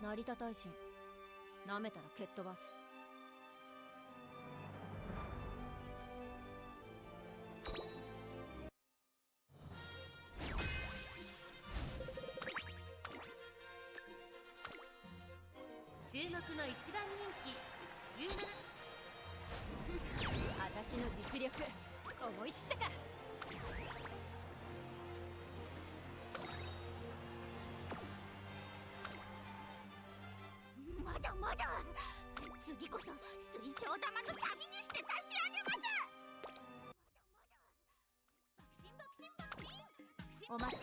成田大臣舐めたら蹴っ飛ばす。注目の一番人気17。私の実力思い知ったか。まだまだ、次こそ水晶玉の旅にして差し上げます。お待ち。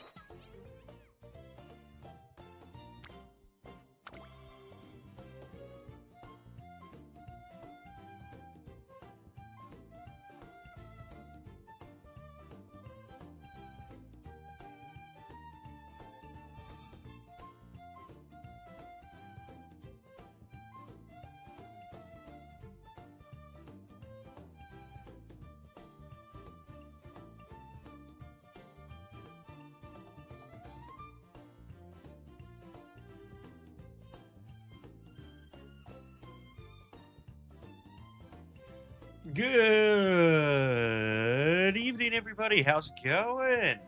Good evening, everybody. How's it going?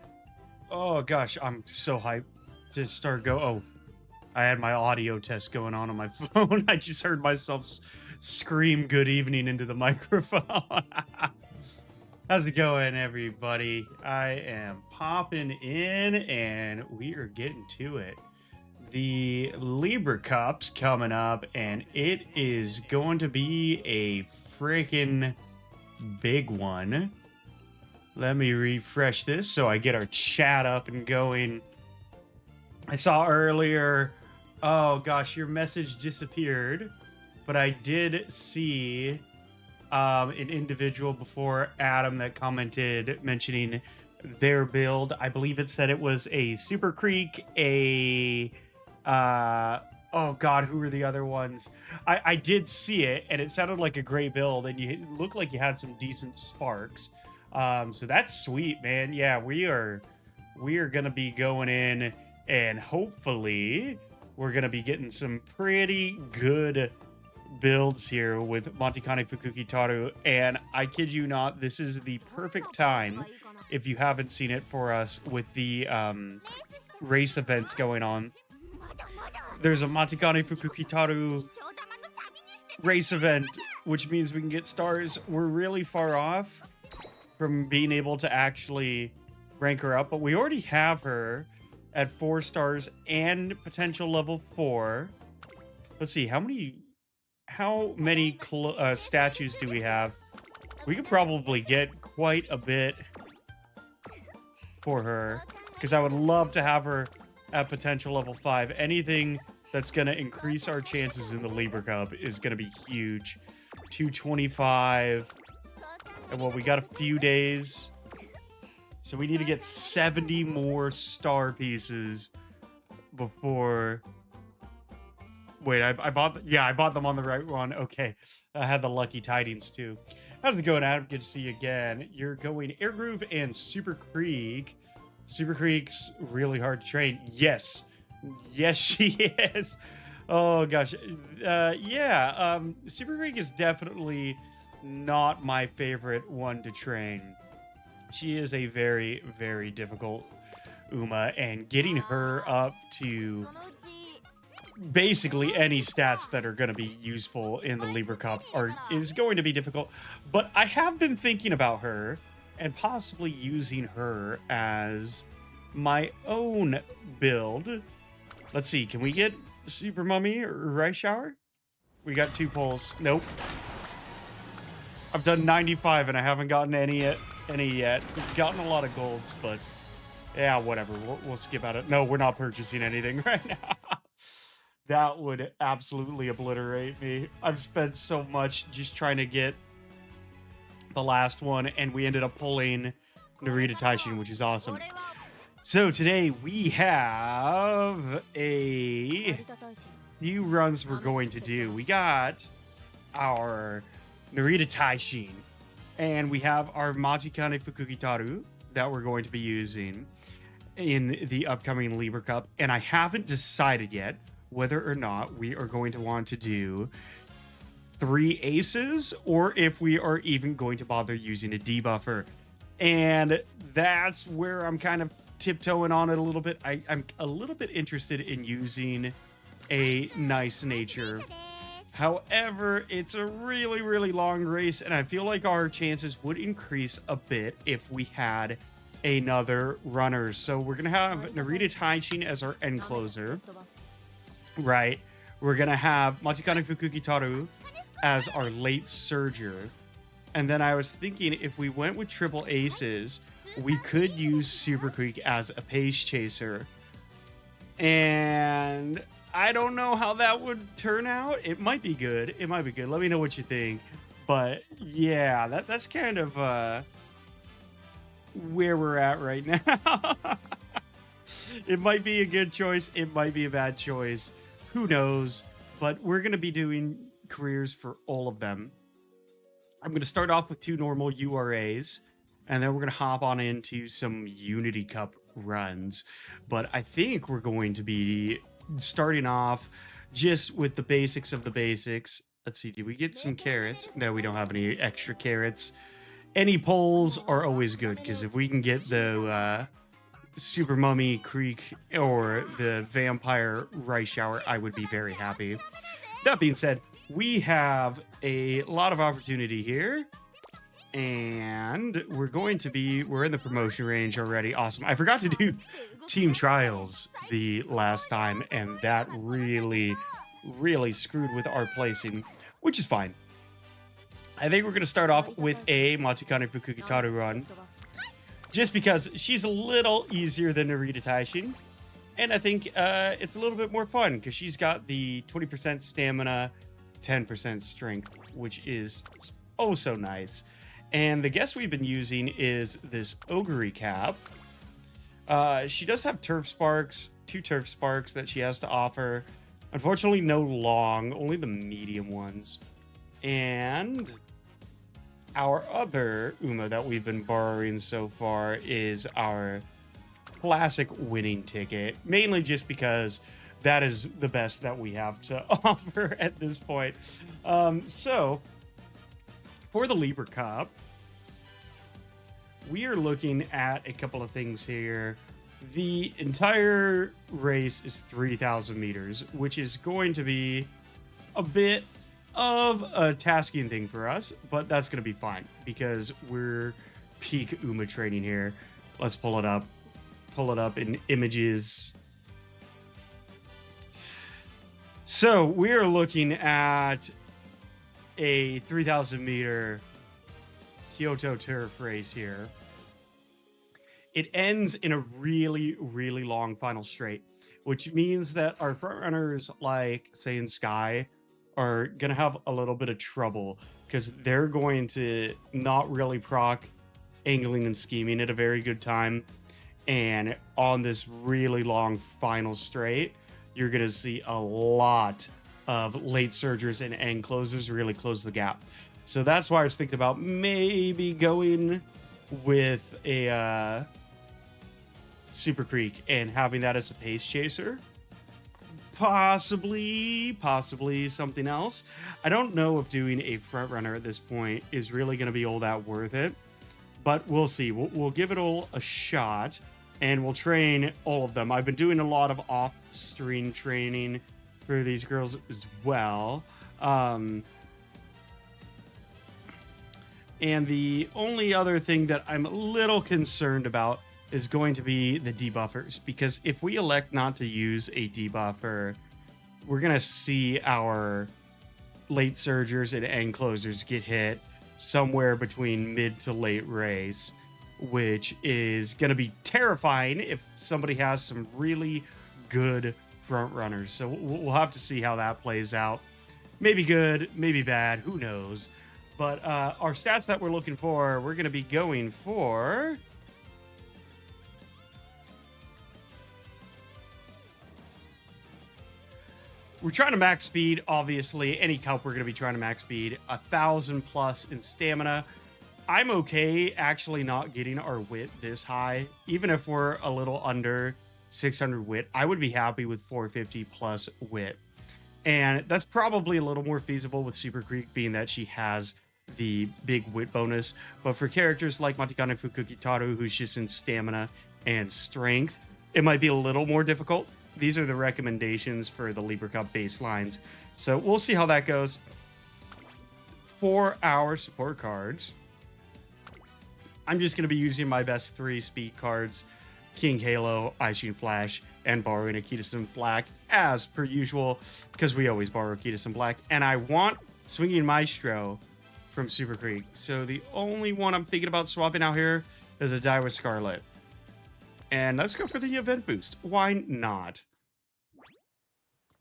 Oh gosh, I'm so hyped to start Oh, I had my audio test going on my phone. I just heard myself scream good evening into the microphone. How's it going, everybody? I am popping in and we are getting to it. The Libra Cup's coming up and it is going to be a freaking big one. Let me refresh this so I get our chat up and going. I saw earlier, oh gosh, your message disappeared, but I did see an individual before Adam that commented mentioning their build. I believe it said it was a Super Creek, oh god, who were the other ones? I did see it and it sounded like a great build and you looked like you had some decent sparks. So that's sweet, man. Yeah, we are gonna be going in and hopefully we're gonna be getting some pretty good builds here with Montikane Fukuki Taru, and I kid you not, this is the perfect time if you haven't seen it for us with the race events going on. There's a Montikane Fukuki Taru race event, which means we can get stars. We're really far off from being able to actually rank her up, but we already have her at 4 stars and potential level 4. Let's see, how many statues do we have? We could probably get quite a bit for her, because I would love to have her at potential level 5. Anything that's going to increase our chances in the Libra Cup is going to be huge. 225. And well, we got a few days. So we need to get 70 more star pieces before... Wait, I bought... Yeah, I bought them on the right one. Okay. I had the lucky tidings too. How's it going, Adam? Good to see you again. You're going Air Groove and Super Creek. Super Creek's really hard to train. Yes. Yes, she is. Oh, gosh. Yeah, Super Creek is definitely not my favorite one to train. She is a very, very difficult Uma, and getting her up to basically any stats that are going to be useful in the Libra Cup is going to be difficult. But I have been thinking about her and possibly using her as my own build. Let's see, can we get Super Mummy or Rice Shower? We got 2 pulls. Nope. I've done 95 and I haven't gotten any yet. We've gotten a lot of golds, but yeah, whatever. We'll skip out it. No, we're not purchasing anything right now. That would absolutely obliterate me. I've spent so much just trying to get the last one, and we ended up pulling Narita Taishin, which is awesome. So today we have a few runs we're going to do. We got our Narita Taishin, and we have our Montikane Fukuki Taru that we're going to be using. in the upcoming Libra Cup, and I haven't decided yet whether or not we are going to want to do 3 aces or if we are even going to bother using a debuffer. And that's where I'm kind of tiptoeing on it a little bit. I'm a little bit interested in using a nice nature. However, it's a really, really long race, and I feel like our chances would increase a bit if we had another runner. So we're going to have Narita Taichin as our end closer, right? We're going to have Matikane Fukugitaru as our late surger. And then I was thinking if we went with triple aces, we could use Super Creek as a pace chaser. And I don't know how that would turn out. It might be good. It might be good. Let me know what you think. But yeah, that's kind of where we're at right now. It might be a good choice. It might be a bad choice. Who knows? But we're going to be doing careers for all of them. I'm going to start off with 2 normal URAs, and then we're going to hop on into some Unity Cup runs. But I think we're going to be starting off just with the basics of the basics. Let's see, do we get some carrots? No, we don't have any extra carrots. Any poles are always good, because if we can get the Super Mummy Creek or the Vampire Rice Shower, I would be very happy. That being said, we have a lot of opportunity here, and we're in the promotion range already. Awesome. I forgot to do team trials the last time, and that really screwed with our placing, which is fine. I think we're going to start off with a Matikane Fukugitaru run, just because she's a little easier than Narita Taishin, and I think it's a little bit more fun because she's got the 20% stamina, 10% strength, which is oh so nice. And the guess we've been using is this Ogre Cap. She does have Turf Sparks, 2 Turf Sparks that she has to offer. Unfortunately, no long, only the medium ones. And our other Uma that we've been borrowing so far is our classic winning ticket, mainly just because that is the best that we have to offer at this point. So, for the Libra Cup, we are looking at a couple of things here. The entire race is 3,000 meters, which is going to be a bit of a tasking thing for us, but that's going to be fine because we're peak Uma training here. Let's pull it up. Pull it up in images. So we're looking at a 3,000 meter Kyoto turf race here. It ends in a really, really long final straight, which means that our front runners, like say in Sky, are going to have a little bit of trouble because they're going to not really proc angling and scheming at a very good time. And on this really long final straight, you're going to see a lot of late surgers and end closers really close the gap. So that's why I was thinking about maybe going with a Super Creek and having that as a pace chaser. Possibly something else. I don't know if doing a front runner at this point is really going to be all that worth it, but we'll see. We'll give it all a shot, and we'll train all of them. I've been doing a lot of off-stream training for these girls as well. And the only other thing that I'm a little concerned about is going to be the debuffers, because if we elect not to use a debuffer, we're going to see our late surgers and end closers get hit somewhere between mid to late race, which is going to be terrifying if somebody has some really good front runners. So we'll have to see how that plays out. Maybe good, maybe bad, who knows. But our stats that we're looking for, we're going to be going for... We're trying to max speed, obviously. Any cup, we're going to be trying to max speed. 1,000 plus in stamina. I'm okay actually not getting our wit this high. Even if we're a little under 600 wit, I would be happy with 450 plus wit. And that's probably a little more feasible with Super Creek, being that she has the big wit bonus. But for characters like Matikane Fukukitaru, who's just in stamina and strength, it might be a little more difficult. These are the recommendations for the Libra Cup baselines. So we'll see how that goes. For our support cards, I'm just going to be using my best 3 speed cards: King Halo, Aishin Flash, and borrowing a Kitasen Black as per usual, because we always borrow Kitasen Black. And I want Swinging Maestro from Super Creek. So the only one I'm thinking about swapping out here is a Daiwa Scarlet. And let's go for the event boost. Why not?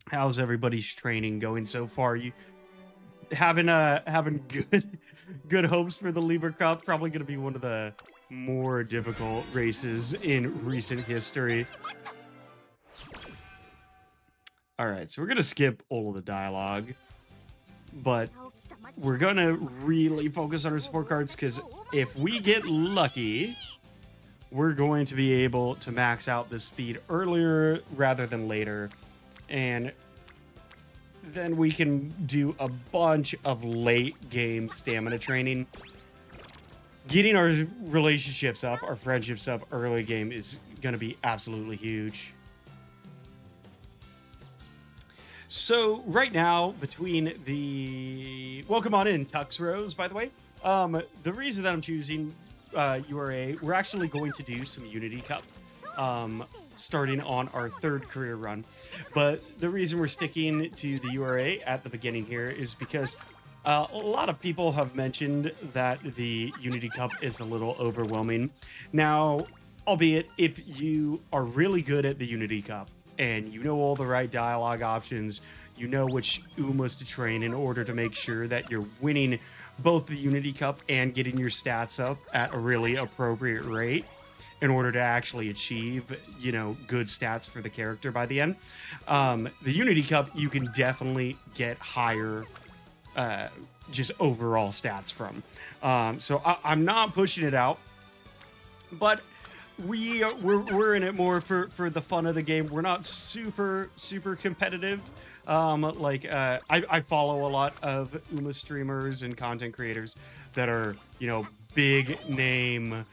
How's everybody's training going so far? You having good hopes for the Libra Cup? Probably going to be one of the more difficult races in recent history. All right, so we're going to skip all of the dialogue, but we're going to really focus on our support cards, because if we get lucky, we're going to be able to max out this speed earlier rather than later. And then we can do a bunch of late game stamina training. Getting our relationships up, our friendships up early game is going to be absolutely huge. So right now, between the... Welcome on in, Tux Rose, by the way. The reason that I'm choosing URA, we're actually going to do some Unity Cup starting on our 3rd career run. But the reason we're sticking to the URA at the beginning here is because a lot of people have mentioned that the Unity Cup is a little overwhelming. Now, albeit if you are really good at the Unity Cup and you know all the right dialogue options, you know which Umas to train in order to make sure that you're winning both the Unity Cup and getting your stats up at a really appropriate rate in order to actually achieve, you know, good stats for the character by the end. The Unity Cup, you can definitely get higher just overall stats from. So I'm not pushing it out, but we're in it more for the fun of the game. We're not super competitive. I follow a lot of Uma streamers and content creators that are, you know, big name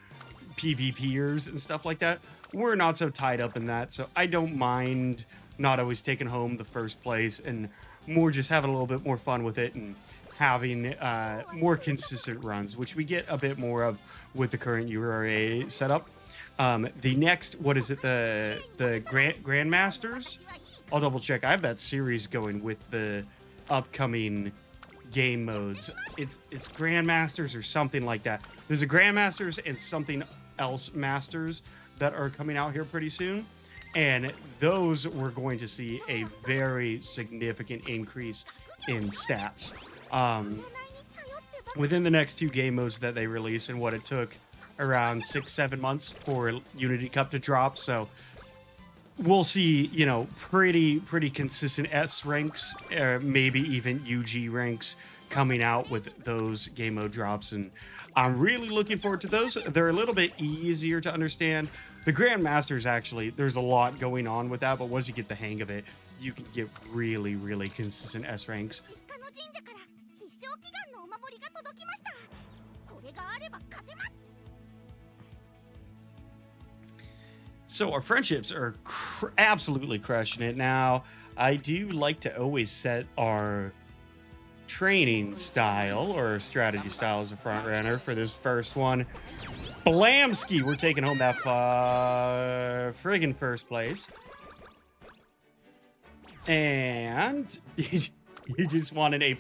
PvPers and stuff like that. We're not so tied up in that, so I don't mind not always taking home the first place, and more just having a little bit more fun with it and having more consistent runs, which we get a bit more of with the current URA setup. The next, what is it, the Grandmasters? I'll double check. I have that series going with the upcoming game modes. It's Grandmasters or something like that. There's a Grandmasters and something else Masters that are coming out here pretty soon. And those we're going to see a very significant increase in stats. Within the next 2 game modes that they release, and what it took around 6-7 months for Unity Cup to drop. So we'll see, you know, pretty consistent S ranks, maybe even UG ranks coming out with those game mode drops, and I'm really looking forward to those. They're a little bit easier to understand. The Grandmasters, actually, there's a lot going on with that, but once you get the hang of it, you can get really consistent S ranks. So our friendships are absolutely crushing it. Now, I do like to always set our training style or strategy style as a front runner for this first one. Blamski, we're taking home that friggin' first place. And you just want an A+.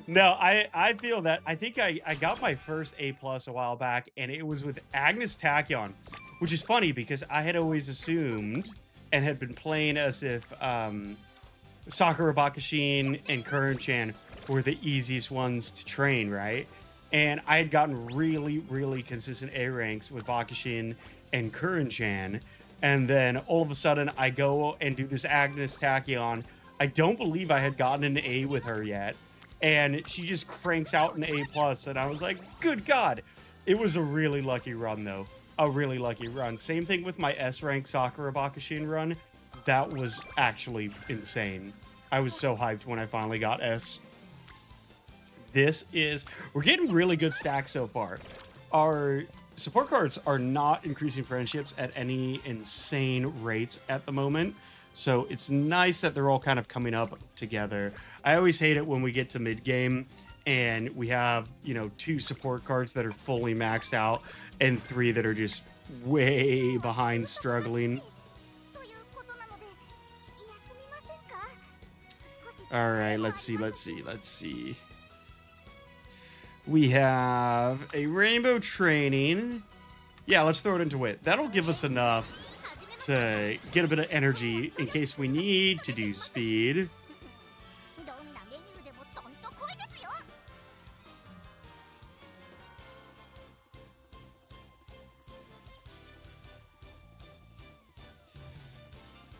No, I feel that. I think I got my first A+ a while back, and it was with Agnes Tachyon, which is funny because I had always assumed and had been playing as if Sakura Bakashin and Curran-chan were the easiest ones to train, right? And I had gotten really consistent A ranks with Bakashin and Curran-chan, and then all of a sudden I go and do this Agnes Tachyon. I don't believe I had gotten an A with her yet, and she just cranks out an A+, and I was like, good God. It was a really lucky run, though. A really lucky run. Same thing with my S-rank Sakura Bakashin run. That was actually insane. I was so hyped when I finally got S. We're getting really good stacks so far. Our support cards are not increasing friendships at any insane rates at the moment. So it's nice that they're all kind of coming up together. I always hate it when we get to mid game and we have, 2 support cards that are fully maxed out and 3 that are just way behind struggling. All right, let's see. We have a rainbow training. Yeah, let's throw it into wit. That'll give us enough to get a bit of energy in case we need to do speed.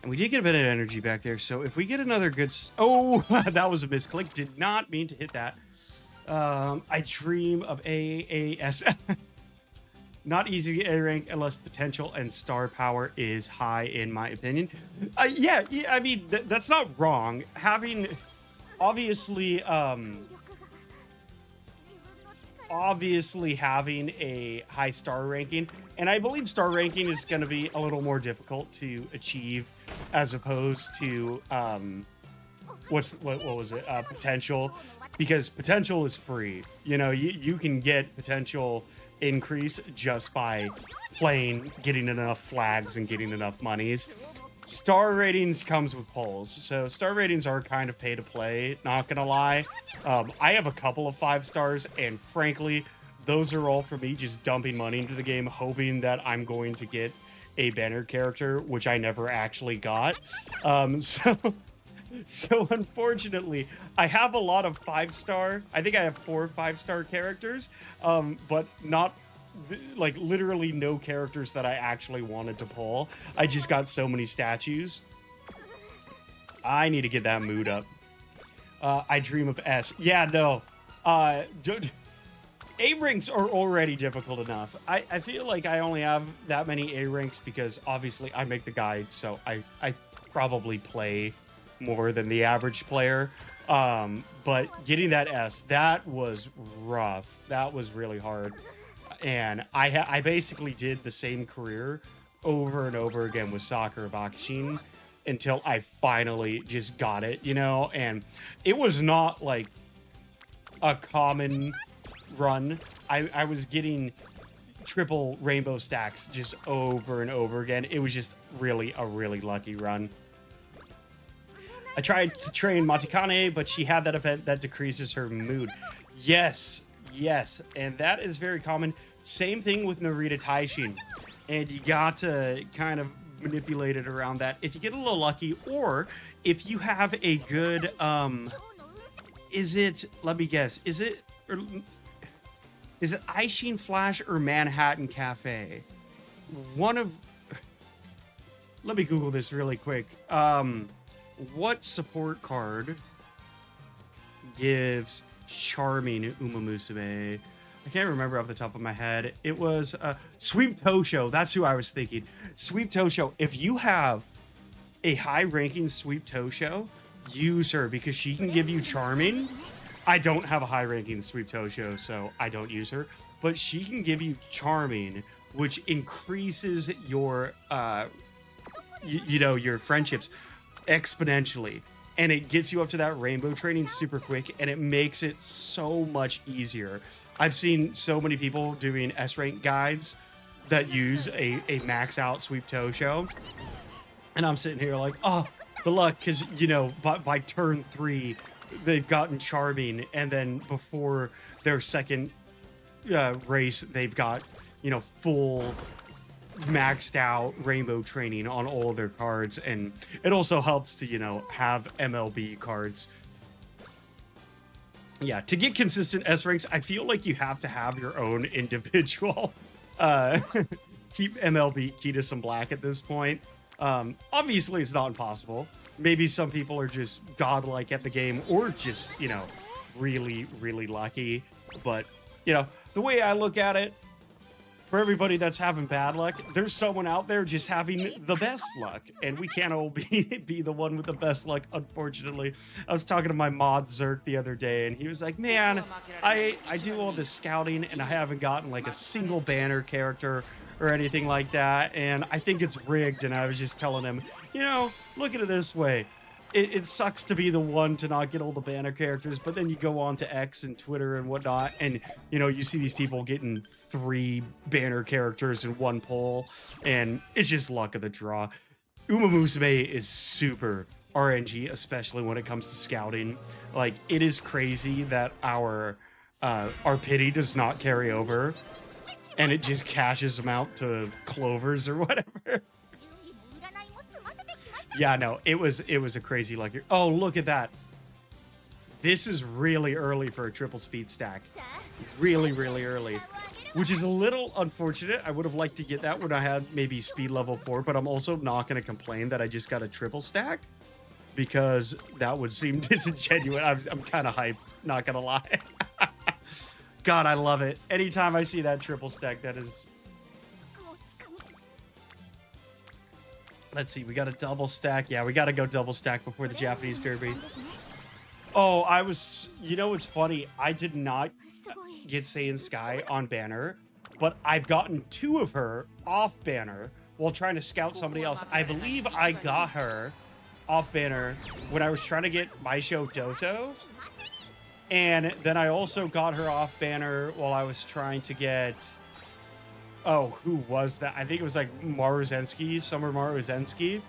And we did get a bit of energy back there, so if we get another good... Oh, that was a misclick. Did not mean to hit that. I dream of AAS. Not easy to get A rank unless potential and star power is high, in my opinion. Yeah, I mean, that's not wrong. Having, obviously having a high star ranking, and I believe star ranking is going to be a little more difficult to achieve as opposed to, what was it? Potential, because potential is free. You can get potential increase just by playing, getting enough flags and getting enough monies. Star ratings comes with polls, so star ratings are kind of pay to play, not gonna lie. I have a couple of 5 stars, and frankly, those are all for me just dumping money into the game, hoping that I'm going to get a banner character, which I never actually got. So unfortunately, I have a lot of 5-star. I think I have 4 5-star characters, but not like literally no characters that I actually wanted to pull. I just got so many statues. I need to get that mood up. I dream of S. Yeah, no. A ranks are already difficult enough. I feel like I only have that many A ranks because obviously I make the guides, so I probably play more than the average player, but getting that S, that was rough. That was really hard, and I basically did the same career over and over again with Sakura Bakashin until I finally just got it, and it was not like a common run. I was getting triple rainbow stacks just over and over again. It was just really a really lucky run. I tried to train Matikane, but she had that event that decreases her mood. Yes, and that is very common. Same thing with Narita Taishin, and you got to kind of manipulate it around that. If you get a little lucky, or if you have a good, let me guess, is it Aishin Flash or Manhattan Cafe? Let me Google this really quick. What support card gives charming Uma Musume? I can't remember off the top of my head. It was Sweep Tosho. That's who I was thinking. Sweep Tosho. If you have a high-ranking Sweep Tosho, use her because she can give you charming. I don't have a high-ranking Sweep Tosho, so I don't use her. But she can give you charming, which increases your, your friendships exponentially, and it gets you up to that rainbow training super quick, and it makes it so much easier. I've seen so many people doing S-rank guides that use a max out Sweep Tosho, and I'm sitting here like, oh, the luck, because by turn 3 they've gotten charming, and then before their second race they've got full maxed out rainbow training on all of their cards, and it also helps to have MLB cards. Yeah, to get consistent S ranks, I feel like you have to have your own individual keep MLB key to some black at this point. Obviously it's not impossible. Maybe some people are just godlike at the game, or just really, really lucky. But, you know, the way I look at it, for everybody that's having bad luck, there's someone out there just having the best luck. And we can't all be the one with the best luck, unfortunately. I was talking to my mod Zerk the other day, and he was like, man, I do all this scouting, and I haven't gotten like a single banner character or anything like that. And I think it's rigged. And I was just telling him, you know, look at it this way. It sucks to be the one to not get all the banner characters, but then you go on to X and Twitter and whatnot, and you know, you see these people getting 3 banner characters in one poll, and it's just luck of the draw. Uma Musume is super RNG, especially when it comes to scouting. Like, it is crazy that our pity does not carry over, and it just cashes them out to clovers or whatever. Yeah, no, it was a crazy lucky. Oh, look at that. This is really early for a triple speed stack. Really, really early. Which is a little unfortunate. I would have liked to get that when I had maybe speed level 4, but I'm also not going to complain that I just got a triple stack, because that would seem disingenuous. I'm kind of hyped, not going to lie. God, I love it. Anytime I see that triple stack, that is... Let's see, we got a double stack. Yeah, we got to go double stack before the Japanese Derby. Oh, you know what's funny? I did not get Saiyan Sky on banner, but I've gotten 2 of her off banner while trying to scout somebody else. I believe I got her off banner when I was trying to get Maisho Doto. And then I also got her off banner while I was trying to get... Oh, who was that? I think it was like Maruzensky, Summer Maruzensky.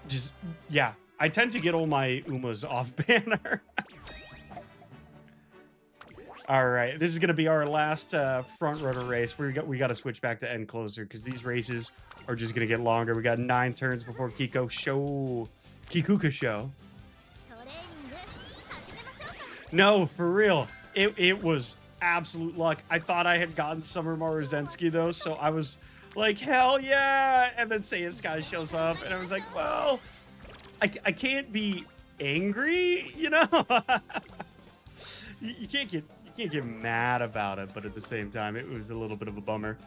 Just, yeah. I tend to get all my Umas off banner. All right, this is going to be our last front runner race. We got to switch back to end closer because these races are just going to get longer. We got 9 turns before Kikuka show. No, for real. It was absolute luck. I thought I had gotten Summer Maruzensky though, so I was like, hell yeah! And then Saiyan Sky shows up, and I was like, well, I can't be angry, you know? you can't get mad about it, but at the same time, it was a little bit of a bummer.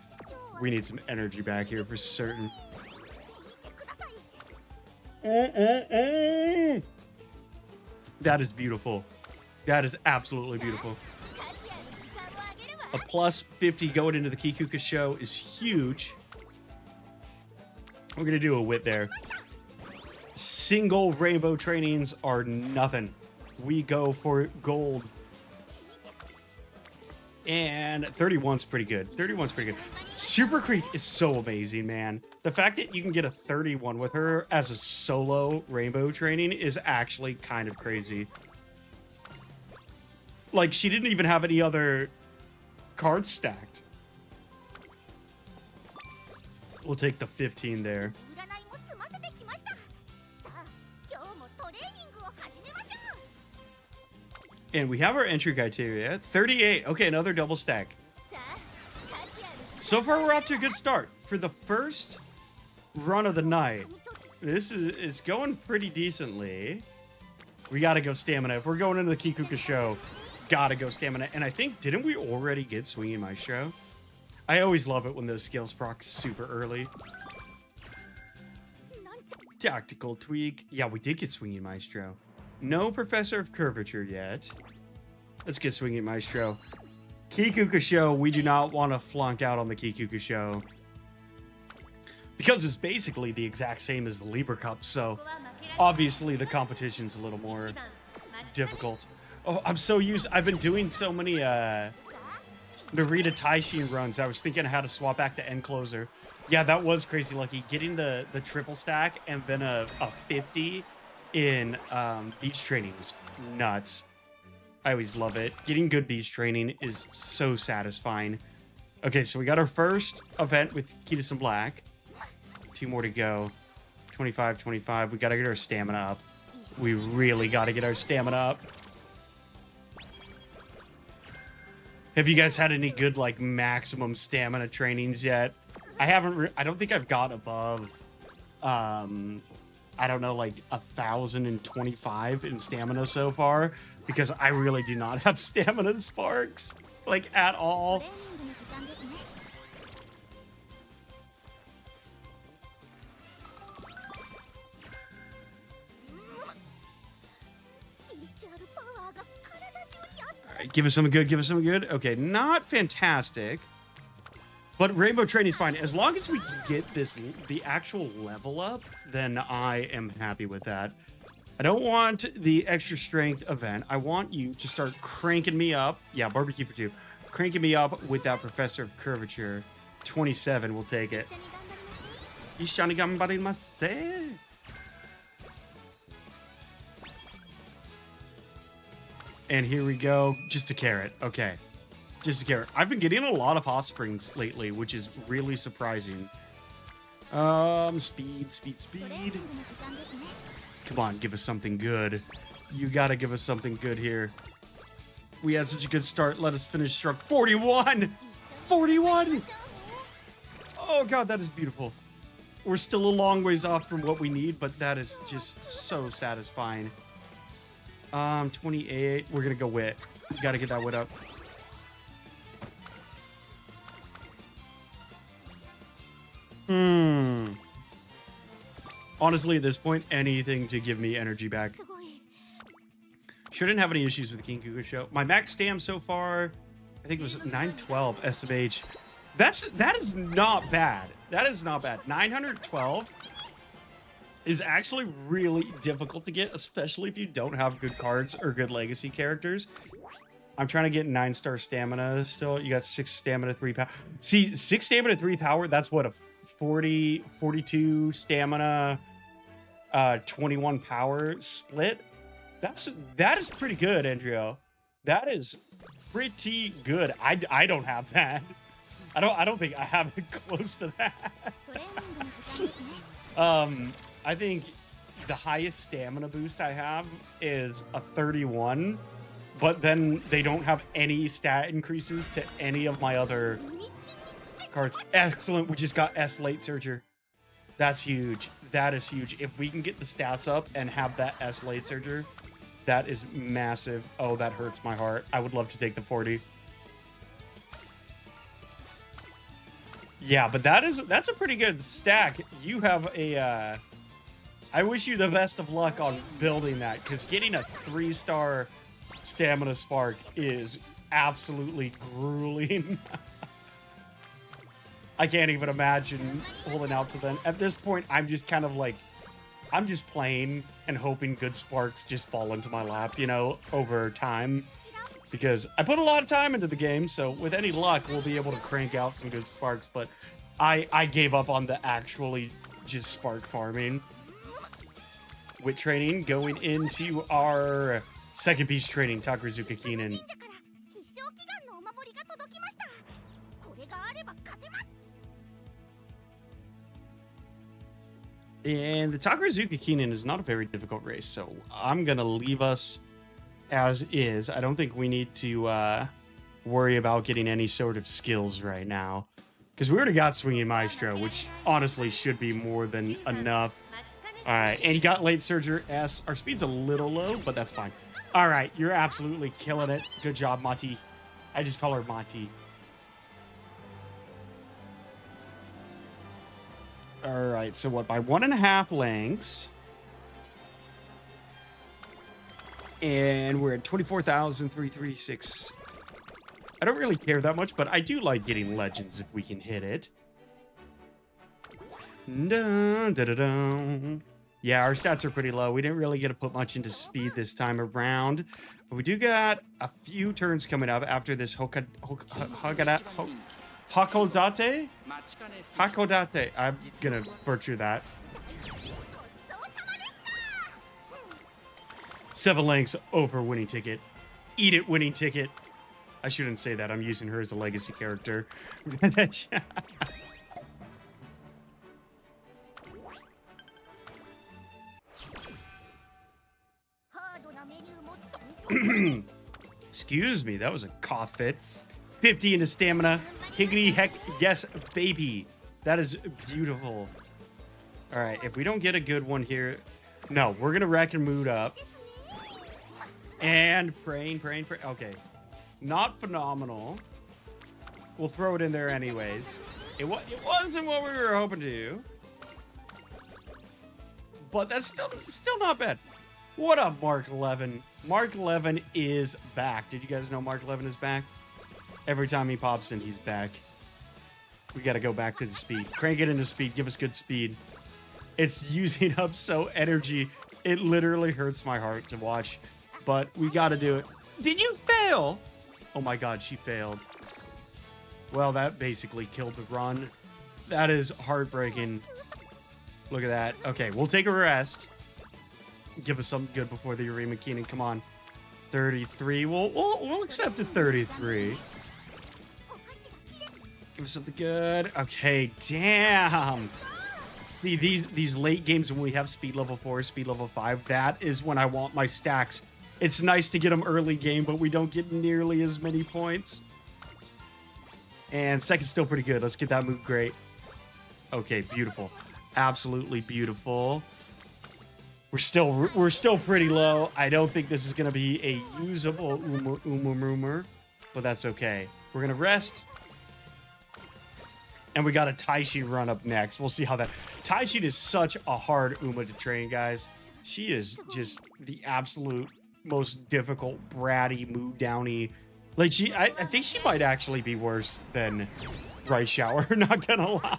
We need some energy back here for certain. That is beautiful. That is absolutely beautiful. A plus 50 going into the Kikuka show is huge. We're going to do a wit there. Single rainbow trainings are nothing. We go for gold. And 31's pretty good. 31's pretty good. Super Creek is so amazing, man. The fact that you can get a 31 with her as a solo rainbow training is actually kind of crazy. Like, she didn't even have any other cards stacked. We'll take the 15 there. And we have our entry criteria. 38. Okay, another double stack. So far, we're off to a good start. For the first run of the night, this is going pretty decently. We got to go stamina. If we're going into the Kikuka show, got to go stamina. And I think, didn't we already get Swinging Maestro? I always love it when those skills proc super early. Tactical tweak. Yeah, we did get Swinging Maestro. No Professor of Curvature yet. Let's get Swinging Maestro. Kikuka show, we do not want to flunk out on the Kikuka show. Because it's basically the exact same as the Libra Cup, so obviously the competition's a little more difficult. Oh, I'm so used. I've been doing so many Narita Taishin runs. I was thinking how to swap back to end closer. Yeah, that was crazy lucky. Getting the triple stack and then a 50 in beach training was nuts. I always love it. Getting good beach training is so satisfying. Okay, so we got our first event with Kitasan Black. 2 more to go. 25, 25. We got to get our stamina up. We really got to get our stamina up. Have you guys had any good, like, maximum stamina trainings yet? I haven't. I don't think I've got above I don't know, like 1,025 in stamina so far, because I really do not have stamina sparks, like, at all. トレーニングの時間ですね。スピリチュアルパワーが体中にあって All right, give us something good, give us something good. Okay, not fantastic, but rainbow training is fine. As long as we can get the actual level up, then I am happy with that. I don't want the extra strength event. I want you to start cranking me up. Yeah, barbecue for 2. Cranking me up with that professor of curvature. 27, we'll take it. 一緒に頑張りましょう。 Ishani gambarimase. And here we go. Just a carrot. Okay. Just a carrot. I've been getting a lot of hot springs lately, which is really surprising. Speed. トレーニングの時間ですね。 Come on, give us something good. You gotta give us something good here. We had such a good start. Let us finish strong. 41! 41! Oh god, that is beautiful. We're still a long ways off from what we need, but that is just so satisfying. 28. We're gonna go wit. We gotta get that wit up. Honestly, at this point, anything to give me energy back. すごい。 Shouldn't have any issues with the King Kuga show. My max stam so far, I think it was 912 SMH. That is not bad. That is not bad. 912 is actually really difficult to get, especially if you don't have good cards or good legacy characters. I'm trying to get 9-star stamina still. You got 6 stamina, 3 power. See, 6 stamina, 3 power, that's what, a 40, 42 stamina, 21 power split. That is pretty good, Andrea. That is pretty good. I don't have that. I don't think I have it close to that. トレーニングの時間ですね。 I think the highest stamina boost I have is a 31, but then they don't have any stat increases to any of my other cards. Excellent. We just got S late surger. That's huge. That is huge. If we can get the stats up and have that S late surger, that is massive. Oh, that hurts my heart. I would love to take the 40. Yeah, but that's a pretty good stack. You have a I wish you the best of luck on building that, because getting a 3-star stamina spark is absolutely grueling. I can't even imagine holding out to them. At this point, I'm just kind of like, I'm just playing and hoping good sparks just fall into my lap, you know, over time. Because I put a lot of time into the game, so with any luck, we'll be able to crank out some good sparks. But I gave up on the actually just spark farming. With training, going into our second piece training, Takarazuka Keenan. 神社から必勝祈願のお守りが届きました。これがあれば勝てます。 And the Takarazuka Keenan is not a very difficult race, so I'm going to leave us as is. I don't think we need to worry about getting any sort of skills right now. Because we already got Swinging Maestro, which honestly should be more than enough. All right, and you got Late Surger S. Our speed's a little low, but that's fine. All right, you're absolutely killing it. Good job, Mati. I just call her Mati. All right, so what, by 1.5 lengths. And we're at 24,336. I don't really care that much, but I do like getting legends if we can hit it. Dun, dun, dun, dun. Yeah, our stats are pretty low. We didn't really get to put much into speed this time around. But we do got a few turns coming up after this Hakodate? Hakodate. I'm going to butcher that. ごちそうさまでした。 7 lengths over winning ticket. Eat it, winning ticket. I shouldn't say that. I'm using her as a legacy character. ハードなメニューもどんどん Excuse me, that was a cough fit. 50 into stamina. Higgity heck, yes, baby. That is beautiful. All right, if we don't get a good one here, no, we're gonna wreck and mood up. And praying. Okay, not phenomenal. We'll throw it in there anyways. It wasn't what we were hoping to do, but that's still not bad. What up, Mark 11? Mark 11 is back. Did you guys know Mark 11 is back? Every time he pops in, he's back. We got to go back to the speed. Crank it into speed. Give us good speed. It's using up so energy. It literally hurts my heart to watch, but we got to do it. Did you fail? Oh my God, she failed. Well, that basically killed the run. That is heartbreaking. Look at that. Okay, we'll take a rest. Give us something good before the Arima Keenan. Come on. 33. We'll accept a 33. Give us something good. Okay, damn. These late games when we have speed level 4, speed level 5, that is when I want my stacks. It's nice to get them early game, but we don't get nearly as many points. And second's still pretty good. Let's get that move great. Okay, beautiful. Absolutely beautiful. We're still pretty low. I don't think this is going to be a usable Uma, but that's okay. We're going to rest. And we got a Taishin run up next. We'll see how that... Taishin is such a hard Uma to train, guys. She is just the absolute most difficult, bratty, mood downy. Like, I think she might actually be worse than Rice Shower, not gonna lie.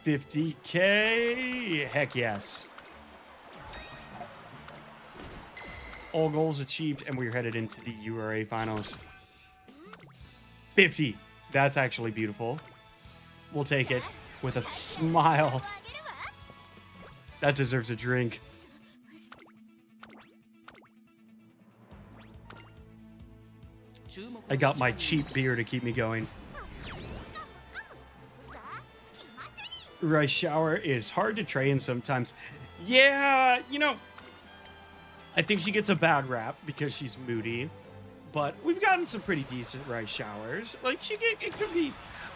50K. Heck yes. All goals achieved, and we're headed into the URA finals. 50. That's actually beautiful. We'll take it with a smile. That deserves a drink. I got my cheap beer to keep me going. Rice Shower is hard to train sometimes. Yeah, you know, I think she gets a bad rap because she's moody, but we've gotten some pretty decent Rice Showers. Like, it could be...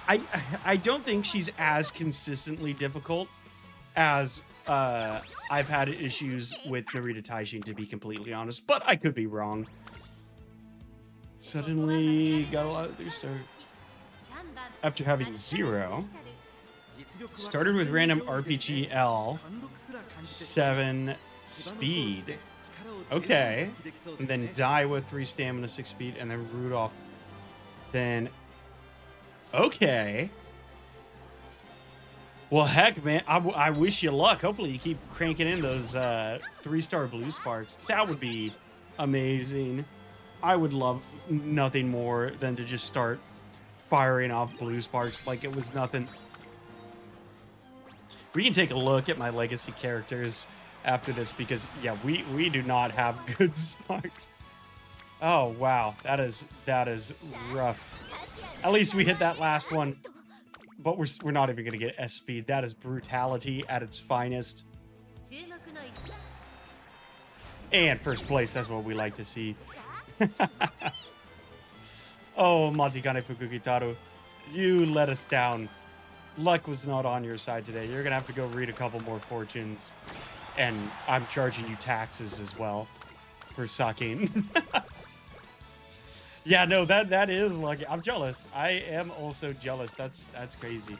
I don't think she's as consistently difficult as I've had issues with Narita Taishin, to be completely honest, but I could be wrong. Suddenly got a lot of 3-star. After having 0, started with random RPG L, 7 speed. Okay. And then die with 3 stamina, 6 speed, and then Rudolph. Then, okay. Well, heck, man, I wish you luck. Hopefully you keep cranking in those 3-star blue sparks. That would be amazing. I would love nothing more than to just start firing off blue sparks like it was nothing. We can take a look at my legacy characters after this because, yeah, we do not have good sparks. Oh, wow. That is rough. At least we hit that last one. But we're not even going to get S speed. That is brutality at its finest. And first place, that's what we like to see. Oh, Matikane Fukugitaru, you let us down. Luck was not on your side today. You're going to have to go read a couple more fortunes. And I'm charging you taxes as well for sucking. Yeah, no, that is lucky. I'm jealous. I am also jealous. That's crazy.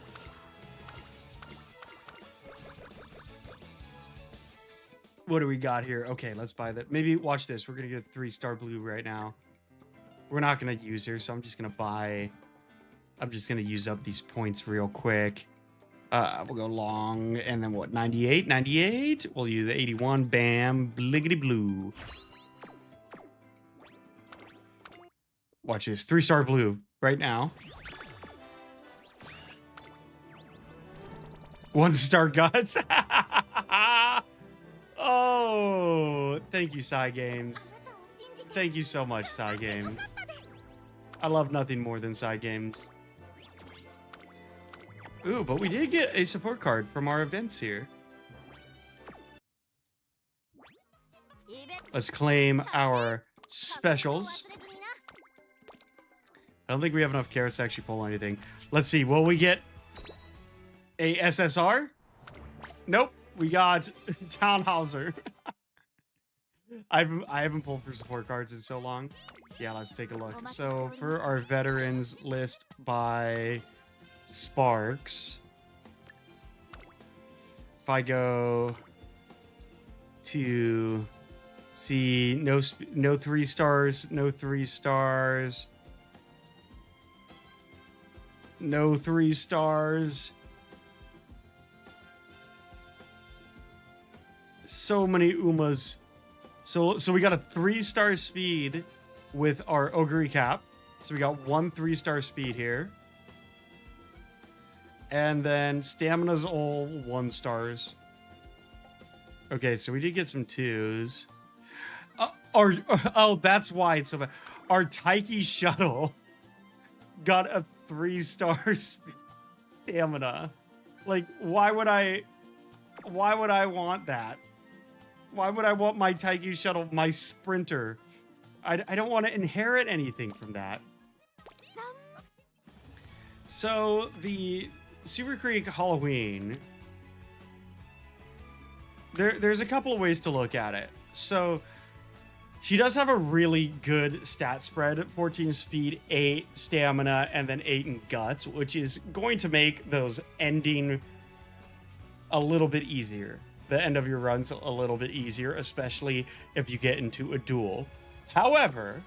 What do we got here? Okay, let's buy that. Maybe watch this. We're gonna get a 3-star blue right now. We're not gonna use her, so I'm just gonna use up these points real quick. We'll go long, and then what? 98, 98. We'll use the 81. Bam, bliggity blue. Watch this. 3-star blue right now. 1-star guts. Oh, thank you, Psy Games. Thank you so much, Psy Games. I love nothing more than Psy Games. Ooh, but we did get a support card from our events here. Let's claim our specials. I don't think we have enough carrots to actually pull anything. Let's see. Will we get A SSR? Nope. We got Townhauser. I haven't pulled for support cards in so long. Yeah, let's take a look. So for our veterans list by Sparks, if I go to see no 3 stars, no 3 stars, no 3 stars. So many Umas. So we got a 3-star speed with our Ogre Cap. So we got 1 3-star speed here. And then stamina's all 1 stars. Okay, so we did get some 2s. Oh, that's why it's so bad. Our Taiki shuttle got a 3-star stamina. Like, why would I want that? Why would I want my Taiki shuttle, my sprinter? I don't want to inherit anything from that. So the Super Creek Halloween, there's a couple of ways to look at it. So she does have a really good stat spread: 14 speed, 8 stamina, and then 8 in guts, which is going to make those ending a little bit easier. The end of your runs a little bit easier, especially if you get into a duel. However,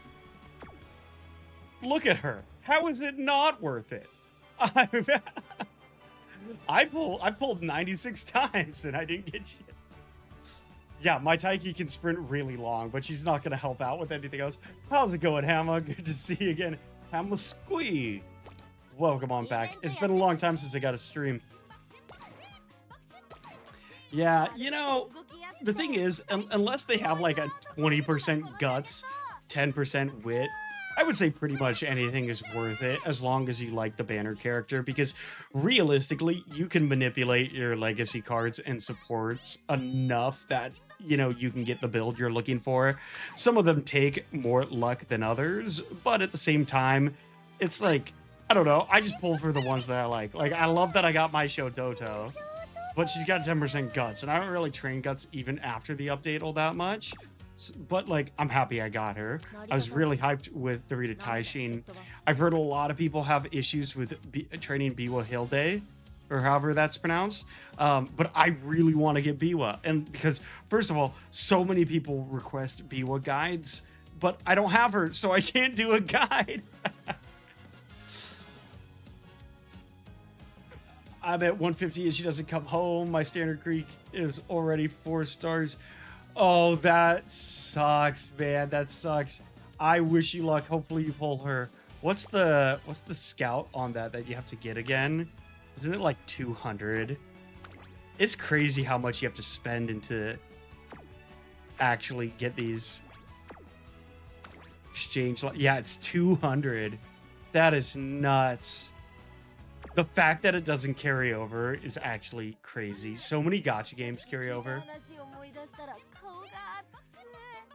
look at her. How is it not worth it? I pulled 96 times and I didn't get shit. Yeah, my Taiki can sprint really long, but she's not going to help out with anything else. How's it going, Hamma? Good to see you again. Hamma Squee. Welcome on back. It's been a long time since I got a stream. Yeah, you know, the thing is, unless they have like a 20% guts, 10% wit, I would say pretty much anything is worth it as long as you like the banner character, because realistically, you can manipulate your legacy cards and supports enough that, you know, you can get the build you're looking for. Some of them take more luck than others, but at the same time, it's like, I don't know, I just pull for the ones that I like. Like, I love that I got my show Doto, but she's got 10% guts, and I don't really train guts even after the update all that much. But, like, I'm happy I got her. I was really hyped with Dorita Taishin. I've heard a lot of people have issues with training Biwa Hilde, or however that's pronounced. But I really want to get Biwa. And because, first of all, so many people request Biwa guides, but I don't have her, so I can't do a guide. I'm at 150 and she doesn't come home. My standard creek is already 4 stars. Oh, that sucks, man. That sucks. I wish you luck. Hopefully you pull her. What's the scout on that you have to get again? Isn't it like 200? It's crazy how much you have to spend into actually get these exchange. Yeah, it's 200. That is nuts. The fact that it doesn't carry over is actually crazy. So many gacha games carry over.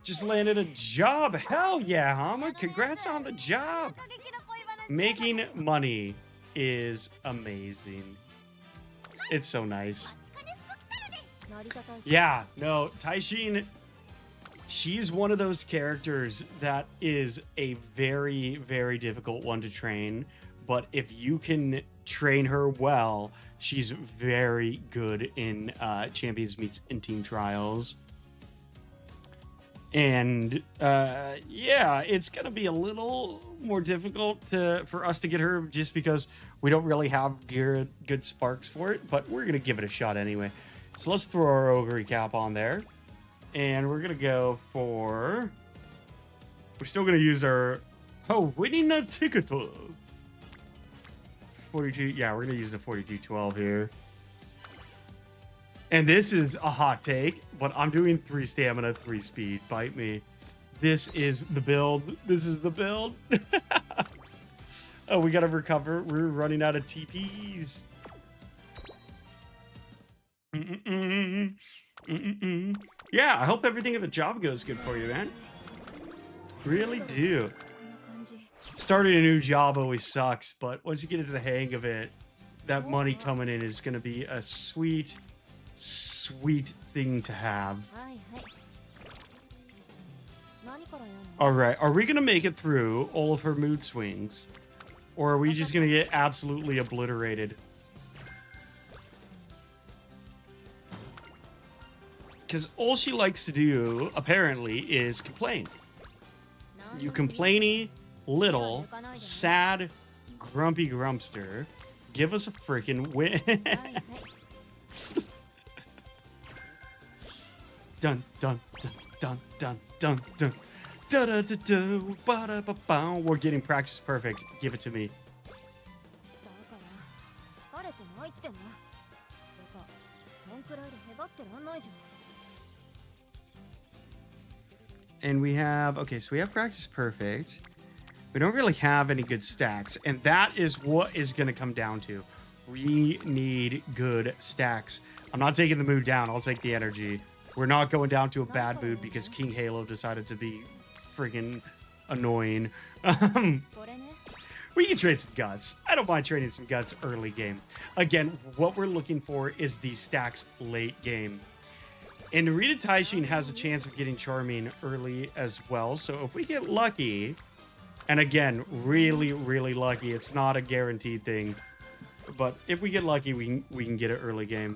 Just landed a job. Hell yeah, Hama. Congrats on the job. Making money is amazing. It's so nice. Yeah, no, Taishin, she's one of those characters that is a very, very difficult one to train. But if you can train her well, she's very good in Champions Meets and Team Trials. And yeah, it's gonna be a little more difficult for us to get her just because we don't really have good sparks for it, but we're gonna give it a shot anyway. So let's throw our Ogre Cap on there, and we're gonna go for, we're still gonna use our winning a ticket 42. Yeah, we're gonna use the 4212 here. And this is a hot take, but I'm doing 3 stamina, 3 speed. Bite me. This is the build. This is the build. Oh, we gotta recover. We're running out of TPs. Yeah, I hope everything at the job goes good for you, man. Really do. Starting a new job always sucks, but once you get into the hang of it, that money coming in is going to be a sweet, sweet thing to have. はいはい。何からやんの？ All right, are we going to make it through all of her mood swings? Or are we just going to get absolutely obliterated? Because all she likes to do, apparently, is complain. You complainy, little, sad, grumpy grumpster. Give us a freaking win. はいはい。 Dun, dun, dun, dun, dun, dun, dun. Da da da da, ba da ba ba. We're getting practice perfect. Give it to me. だから疲れてないってな。てか、こんくらいでへばってらんないじゃん。 And we have, okay, so we have practice perfect. We don't really have any good stacks. And that is what is going to come down to. We need good stacks. I'm not taking the mood down. I'll take the energy. We're not going down to a bad mood because King Halo decided to be friggin' annoying. これね。 We can trade some guts. I don't mind trading some guts early game. Again, what we're looking for is these stacks late game. And Narita Taishin has a chance of getting Charming early as well. So if we get lucky, and again, really, really lucky, it's not a guaranteed thing. But if we get lucky, we can get it early game.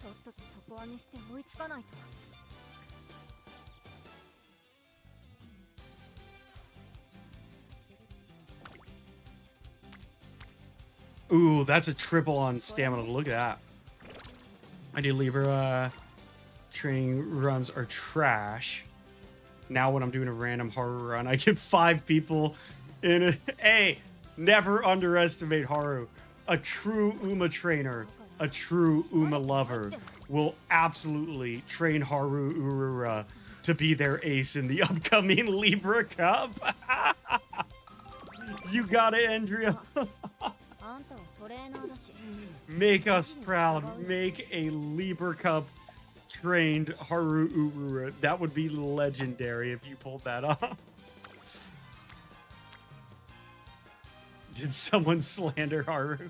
とっとと底上げして追いつかないと。 Ooh, that's a triple on stamina. Look at that. I do Libra training runs are trash. Now when I'm doing a random horror run, I get 5 people in a... Hey, never underestimate Haru. A true Uma trainer, a true Uma lover will absolutely train Haru Urura to be their ace in the upcoming Libra Cup. You got it, Andrea. あんたはトレーナーだし。 Make us proud. Make a Libra Cup trained Haru Urura. That would be legendary if you pulled that off. Did someone slander Haru?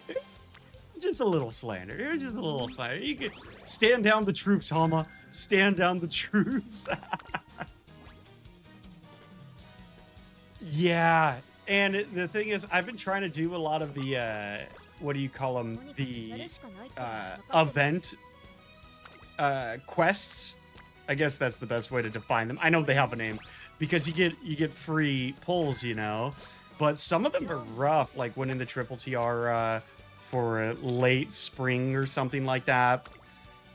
It's just a little slander. It was just a little slander. You could stand down the troops, Hama. Stand down the troops. Yeah. And the thing is, I've been trying to do a lot of the, what do you call them? The event quests. I guess that's the best way to define them. I know they have a name because you get free pulls, you know. But some of them are rough, like winning the Triple Tiara for a late spring or something like that.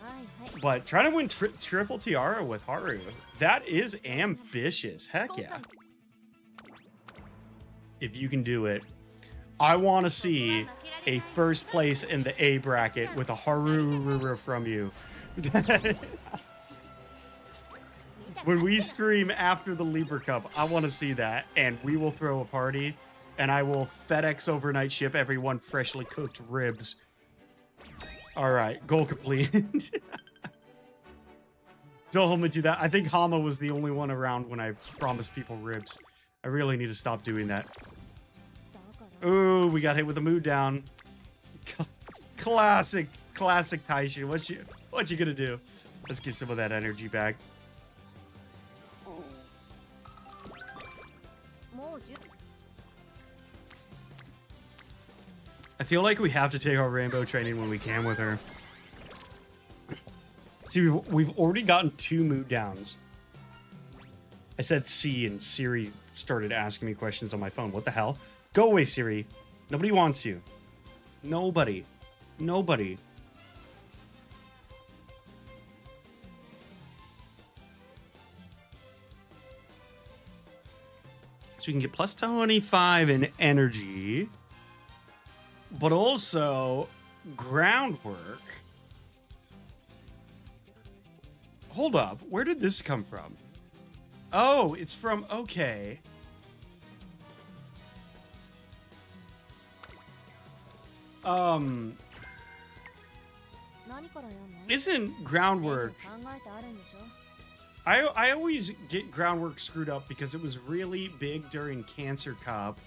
はいはい。 But trying to win Triple Tiara with Haru, that is ambitious. Heck yeah. If you can do it, I want to see a first place in the A bracket with a Haru from you. When we stream after the Libra Cup, I want to see that, and we will throw a party, and I will FedEx overnight ship everyone freshly cooked ribs. All right, goal complete. Don't hold me to that. I think Hama was the only one around when I promised people ribs. I really need to stop doing that. Ooh, we got hit with the mood down. Classic Taishin. What you gonna do? Let's get some of that energy back. もう10。 I feel like we have to take our rainbow training when we can with her. See, we've already gotten 2 mood downs. I said C and Siri started asking me questions on my phone. What the hell? Go away, Siri. Nobody wants you. Nobody. Nobody. So we can get plus 25 in energy, but also groundwork. Hold up. Where did this come from? Oh, it's from... Okay. Isn't groundwork... I always get groundwork screwed up because it was really big during Cancer Cup.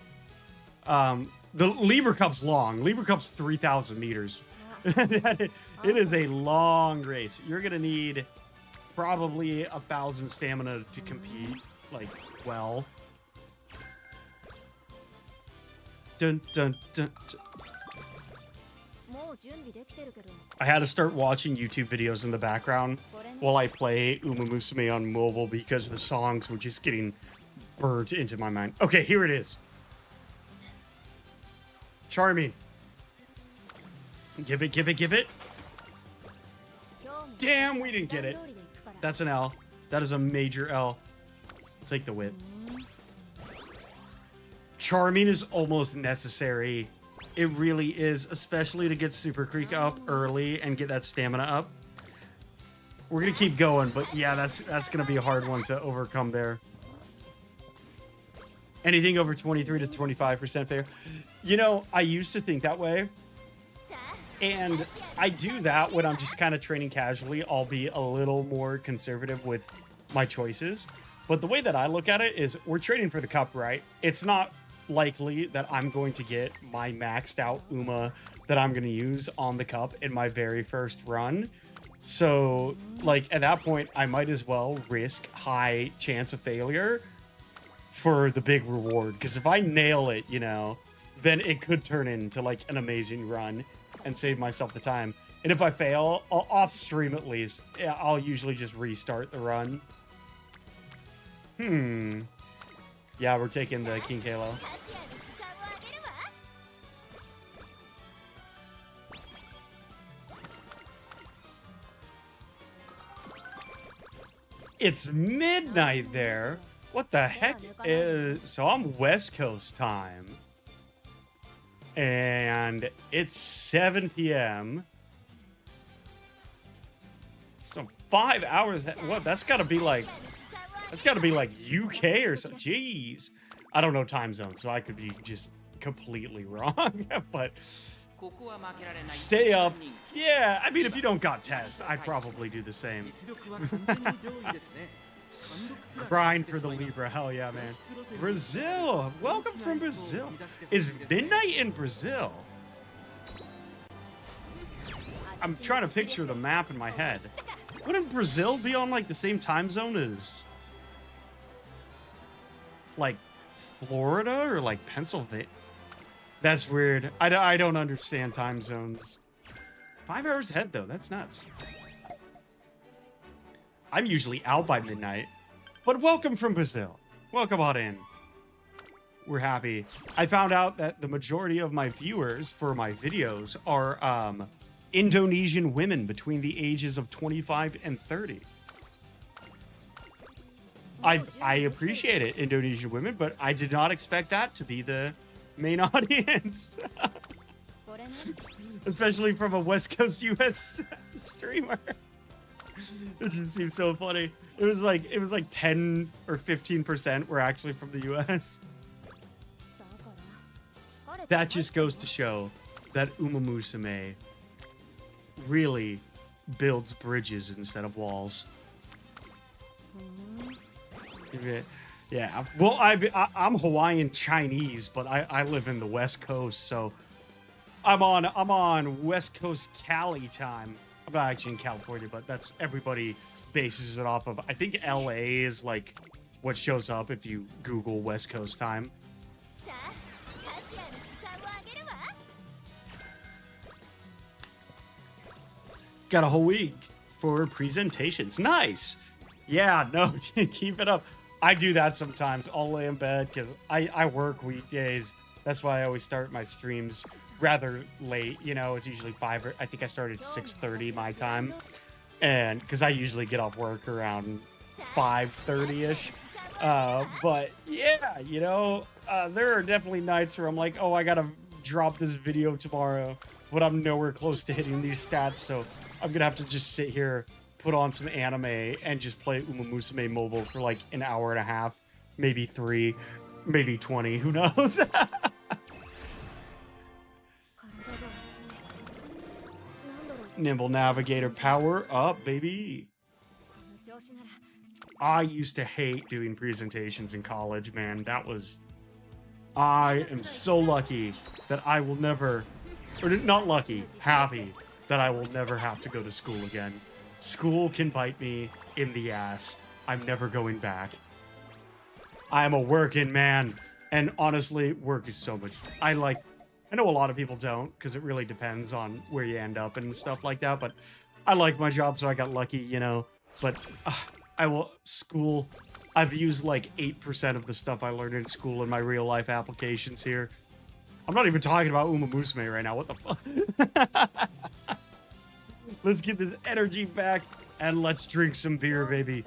The Libra Cup's long. Libra Cup's 3,000 meters. It is a long race. You're gonna need probably 1,000 stamina to compete, like, well. Dun, dun, dun, dun. I had to start watching YouTube videos in the background while I play Uma Musume on mobile because the songs were just getting burnt into my mind. Okay, here it is. Charming. Give it, give it, give it. Damn, we didn't get it. That's an L. That is a major L. I'll take the whip. Charming is almost necessary. It really is, especially to get Super Creek up early and get that stamina up. We're gonna keep going, but yeah, that's gonna be a hard one to overcome there. Anything over 23 to 25% fair. You know, I used to think that way. And I do that when I'm just kind of training casually. I'll be a little more conservative with my choices. But the way that I look at it is we're training for the cup, right? It's not likely that I'm going to get my maxed out Uma that I'm going to use on the cup in my very first run. So, like, at that point, I might as well risk high chance of failure for the big reward. Because if I nail it, you know, then it could turn into, like, an amazing run and save myself the time. And if I fail, off stream at least, I'll usually just restart the run. Yeah, we're taking the King Kalo. It's midnight there. What the heck is... So I'm West Coast time. And it's 7 p.m. So 5 hours... What? That's got to be like... That's got to be like UK or something. Jeez. I don't know time zone, so I could be just completely wrong. But stay up. Yeah, I mean, if you don't got test, I'd probably do the same. Grind for the Libra. Hell yeah, man. Brazil. Welcome from Brazil. Is midnight in Brazil? I'm trying to picture the map in my head. Wouldn't Brazil be on like the same time zone as like Florida or like Pennsylvania? That's weird. I don't understand time zones. 5 hours ahead though. That's nuts. I'm usually out by midnight. But welcome from Brazil. Welcome on in. We're happy. I found out that the majority of my viewers for my videos are Indonesian women between the ages of 25 and 30. I appreciate it, Indonesian women, but I did not expect that to be the main audience. Especially from a West Coast US streamer. It just seems so funny. It was like 10 or 15% were actually from the US. That just goes to show that Uma Musume really builds bridges instead of walls. Yeah, well, I'm Hawaiian Chinese, but I live in the West Coast, so I'm on West Coast Cali time. I'm not actually in California, but that's everybody bases it off of. I think LA is like what shows up if you Google West Coast time. Got a whole week for presentations. Nice. Yeah, no, keep it up. I do that sometimes. I'll lay in bed because I work weekdays. That's why I always start my streams rather late. You know, it's usually 5 or I think I started 6:30 my time. And because I usually get off work around 5:30-ish. But yeah, you know, there are definitely nights where I'm like, oh, I got to drop this video tomorrow, but I'm nowhere close to hitting these stats. So I'm going to have to just sit here, put on some anime, and just play Uma Musume Mobile for like an hour and a half, maybe 3, maybe 20, who knows? Nimble Navigator, power up, baby. I used to hate doing presentations in college, man. I am so lucky that I will never, or not lucky, happy that I will never have to go to school again. School can bite me in the ass. I'm never going back. I'm a working man. And honestly, work is so much. I know a lot of people don't, because it really depends on where you end up and stuff like that. But I like my job, so I got lucky, you know. But school, I've used like 8% of the stuff I learned in school in my real life applications here. I'm not even talking about Uma Musume right now. What the fuck? Let's get this energy back and let's drink some beer, baby.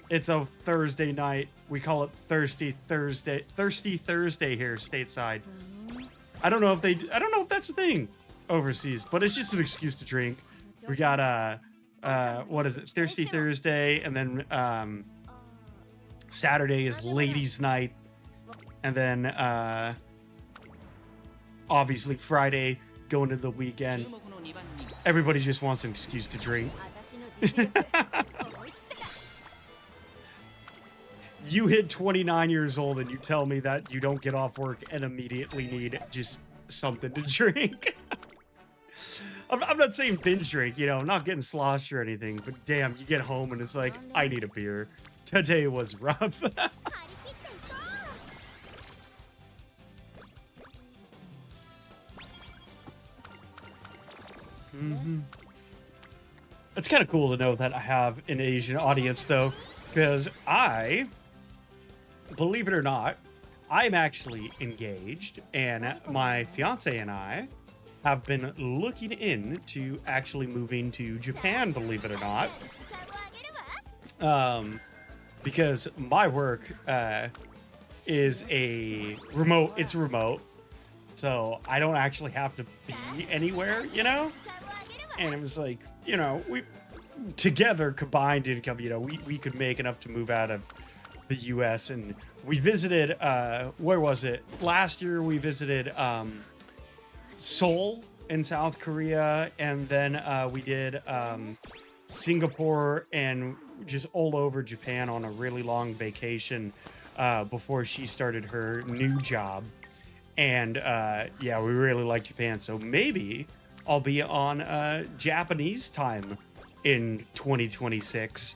It's a Thursday night. We call it Thirsty Thursday. Thirsty Thursday here stateside. I don't know if that's a thing overseas, but it's just an excuse to drink. We got what is it? Thirsty Thursday, and then Saturday is ladies' night, and then obviously Friday going into the weekend. Everybody just wants an excuse to drink. You hit 29 years old and you tell me that you don't get off work and immediately need just something to drink. I'm not saying binge drink, you know, I'm not getting sloshed or anything, but damn, you get home and it's like, I need a beer. Today was rough. It's kind of cool to know that I have an Asian audience, though, because believe it or not, I'm actually engaged, and my fiance and I have been looking into actually moving to Japan, believe it or not. Because my work is it's remote, so I don't actually have to be anywhere, you know? And it was like, you know, we together combined income, you know, we could make enough to move out of the US. And we visited where was it? Last year we visited Seoul in South Korea, and then we did Singapore and just all over Japan on a really long vacation before she started her new job. And yeah, we really like Japan, so maybe I'll be on Japanese time in 2026.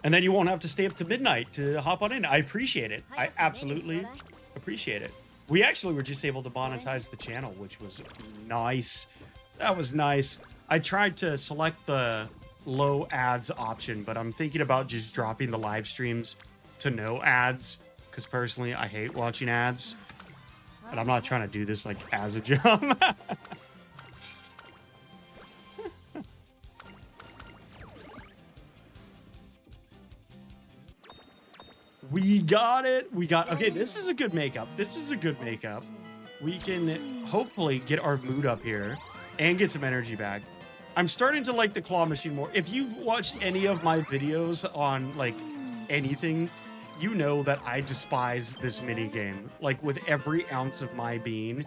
And then you won't have to stay up to midnight to hop on in. I appreciate it. I absolutely appreciate it. We actually were just able to monetize the channel, which was nice. That was nice. I tried to select the low ads option, but I'm thinking about just dropping the live streams to no ads, because personally, I hate watching ads. And I'm not trying to do this like as a job. We got it. Okay, this is a good makeup. We can hopefully get our mood up here and get some energy back. I'm starting to like the claw machine more. If you've watched any of my videos on like anything, you know that I despise this mini game, like with every ounce of my being.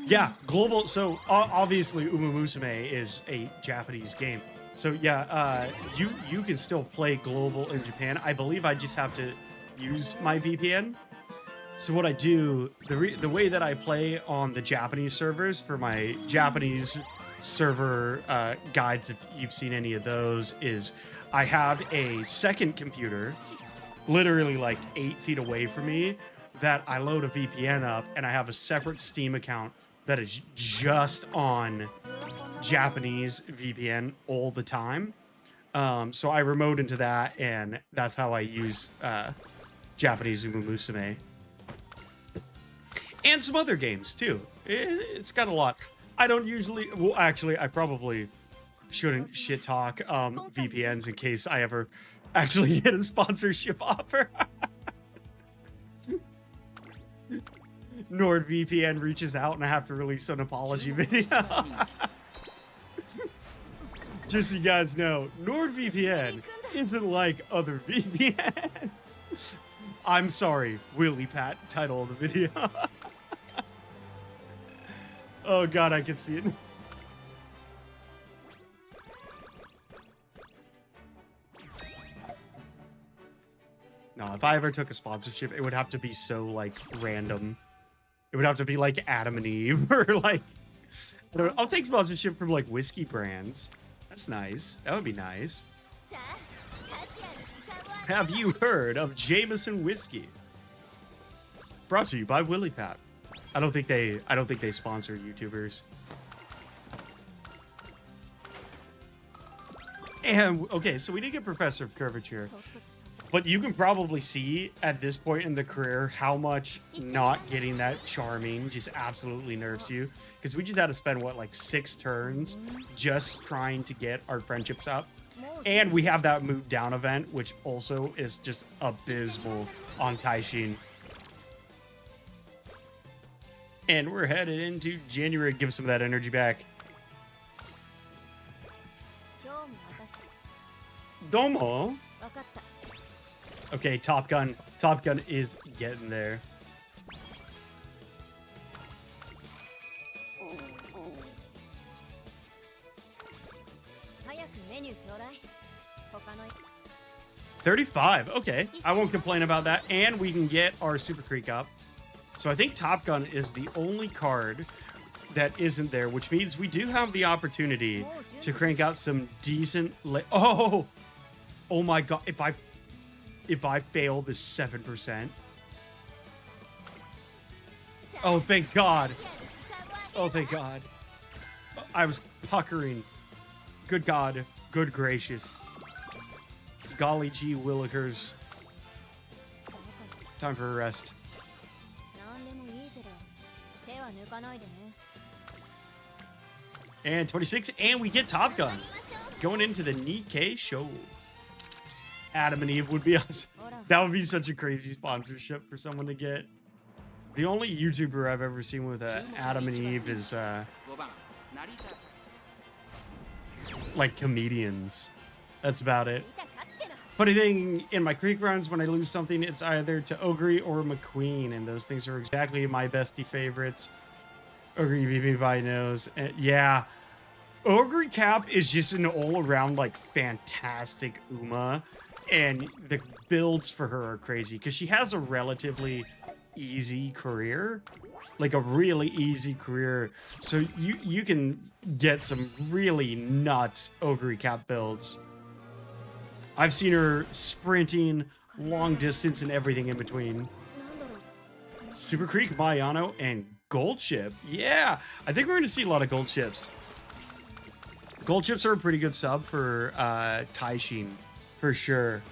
Yeah, global. So obviously Uma Musume is a Japanese game. So yeah, you can still play global in Japan. I believe I just have to use my VPN. So what I do, the way that I play on the Japanese servers for my Japanese server guides, if you've seen any of those, is I have a second computer, literally like 8 feet away from me, that I load a VPN up, and I have a separate Steam account that is just on Japanese VPN all the time. So I remote into that, and that's how I use Japanese Uma Musume. And some other games, too. It's got a lot. I don't usually... Well, actually, I probably shouldn't shit-talk VPNs in case I ever actually get a sponsorship offer. NordVPN reaches out and I have to release an apology video. Just so you guys know, NordVPN isn't like other VPNs. I'm sorry, Willy, Patt, title of the video. Oh god, I can see it. No, if I ever took a sponsorship, it would have to be so, like, random. It would have to be, like, Adam and Eve, or, like... I don't know, I'll take sponsorship from, like, whiskey brands. That's nice. That would be nice. Have you heard of Jameson Whiskey? Brought to you by Willy Patt. I don't think they sponsor YouTubers. And okay, so we did get Professor of Curvature, but you can probably see at this point in the career how much not getting that charming just absolutely nerfs you, because we just had to spend what, like 6 turns just trying to get our friendships up, and we have that move down event, which also is just abysmal on Taishin. And we're headed into January. Give some of that energy back. Domo. Okay, Top Gun. Top Gun is getting there. $35. Okay, I won't complain about that. And we can get our Super Creek up. So I think Top Gun is the only card that isn't there, which means we do have the opportunity to crank out some decent... Oh my god, if I fail this 7%. Oh, thank god. Oh, thank god. I was puckering. Good god. Good gracious. Golly gee willikers. Time for a rest. And 26, and we get Top Gun. Going into the Nikkei show. Adam and Eve would be awesome. That would be such a crazy sponsorship for someone to get. The only YouTuber I've ever seen with Adam and Eve is like comedians. That's about it. Funny thing, in my Creek runs, when I lose something, it's either to Ogre or McQueen, and those things are exactly my bestie favorites. Ogre beat me by nose. Yeah. Ogre Cap is just an all-around, like, fantastic Uma. And the builds for her are crazy, because she has a relatively easy career. Like, a really easy career. So you can get some really nuts Ogre Cap builds. I've seen her sprinting, long distance, and everything in between. Super Creek, Mayano, and Gold Chip. Yeah, I think we're going to see a lot of Gold Chips. Gold Chips are a pretty good sub for Taishin, for sure.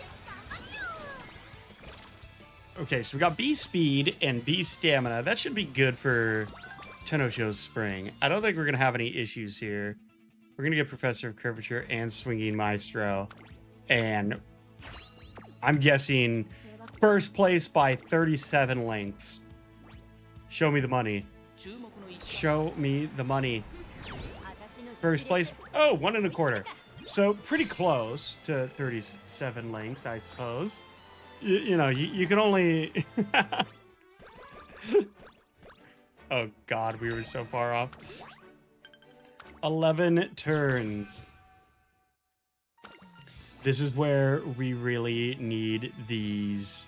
Okay, so we got B Speed and B Stamina. That should be good for Tenosho's Spring. I don't think we're going to have any issues here. We're going to get Professor of Curvature and Swinging Maestro. And I'm guessing first place by 37 lengths. Show me the money. Show me the money. First place. Oh, 1 1/4. So pretty close to 37 lengths, I suppose. You know, you can only... Oh, God, we were so far off. 11 turns. This is where we really need these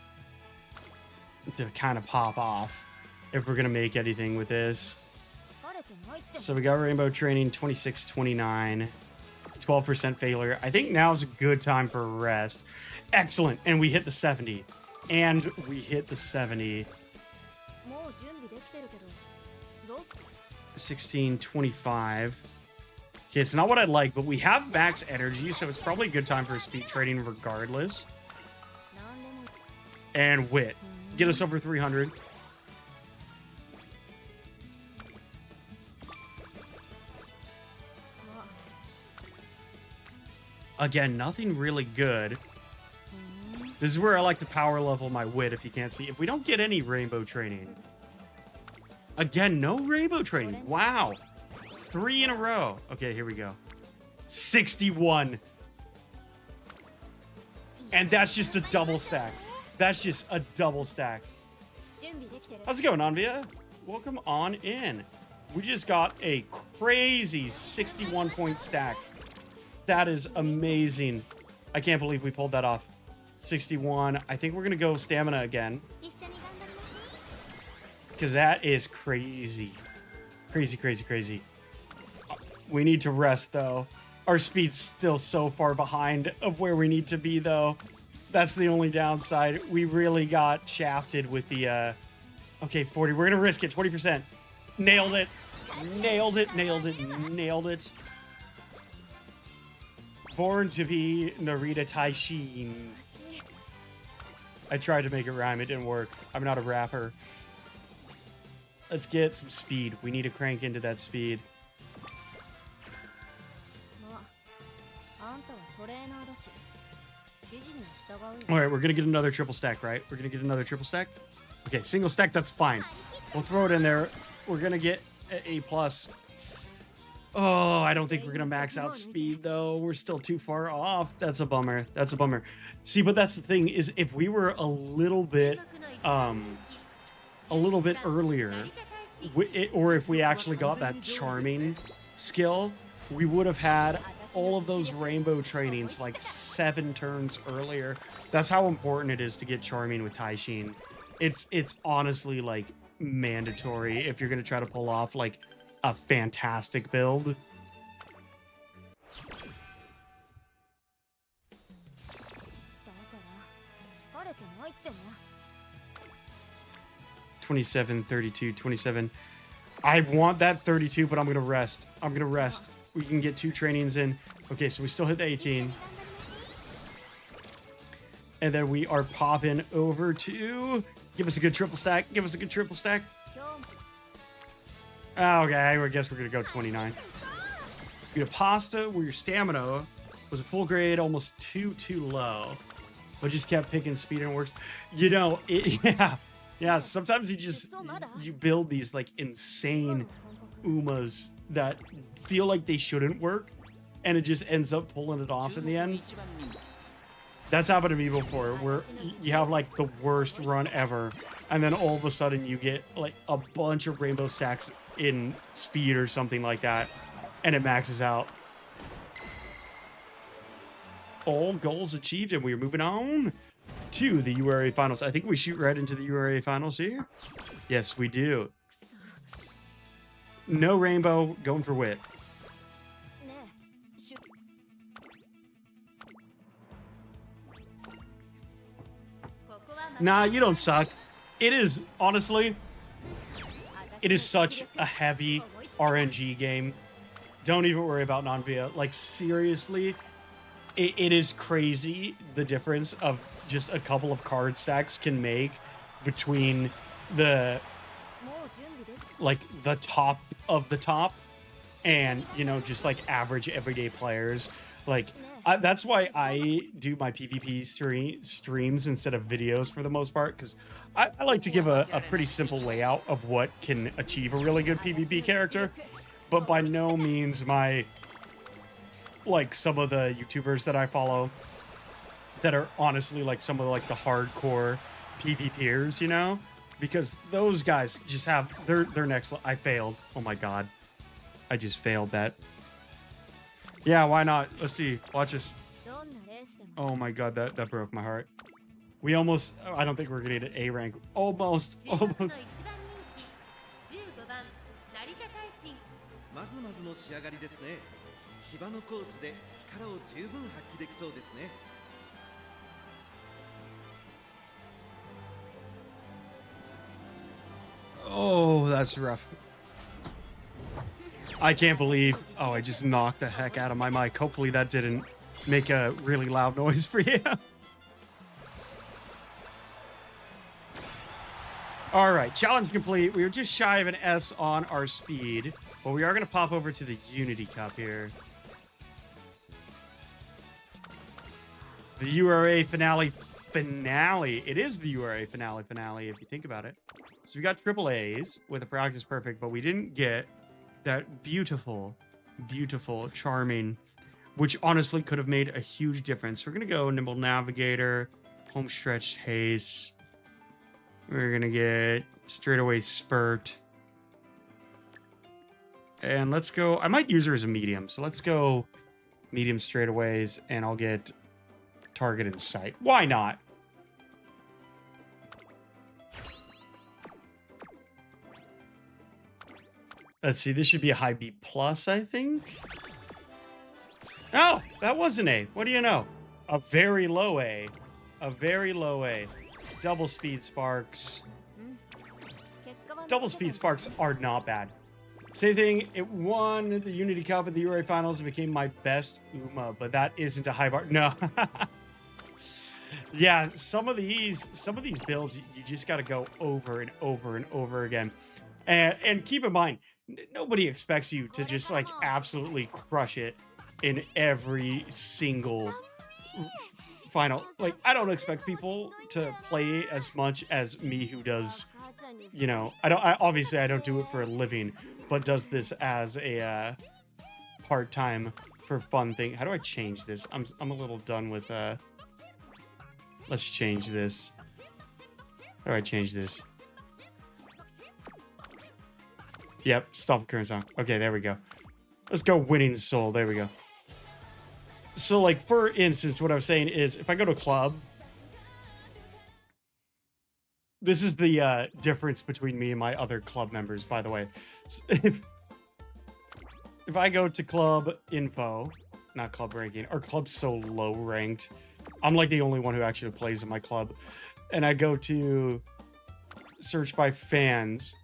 to kind of pop off if we're going to make anything with this. So we got Rainbow Training 26, 29, 12% failure. I think now's a good time for rest. Excellent. And we hit the 70. And we hit the 70. 16, 25. Okay, it's not what I'd like, but we have max energy, so it's probably a good time for speed trading regardless. And wit. Get us over 300. Again, nothing really good. This is where I like to power level my wit, if you can't see. If we don't get any rainbow training. Again, no rainbow training. Wow. 3 in a row. Okay, here we go. 61. And that's just a double stack. That's just a double stack. How's it going, Anvia? Welcome on in. We just got a crazy 61-point stack. That is amazing. I can't believe we pulled that off. 61. I think we're going to go stamina again. 一緒に頑張りましょう Because that is crazy. Crazy, crazy, crazy. We need to rest, though. Our speed's still so far behind of where we need to be, though. That's the only downside. We really got shafted with the... Okay, 40. We're going to risk it. 20%. Nailed it. Nailed it, nailed it, nailed it. Born to be Narita Taishin. I tried to make it rhyme. It didn't work. I'm not a rapper. Let's get some speed. We need to crank into that speed. まああんたはトレーナーだし指示には従うよ All right, we're going to get another triple stack, right? We're going to get another triple stack? Okay, single stack, that's fine. We'll throw it in there. We're going to get A+. Oh, I don't think we're going to max out speed, though. We're still too far off. That's a bummer. That's a bummer. See, but that's the thing, is if we were a little bit earlier, or if we actually got that charming skill, we would have had all of those rainbow trainings like 7 turns earlier. That's how important it is to get charming with Taishin. It's honestly like mandatory if you're going to try to pull off like a fantastic build. だから疲れてないってね 27, 32, 27. I want that 32, but I'm going to rest. I'm going to rest. We can get 2 trainings in. Okay, so we still hit the 18. And then we are popping over to... Give us a good triple stack. Give us a good triple stack. 今日も Okay, I guess we're going to go 29. We had a pasta where your stamina was a full grade, almost too low. But just kept picking speed and it works. You know, yeah, sometimes you build these like insane Umas that feel like they shouldn't work. And it just ends up pulling it off in the end. That's happened to me before, where you have like the worst run ever. And then all of a sudden you get like a bunch of rainbow stacks in speed or something like that, and it maxes out. All goals achieved, and we're moving on to the URA finals. I think we shoot right into the URA finals here. Yes, we do. No rainbow, going for wit. ねえしゅ Nah, you don't suck. It is, honestly, it is such a heavy RNG game. Don't even worry about non-via. Like, seriously, it is crazy the difference of just a couple of card stacks can make between the, もう準備でき like, the top of the top and, you know, just, like, average everyday players. Like, that's why I do my PvP streams instead of videos for the most part, because I like to give a pretty simple layout of what can achieve a really good PvP character, but by no means like some of the YouTubers that I follow that are honestly like some of like the hardcore PvPers, you know, because those guys just have their next. I failed. Oh my god, I just failed that. Yeah, why not? Let's see. Watch this. どんなレースでも Oh my god, that broke my heart. We almost... I don't think we're gonna get an A rank. Almost. 注目の Almost. 一番人気15番成田大臣まずまずの仕上がりですね。芝のコースで力を十分発揮できそうですね。 Oh, that's rough. I can't believe... Oh, I just knocked the heck out of my mic. Hopefully that didn't make a really loud noise for you. All right, challenge complete. We were just shy of an S on our speed, but we are going to pop over to the Unity Cup here. The URA finale. It is the URA finale if you think about it. So we got triple A's with a practice perfect, but we didn't get that beautiful, charming, which honestly could have made a huge difference. We're going to go Nimble Navigator, Home Stretch Haste. We're going to get Straightaway Spurt. And let's go... I might use her as a medium, so let's go medium straightaways, and I'll get target in sight. Why not? Let's see. This should be a high B plus, I think. Oh, that was an A. What do you know? A very low A. A very low A. Double speed sparks. Double speed sparks are not bad. Same thing. It won the Unity Cup at the URA Finals and became my best Uma, but that isn't a high bar. No. Yeah, some of these builds, you just got to go over and over and over again. And keep in mind, nobody expects you to just like absolutely crush it in every single final. Like, I don't expect people to play as much as me, who does, you know, obviously I don't do it for a living, but does this as a part-time for fun thing. How do I change this? I'm a little done with let's change this. How do I change this? Yep, stop current song. Okay, there we go. Let's go winning soul. There we go. So, like, for instance, what I was saying is, if I go to a club, this is the difference between me and my other club members, by the way. If I go to club info, not club ranking, our club's so low ranked, I'm like the only one who actually plays in my club, and I go to search by fans.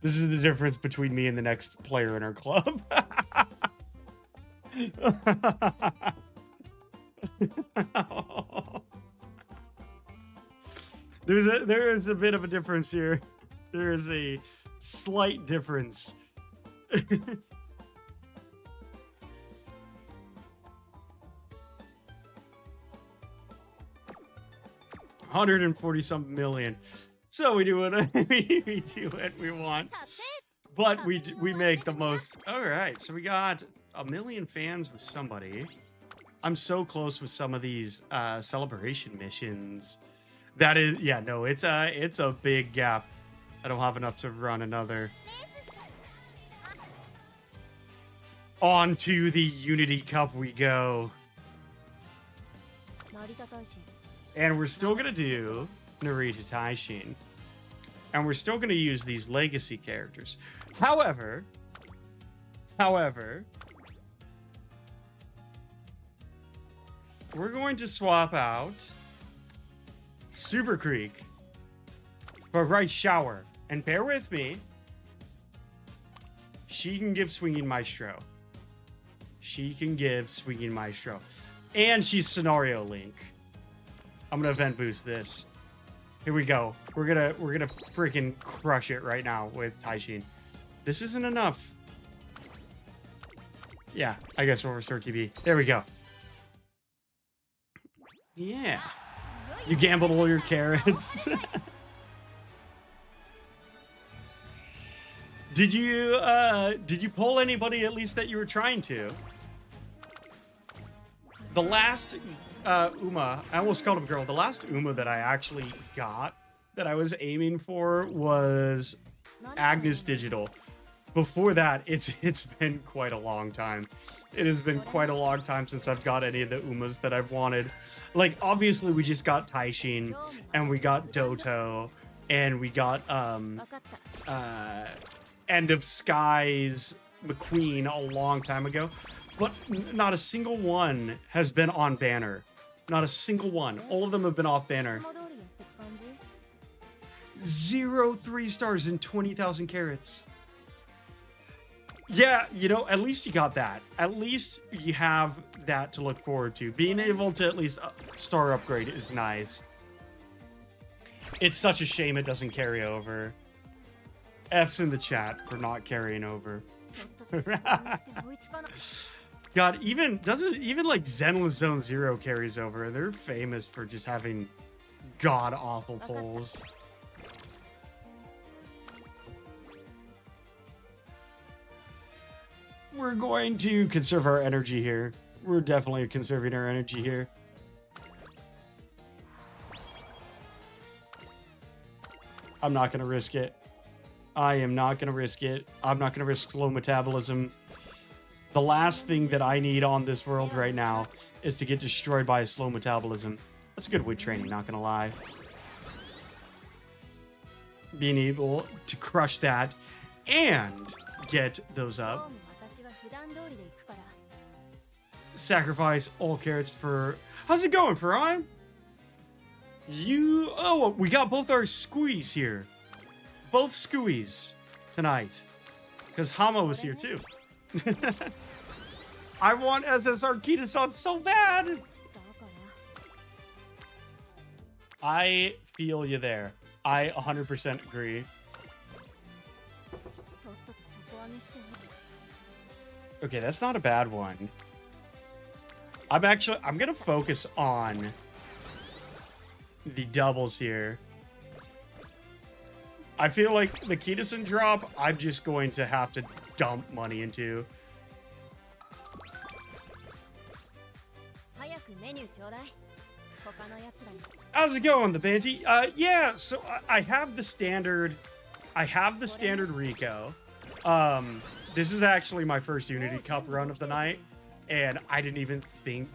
This is the difference between me and the next player in our club. There is a bit of a difference here. There is a slight difference. 140-something million. So we do what we do what we want, but we make the most. All right, so we got 1 million fans with somebody. I'm so close with some of these celebration missions. That is, yeah, no, it's a big gap. I don't have enough to run another. On to the Unity Cup we go. And we're still gonna do Narita Taishin. And we're still gonna use these legacy characters. However, we're going to swap out Super Creek for Right Shower. And bear with me, she can give Swinging Maestro. She can give Swinging Maestro. And she's Scenario Link. I'm gonna event boost this. Here we go. We're gonna freaking crush it right now with Taishin. This isn't enough. Yeah, I guess we'll restore TV. There we go. Yeah. You gambled all your carrots. Did you pull anybody at least that you were trying to? The last Uma, I almost called him girl. The last Uma that I actually got, that I was aiming for, was Agnes Digital. Before that, it's been quite a long time. It has been quite a long time since I've got any of the Umas that I've wanted. Like, obviously, we just got Taishin, and we got Doto, and we got End of Skies McQueen a long time ago. But not a single one has been on banner. Not a single one. All of them have been off banner. 0 3 stars and 20,000 carats. Yeah, you know, at least you got that. At least you have that to look forward to. Being able to at least star upgrade is nice. It's such a shame it doesn't carry over. F's in the chat for not carrying over. God, even like Zenless Zone Zero carries over. They're famous for just having god awful polls. We're going to conserve our energy here. We're definitely conserving our energy here. I'm not gonna risk it. I am not gonna risk it. I'm not gonna risk slow metabolism. The last thing that I need on this world right now is to get destroyed by a slow metabolism. That's a good weight training, not gonna lie. Being able to crush that and get those 今日 up. も私は普段通りで行くから。 Sacrifice all carrots for... How's it going, Farai? You... Oh, we got both our squeeze here. Both squeeze tonight. Because Hama was here too. I want SSR Kita-san so bad. だから I feel you there. I 100% agree. とっとと底上げしてみる。 Okay, that's not a bad one. I'm gonna focus on the doubles here. I feel like the Kita-san drop, I'm just going to have to dump money into. 早くメニューちょうだい。他のやつらに。 How's it going, the Banty? Yeah, so I have the standard. I have the standard Rico. This is actually my first Unity Cup run of the night, and I didn't even think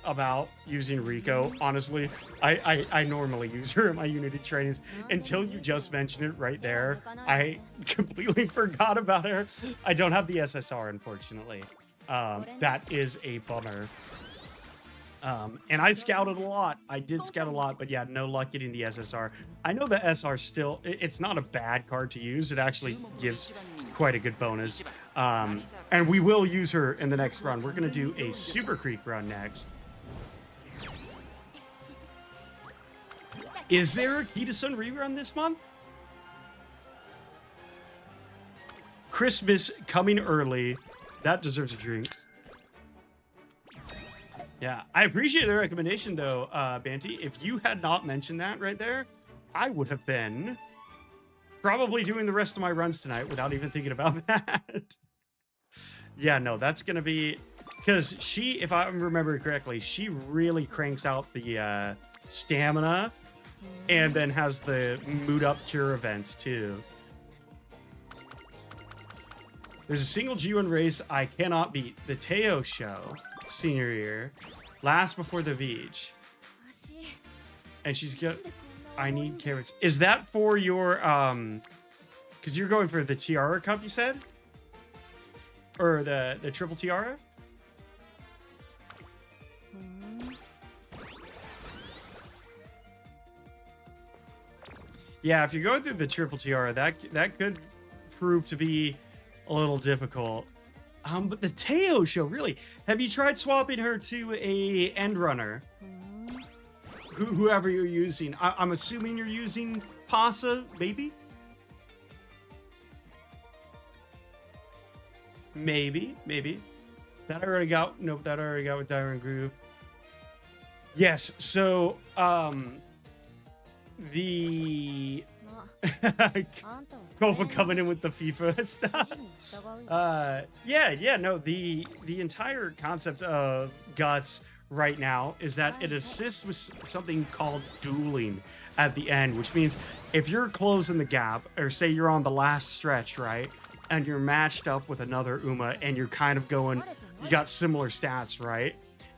about using Rico. Honestly, I normally use her in my Unity trainings until you just mentioned it right there. I completely forgot about her. I don't have the SSR, unfortunately. That is a bummer. And I scouted a lot. I did scout a lot, but yeah, no luck getting the SSR. I know the SR still, it's not a bad card to use. It actually gives quite a good bonus. And we will use her in the next run. We're going to do a Super Creek run next. Is there a Kita-san rerun this month? Christmas coming early. That deserves a drink. Yeah, I appreciate the recommendation though, Banty. If you had not mentioned that right there, I would have been probably doing the rest of my runs tonight without even thinking about that. Yeah, no, that's gonna be because she, if I remember correctly, she really cranks out the stamina and then has the mood up cure events too. There's a single G1 race I cannot beat. The Teo show, senior year, last before the Vij. 足 And she's got, なんでこんな I 重い need んだ carrots. Is that for your, because you're going for the Tiara Cup, you said? Or the Triple Tiara? ふん Yeah, if you're going through the Triple Tiara, that could prove to be a little difficult. But the Teo show, really? Have you tried swapping her to a End Runner? ふん Whoever you're using. I'm assuming you're using Pasa, maybe? Maybe. That I already got. Nope, that I already got with Dire and Groove. Yes, so, the... まああんたはトレーナ Kofa ー coming in だし with the FIFA 指 stuff. 示に従うよ Yeah, no, the entire concept of Guts right now is that it assists with something called dueling at the end, which means if you're closing the gap, or say you're on the last stretch, right, and you're matched up with another Uma, and you're kind of going, you got similar stats, right?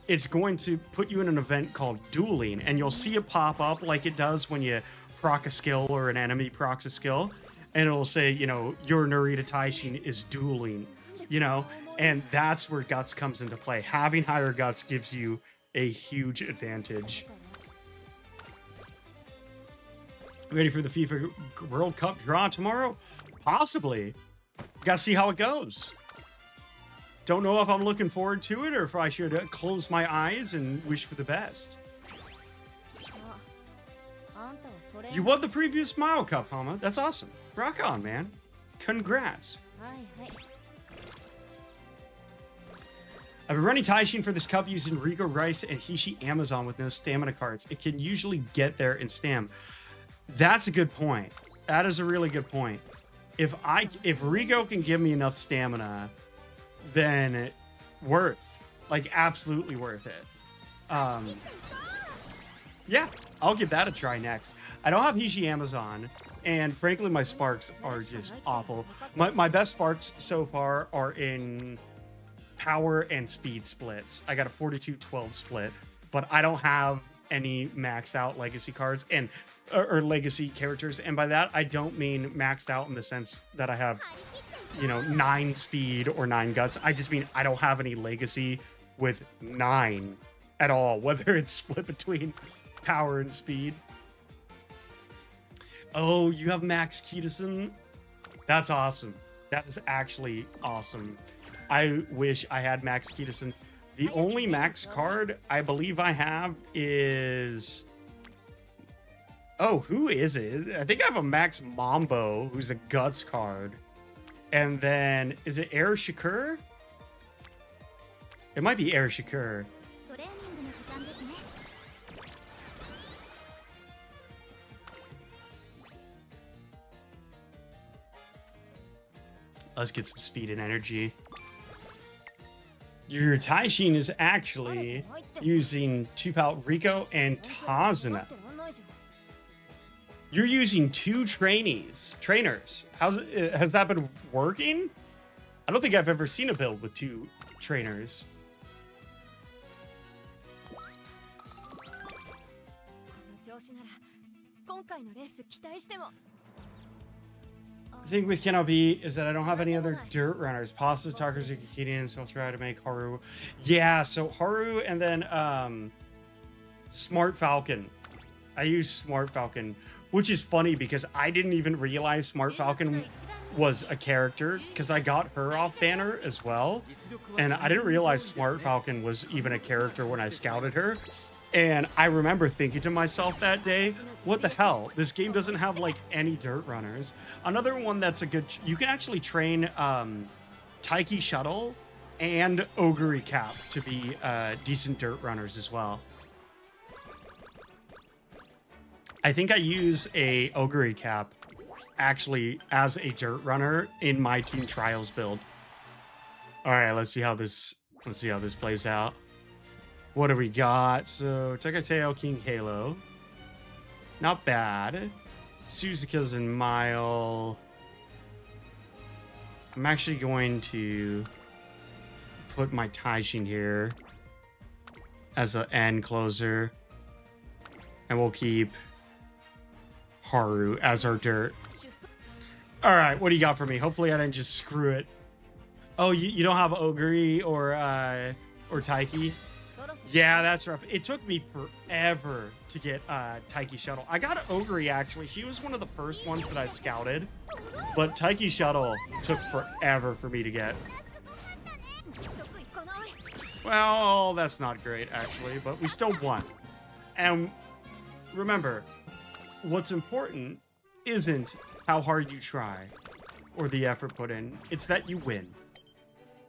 It's going to put you in an event called dueling, and you'll see it pop up like it does when you proc a skill or an enemy procs a skill, and it'll say, you know, your Narita Taishin is dueling, you know, and that's where Guts comes into play. Having higher Guts gives you a huge advantage. Ready for the FIFA World Cup draw tomorrow? Possibly. Gotta see how it goes. Don't know if I'm looking forward to it or if I should close my eyes and wish for the best. あんたはトレーナー You won the previous Smile Cup, Hama. That's awesome. Rock on, man. Congrats. はいはい I've been running Taishin for this cup using Rigo Rice and Hishi Amazon with no stamina cards. It can usually get there in stam. That's a good point. That is a really good point. If Rigo can give me enough stamina, then absolutely worth it. Yeah, I'll give that a try next. I don't have Hishi Amazon, and frankly, my sparks are just awful. My best sparks so far are in power and speed splits. I got a 42-12 split, but I don't have any maxed out legacy cards and or legacy characters. And by that, I don't mean maxed out in the sense that I have, 9 speed or 9 guts. I just mean I don't have any legacy with 9 at all, whether it's split between power and speed. Oh, you have Max Keaton? That's awesome. That is actually awesome. I wish I had Max Keaton. The only max card I believe I have is... Oh, who is it? I think I have a Max Mambo, who's a Guts card. And then, is it Air Shakur? It might be Air Shakur. トレーニングの時間ですね。 Let's get some speed and energy. Your Taishin is actually using 2-Pal Rico and Tazuna. You're using 2 trainers. Has that been working? I don't think I've ever seen a build with 2 trainers. この調子なら今回のレース期待しても。 The thing with Cannot Be is that I don't have any other dirt runners. Pasta, Takazuki, Kidian, so I'll try to make Haru. Yeah, so Haru and then Smart Falcon. I use Smart Falcon, which is funny because I didn't even realize Smart Falcon was a character because I got her off banner as well. And I didn't realize Smart Falcon was even a character when I scouted her. And I remember thinking to myself that day, what the hell? This game doesn't have like any dirt runners. Another one that's a good, you can actually train Taiki Shuttle and Ogre Cap to be decent dirt runners as well. I think I use a Ogre Cap actually as a dirt runner in my team trials build. All right, let's see how this plays out. What do we got? So, Takateo, King Halo. Not bad. Suzuka's and Mile. I'm actually going to put my Taishin here as an end closer. And we'll keep Haru as our dirt. All right, what do you got for me? Hopefully I didn't just screw it. Oh, you don't have Ogre or Taiki? Yeah, that's rough. It took me forever to get Taiki Shuttle. I got Ogre, actually. She was one of the first ones that I scouted. But Taiki Shuttle took forever for me to get. Well, that's not great, actually. But we still won. And remember, what's important isn't how hard you try or the effort put in. It's that you win.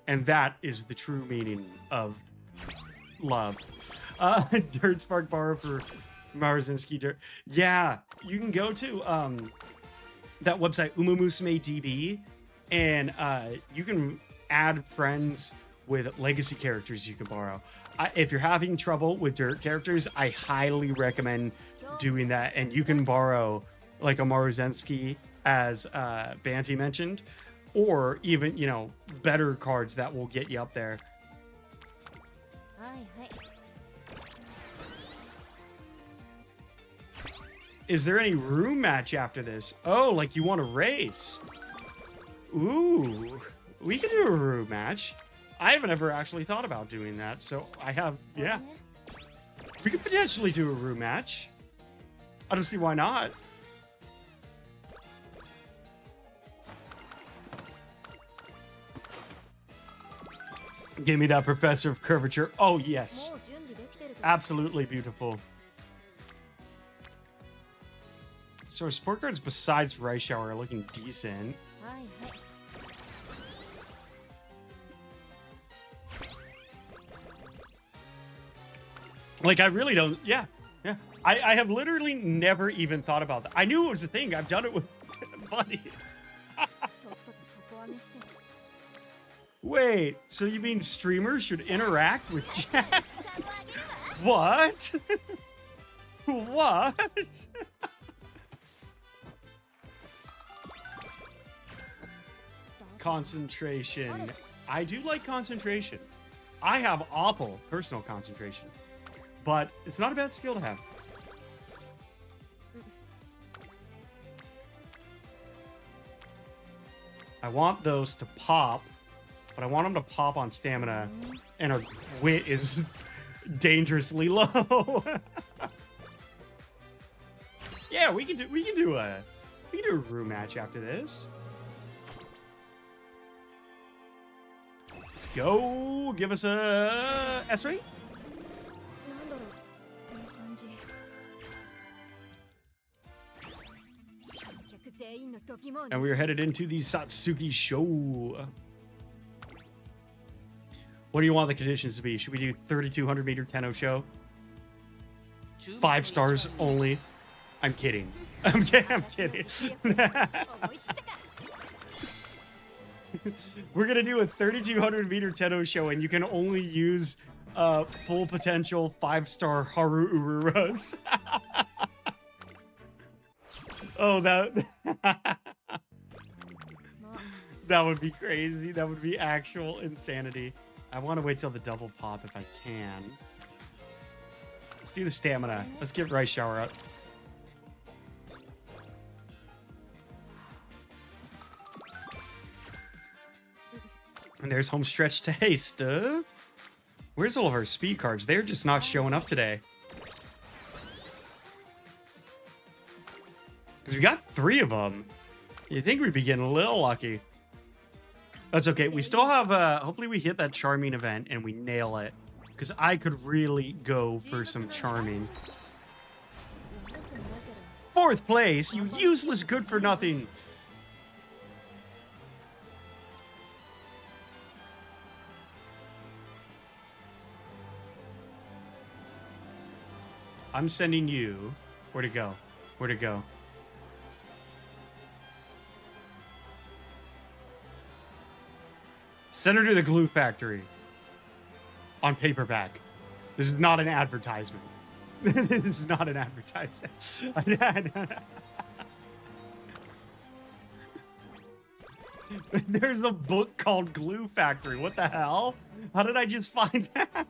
And that is the true meaning of love. Dirt Spark Bar for Marzinski Dirt. Yeah, you can go to that website Umumusume DB and you can add friends with legacy characters you can borrow. If you're having trouble with dirt characters, I highly recommend doing that, and you can borrow like a Maruzensky, as Banty mentioned, or even, better cards that will get you up there. Is there any room match after this? Oh, like you want to race? Ooh, we could do a room match. I haven't ever actually thought about doing that, so I have, yeah. We could potentially do a room match. I don't see why not. Give me that Professor of Curvature. Oh, yes. Absolutely beautiful. So our sport cards besides Rice Shower are looking decent. Like, I really don't... Yeah. I have literally never even thought about that. I knew it was a thing. I've done it with Buddy. Wait, so you mean streamers should interact with chat? What? What? Concentration I do like concentration. I have awful personal concentration, but it's not a bad skill to have. I want those to pop, but I want them to pop on stamina, and our wit is dangerously low. Yeah, we can do a room match after this. Let's go. Give us a S rate. なんだろうこの感じ客全員の時も And we are headed into the Satsuki show. What do you want the conditions to be? Should we do 3,200 meter Tenno show? 5 stars only. I'm kidding. I'm kidding. We're gonna do a 3,200 meter Tenno show, and you can only use full potential 5-star Haru Ururas. Oh, that that would be crazy. That would be actual insanity. I want to wait till the double pop if I can. Let's do the stamina. Let's get Rice Shower up. And there's home stretch to haste. Where's all of our speed cards? They're just not showing up today. Because we got 3 of them. You think we'd be getting a little lucky. That's okay. We still have, hopefully we hit that Charming event and we nail it. Because I could really go for some Charming. 4th place, you useless good for nothing. I'm sending you. Where to go? Where to go? Send her to the glue factory. On paperback. This is not an advertisement. This is not an advertisement. There's a book called Glue Factory. What the hell? How did I just find that?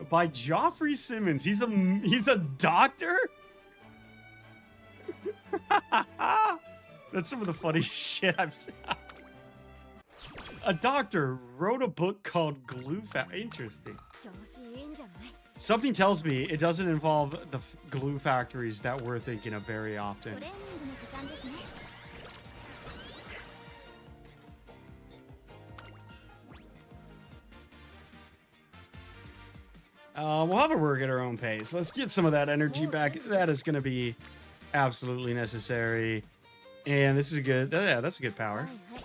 By Joffrey Simmons. He's a doctor? That's some of the funniest shit I've seen. A doctor wrote a book called Glue Factory. Interesting. 調子いいんじゃない Something tells me it doesn't involve the glue factories that we're thinking of very ト often. レーニングの時間ですね We'll have a work at our own pace. Let's get some of that energy back. That is going to be absolutely necessary. And this is a good. Yeah, that's a good power. はいはい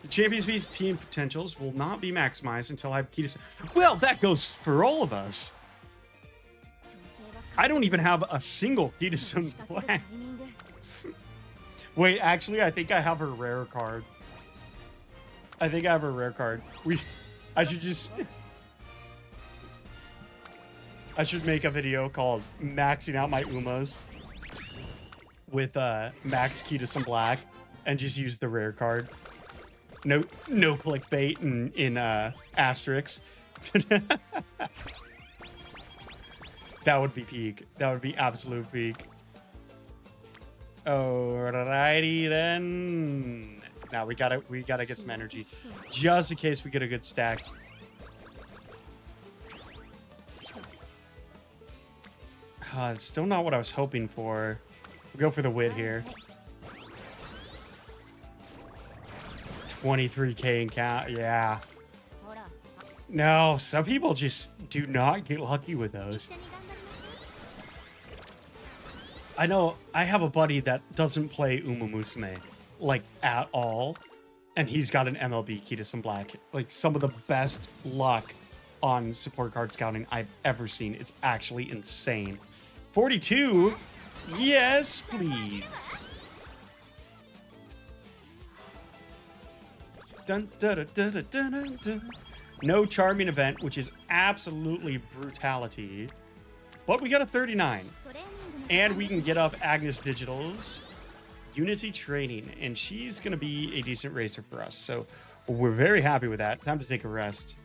The Champions VP potentials will not be maximized until I have key to. Well, that goes for all of us. 調整が I don't even have a single key to 仕 some 掛けるタ plan. イミング Wait, actually, I think I have a rare card. I think I have a rare card. I should just. I should make a video called maxing out my Umas with max key to some black and just use the rare card. No clickbait in asterisks. That would be peak. That would be absolute peak. Alrighty then. Now we gotta get some energy, just in case we get a good stack. It's still not what I was hoping for. We'll go for the wit here. 23k in count. Yeah. ほら No, some people just do not get lucky with 一 those. 緒に頑張りましょ I know I have a buddy that doesn't play Uma Musume, like, at all. And he's got an MLB key to some black. Like, some of the best luck on support card scouting I've ever seen. It's actually insane. 42? Yes, please. Dun, dun, dun, dun, dun, dun, dun. No charming event, which is absolutely brutality. But we got a 39. うトレーニングの時間 And we can get up Agnes Digital's Unity training, and she's going to be a decent racer for us. So we're very happy with that. Time to take a rest.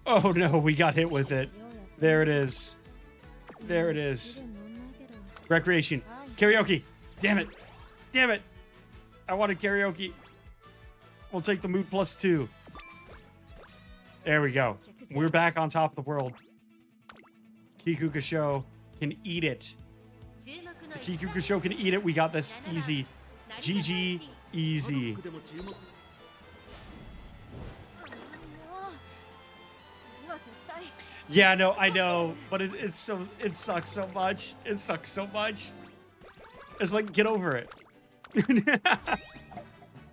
Oh no, we got hit with it. There it is. There it is. Recreation. Karaoke. Damn it. Damn it. I wanted karaoke. We'll take the mood +2. There we go. We're back on top of the world. Kikuka Show can eat it. The Kikuka Show can eat it. We got this easy. GG easy. もうそれは絶対 Yeah, no, I know, but it sucks so much. It sucks so much. It's like, get over it.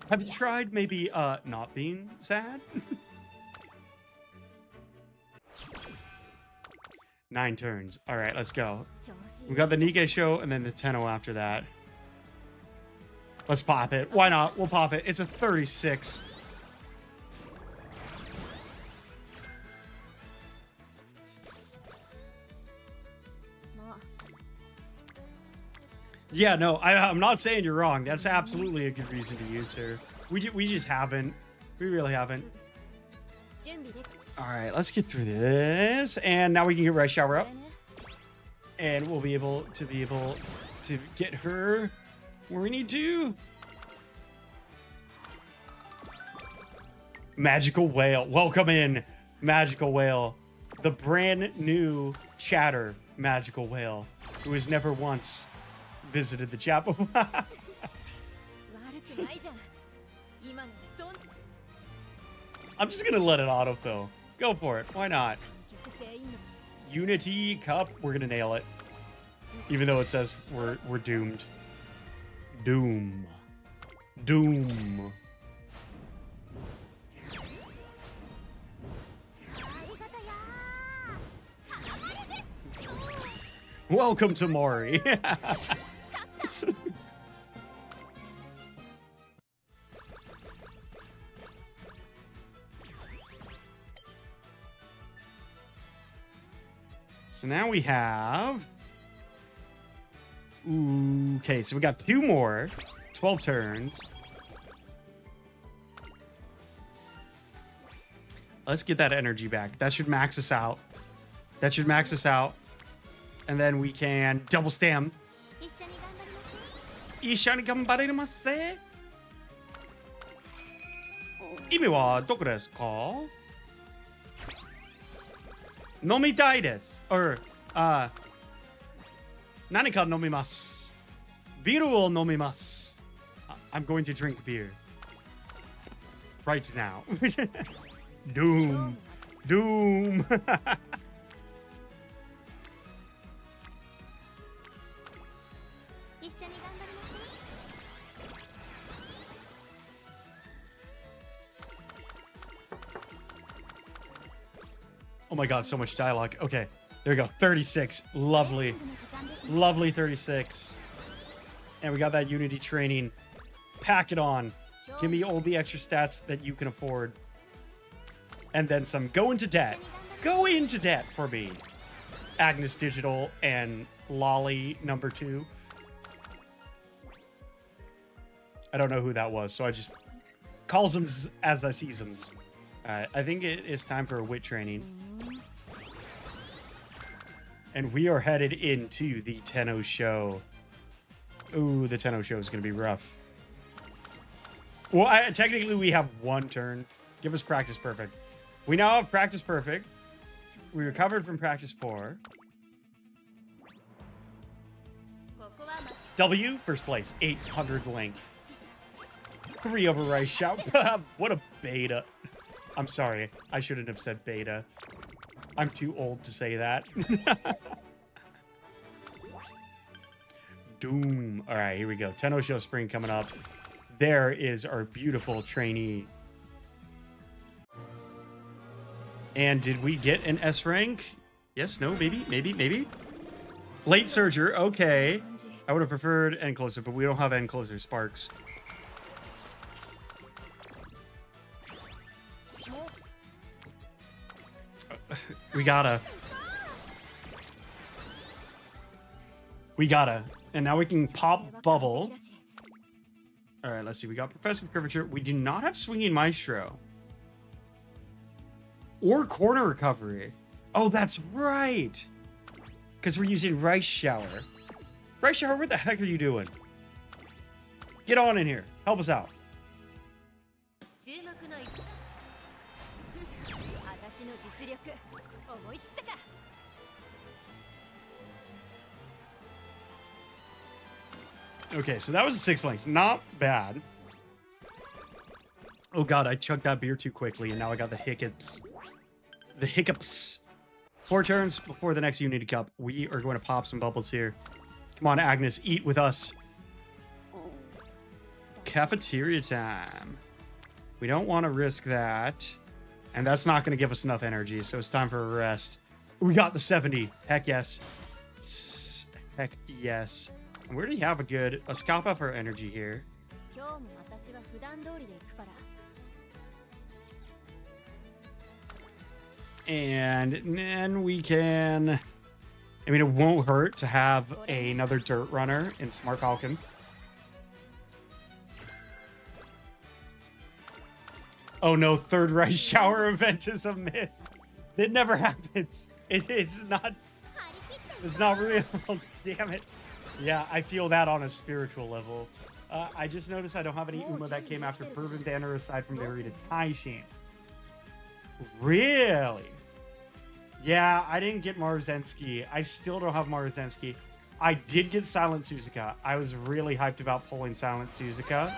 Have you tried maybe not being sad? 9 turns. All right, let's go. 調子いい We got the Nikkei show and then the Tenno after that. Let's pop it. Why not? We'll pop it. It's a 36. Yeah, no, I'm not saying you're wrong. That's absolutely a good reason to use her. We just haven't. We really haven't. 準備でき All right, let's get through this. And now we can get Rice Shower た up. ね And we'll be able to get her where we need to. Magical Whale. Welcome in, Magical Whale. The brand new chatter Magical Whale, who has never once visited the chat before. 悪くないじゃん今のどん I'm just gonna let it autofill. Go for it. Why not? 客全員の Unity Cup. We're gonna nail it. Even though it says we're doomed. Doom. Doom. ありがたやー花丸です Welcome to Mori. So now we have... Okay, so we got 2 more. 12 turns. Let's get that energy back. That should max us out. That should max us out. And then we can double stam. 一緒に頑張りましょう一緒に頑張れますぜ。意味はどこですか？飲みたいです。何か飲みます。ビールを飲みます。I'm going to drink beer. Right now. Doom. Doom. 一緒に頑張りましょう Oh my god, so much dialogue. Okay, there we go. 36. Lovely. の時間ですね Lovely 36. And we got that Unity training. Pack it on. Give me all the extra stats that you can afford. And then some. Go into debt. Go into debt for me. Agnes Digital and Lolly number 2. I don't know who that was, so I just calls them as I sees them. I think it is time for a wit training. And we are headed into the Tenno show. Ooh, the Tenno show is going to be rough. Well, technically we have 1 turn. Give us practice perfect. We now have practice perfect. We recovered from practice poor. ここはま W, first place, 800 length. 3 over Rice Shout. What a beta. I'm sorry. I shouldn't have said beta. I'm too old to say that. Doom. All right, here we go. Tenno Show Spring coming up. There is our beautiful trainee. And did we get an S rank? Yes, no, maybe, maybe, maybe. Late Surger, okay. I would have preferred End Closer, but we don't have End Closer Sparks. We gotta. And now we can pop bubble. All right, let's see. We got Professive Curvature. We do not have Swinging Maestro. Or Corner Recovery. Oh, that's right. Because we're using Rice Shower. Rice Shower, what the heck are you doing? Get on in here. Help us out. 注目の一私の実力思い知ったか。 Okay, so that was a 6 length. Not bad. Oh god, I chugged that beer too quickly, and now I got the hiccups. The hiccups. 4 turns before the next Unity Cup. We are going to pop some bubbles here. Come on, Agnes, eat with us. Cafeteria time. We don't want to risk that. And that's not going to give us enough energy, so it's time for a rest. We got the 70. Heck yes. Heck yes. And we already have a good... Let's cop up our energy here. 今日も私は普段通りで行くから。 And then we can... I mean, it won't hurt to have another Dirt Runner in Smart Falcon. Oh no, third Rice Shower event is a myth. It never happens. It's not real. Damn it. Yeah, I feel that on a spiritual level. I just noticed I don't have any Uma that came after Bourbon Banner aside from Narita Taishin. Really? Yeah, I didn't get Marzensky. I still don't have Marzensky. I did get Silent Suzuka. I was really hyped about pulling Silent Suzuka.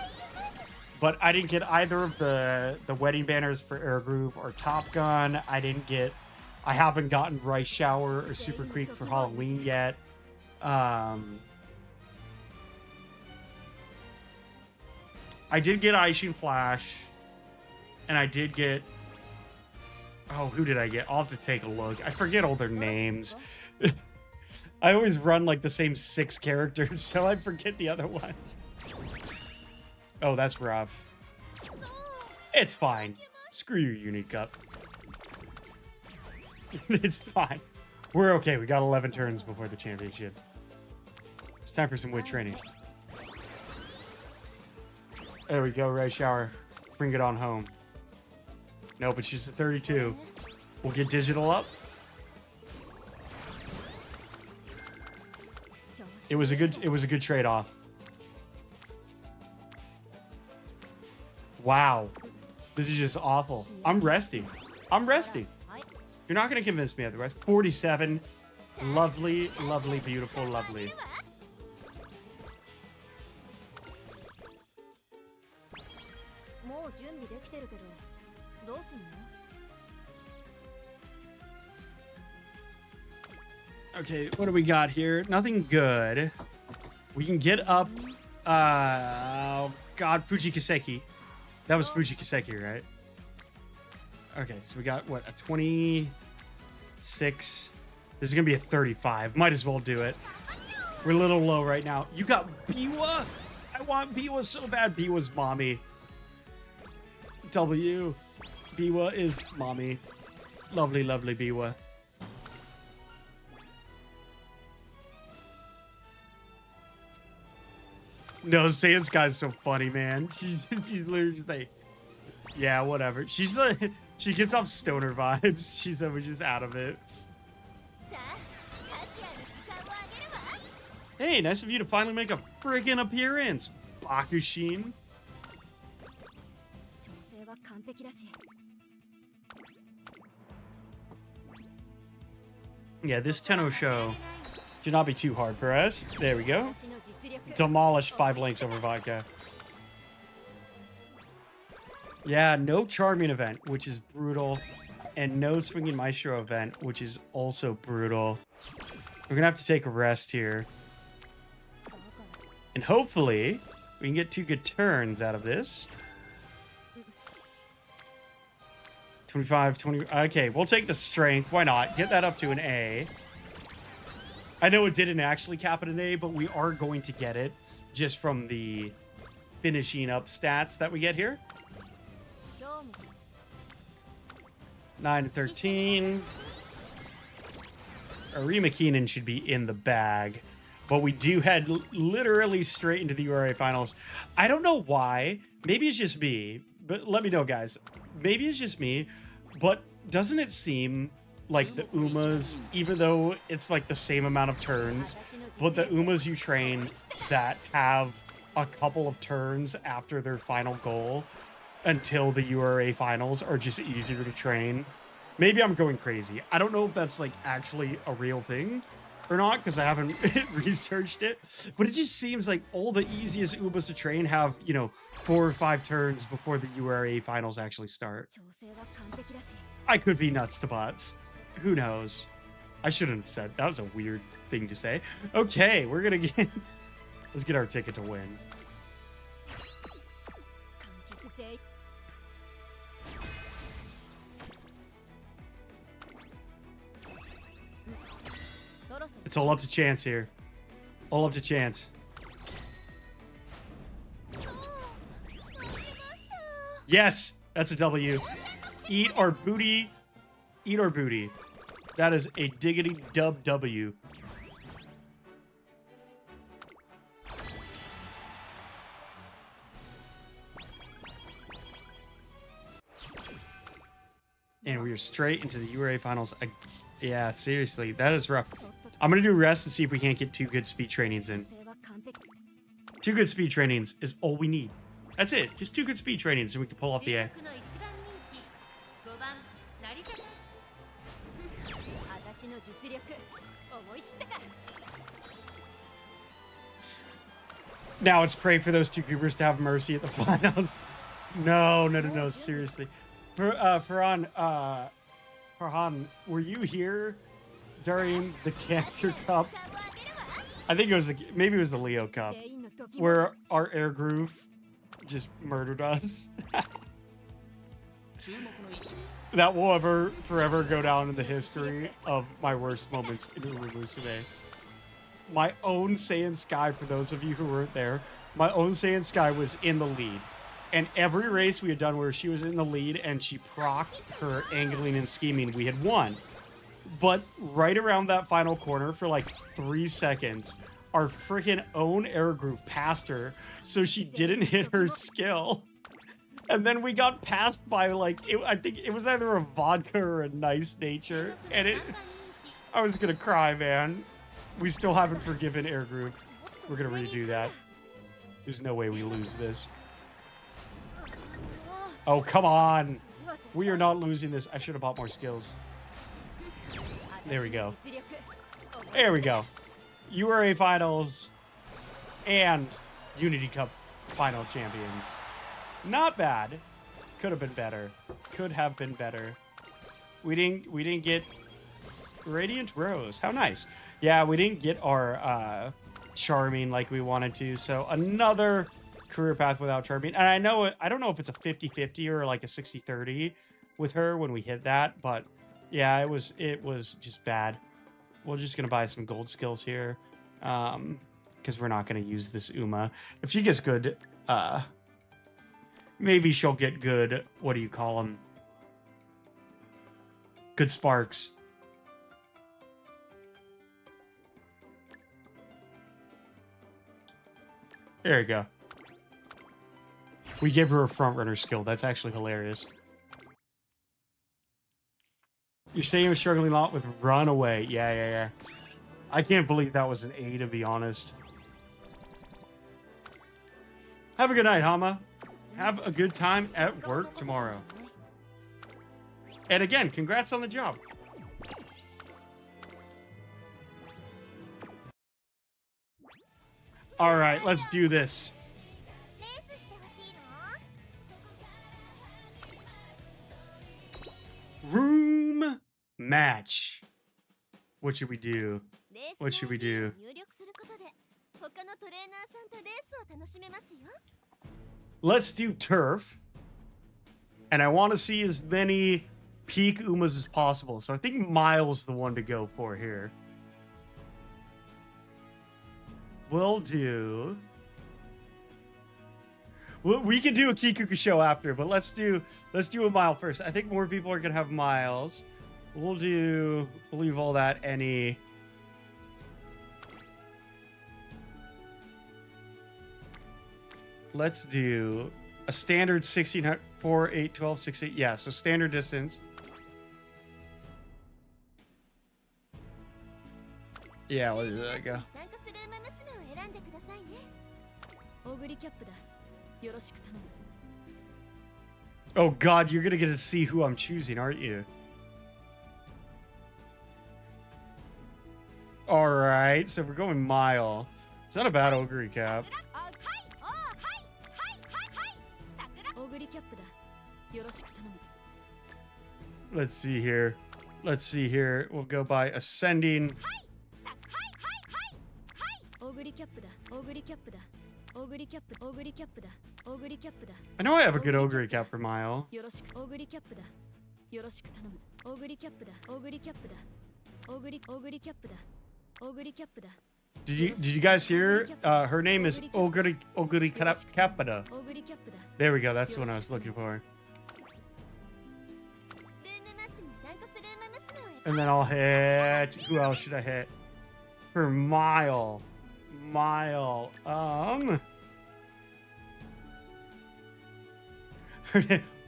But I didn't get either of the wedding banners for Air Groove or Top Gun. I haven't gotten Rice Shower or Super Creek for Halloween yet. I did get Aishin Flash. And I did get... Oh, who did I get? I'll have to take a look. I forget all their names. I always run like the same 6 characters, so I forget the other ones. Oh, that's rough. It's fine. Screw your Unity Cup. It's fine. We're okay. We got 11 turns before the championship. It's time for some wit training. There we go, Rice Shower. Bring it on home. No, but she's a 32. We'll get digital up. It was a good trade-off. Wow. This is just awful. I'm resting. You're not going to convince me otherwise. 47. Lovely, lovely, beautiful, lovely. Okay, what do we got here? Nothing good. We can get up... oh, God, Fuji Kiseki. That was Fuji Kiseki, right? Okay, so we got, what, a 26? This is going to be a 35. Might as well do it. We're a little low right now. You got Biwa! I want Biwa so bad. Biwa's mommy. W. Biwa is mommy. Lovely, lovely Biwa. No, Saiyan Sky's so funny, man. She's literally just like, yeah, whatever. She's like, she gives off stoner vibes. She's always just out of it. Hey, nice of you to finally make a friggin' appearance, Bakushin. Yeah, this Tenno show should not be too hard for us. There we go. Demolish 5 lengths over vodka. Yeah, no Charming event, which is brutal. And no Swinging Maestro event, which is also brutal. We're gonna have to take a rest here. And hopefully, we can get 2 good turns out of this. 25, 20... Okay, we'll take the strength. Why not? Get that up to an A. I know it didn't actually cap at an A, but we are going to get it just from the finishing up stats that we get here. 9 to 13. Arima Keenan should be in the bag. but we do head literally straight into the URA finals. I don't know why. Maybe it's just me, but let me know, guys. Maybe it's just me, but doesn't it seem like the Umas, even though it's like the same amount of turns, but the Umas you train that have a couple of turns after their final goal until the URA finals are just easier to train? Maybe I'm going crazy. I don't know if that's like actually a real thing or not, because I haven't researched it, but it just seems like all the easiest Umas to train have, you know, 4 or 5 turns before the URA finals actually start. I could be nuts to butts. Who knows? I shouldn't have said. That was a weird thing to say. Okay, we're gonna get... Let's get our ticket to win. It's all up to chance here. All up to chance. Yes, that's a W. Eat our booty. Eat our booty. That is a diggity dub W. And we are straight into the URA finals. Yeah, seriously, that is rough. I'm going to do rest and see if we can't get 2 good speed trainings in. 2 good speed trainings is all we need. That's it. Just 2 good speed trainings and we can pull off the A. Now it's pray for those 2 Coopers to have mercy at the finals. No, seriously. Farhan, were you here during the Cancer Cup? I think it was maybe it was the Leo Cup, where our air groove just murdered us. That will forever go down in the history of my worst moments in Uber today. My own Saiyan Sky, for those of you who weren't there, my own Saiyan Sky was in the lead. And every race we had done where she was in the lead and she procced her angling and scheming, we had won. But right around that final corner for like 3 seconds, our freaking own air groove passed her, so she didn't hit her skill. And then we got passed by like, I think it was either a vodka or a nice nature. And I was gonna cry, man. We still haven't forgiven air groove. We're gonna redo that. There's no way we lose this. Oh, come on. We are not losing this. I should have bought more skills. There we go. There we go. URA finals and Unity Cup final champions. Not bad. Could have been better. Could have been better. We didn't get Radiant Rose. How nice. Yeah, we didn't get our Charming like we wanted to. So another career path without Charming. And I don't know if it's a 50-50 or like a 60-30 with her when we hit that, but yeah, it was just bad. We're just gonna buy some gold skills here, because we're not gonna use this Uma. If she gets good, maybe she'll get good. What do you call them? Good sparks. There you go. We gave her a front runner skill. That's actually hilarious. You're saying you're struggling a lot with Runaway. Yeah. I can't believe that was an A, to be honest. Have a good night, Hama. Have a good time at work tomorrow. And again, congrats on the job. All right, let's do this. Room match. What should we do? What should we do? Let's do turf. And I want to see as many peak Umas as possible. So I think Miles the one to go for here. We'll do... We can do a Kikuku show after, but let's do a Mile first. I think more people are gonna have Miles. We'll leave all that any. let's do a standard 1600, 4, 8, 12, 16. Yeah, so standard distance. Yeah, let's do that. Go. 参加する馬娘を選んでくださいね。オグリキャップだ。よろしく頼む。 Oh God, you're gonna get to see who I'm choosing, aren't you? All right, so we're going mile. It's not a bad ogre cap. あ、はい、おー、はい、はい、はい、はい。桜。オグリキャップだ。よろしく頼む。 Let's see here. Let's see here. We'll go by ascending. はい、はい、はい、はい。オグリキャップだ。オグリキャップだ。オグリキャップ、オグリキャップだ。オグリキャップだ。 I know I have a good ogre cap for mile. よろしく。オグリキャップだ。よろしく頼む。オグリキャップだ。オグリキャップだ。オグリキャップだ。オグリキャップだ。 Did you guys hear? Her name is Ogre Capita. オグリキャップだ。 There we go. That's the one I was looking for. ルームマッチに参加する馬娘を And then I'll hit. Who else should I hit? For mile. Mile.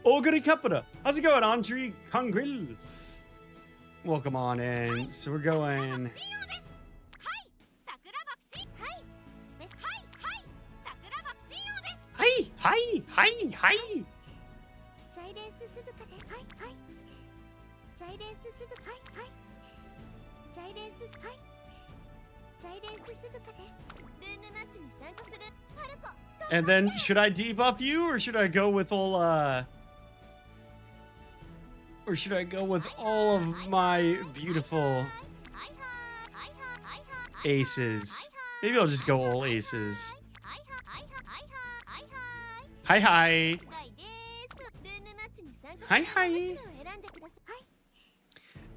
Ogre Capita. How's it going, Andre Congril? Welcome on in. So we're going. はい、桜爆心。はい、スペシはい、はい、桜爆心王です。 Hi, hi, hi, hi. サイレンス鈴鹿です。はい、はい。サイレンス鈴鹿。はい、はい。サイレンスはい。サイレンス鈴鹿です。ルームマッチに参加するパルコ。 And then should I debuff you or should I go with all or should I go with all of my beautiful aces? Maybe I'll just go all aces. Hi hi. Hi hi.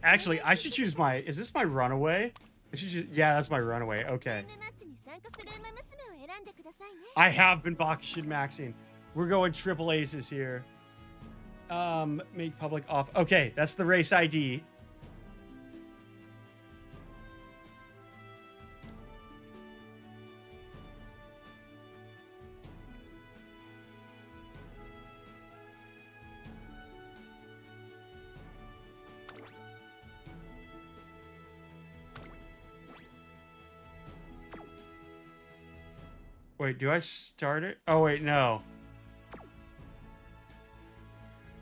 Actually, I should choose my. Is this my runaway? I should choose, yeah, that's my runaway. Okay. I have been Bakushin maxing. We're going triple aces here. Make public off. Okay, that's the race ID. Wait, do I start it? Oh, wait, no.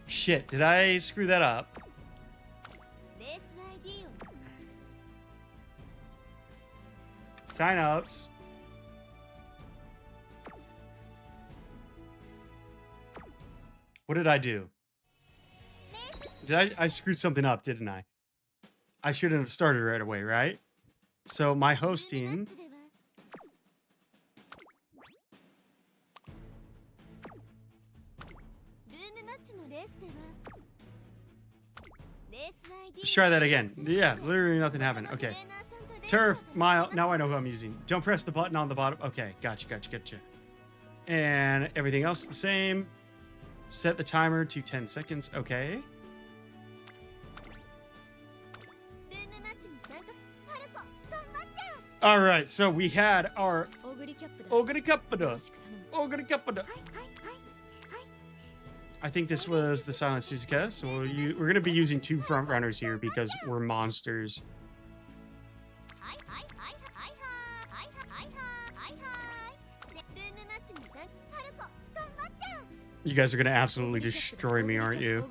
Shit, did I screw that up? Sign-ups. What did I do? I screwed something up, didn't I? I shouldn't have started right away, right? So my hosting... Let's try that again. Yeah, literally nothing happened. Okay. Turf, mile. Now I know who I'm using. Don't press the button on the bottom. Okay, gotcha. And everything else the same. Set the timer to 10 seconds. Okay. All right, so we had our Ogre Capita. I think this was the Silent Suzuka, so we're going to be using two front runners here because we're monsters. You guys are going to absolutely destroy me, aren't you?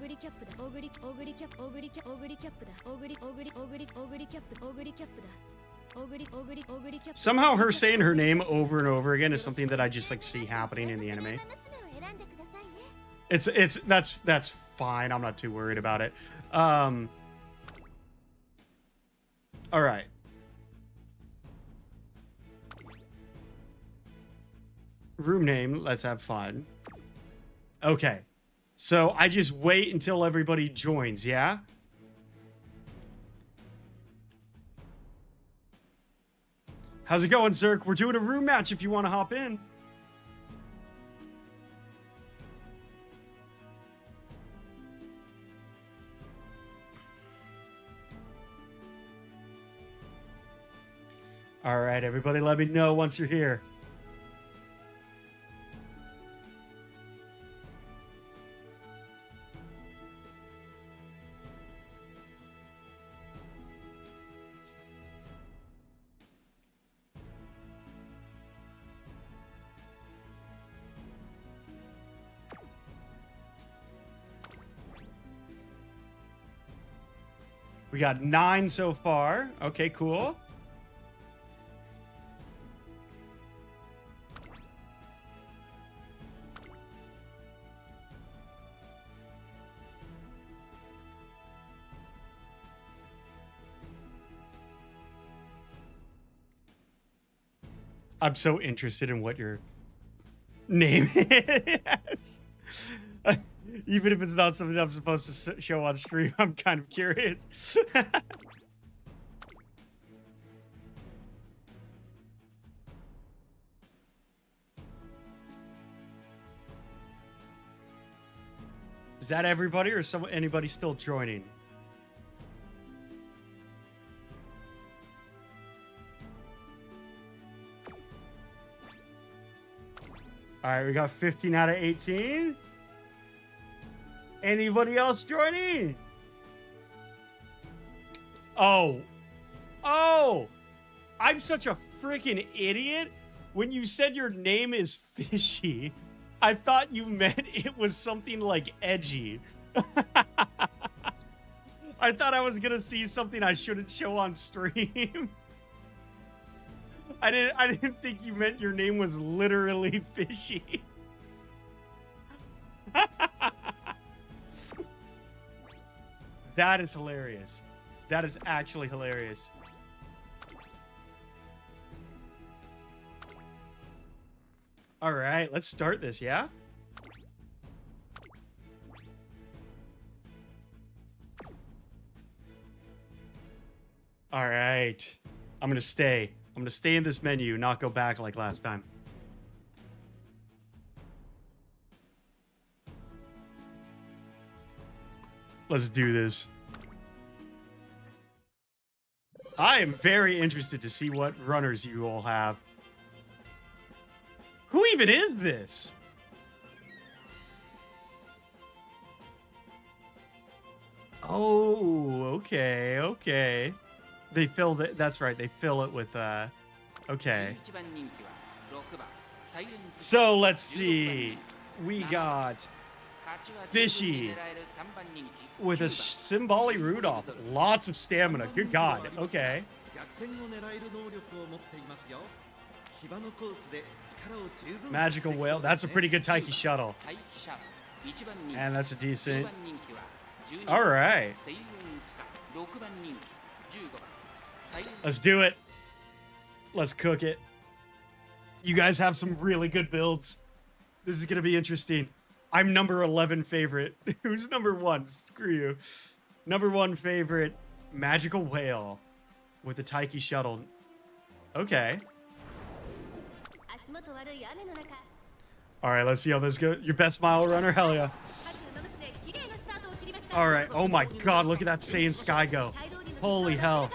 Somehow her saying her name over and over again is something that I just like see happening in the anime. That's fine. I'm not too worried about it. All right. Room name. Let's have fun. Okay. So I just wait until everybody joins, yeah? How's it going, Zerk? We're doing a room match if you want to hop in. All right, everybody, let me know once you're here. We got 9 so far. Okay, cool. I'm so interested in what your name is. Even if it's not something I'm supposed to show on stream, I'm kind of curious. Is that everybody, or anybody still joining? All right, we got 15 out of 18. Anybody else joining? Oh, I'm such a freaking idiot. When you said your name is Fishy, I thought you meant it was something like edgy. I thought I was gonna see something I shouldn't show on stream. I didn't think you meant your name was literally Fishy. That is hilarious. That is actually hilarious. All right, let's start this, yeah? All right. I'm going to stay. I'm going to stay in this menu, not go back like last time. Let's do this. I am very interested to see what runners you all have. Who even is this? Oh, okay. They fill it. That's right. They fill it with okay. So let's see. We got Fishy with a Symboli Rudolph. Lots of stamina. Good God. Okay. Magical Whale. That's a pretty good Taiki Shuttle. And that's a decent. All right. Let's do it. Let's cook it. You guys have some really good builds. This is going to be interesting. I'm number 11 favorite. Who's number 1? Screw you. Number 1 favorite, Magical Whale with the Taiki Shuttle. Okay. All right, let's see how this goes. Your best mile runner? Hell yeah. All right. Oh my God, look at that Saiyan Sky go. Holy hell.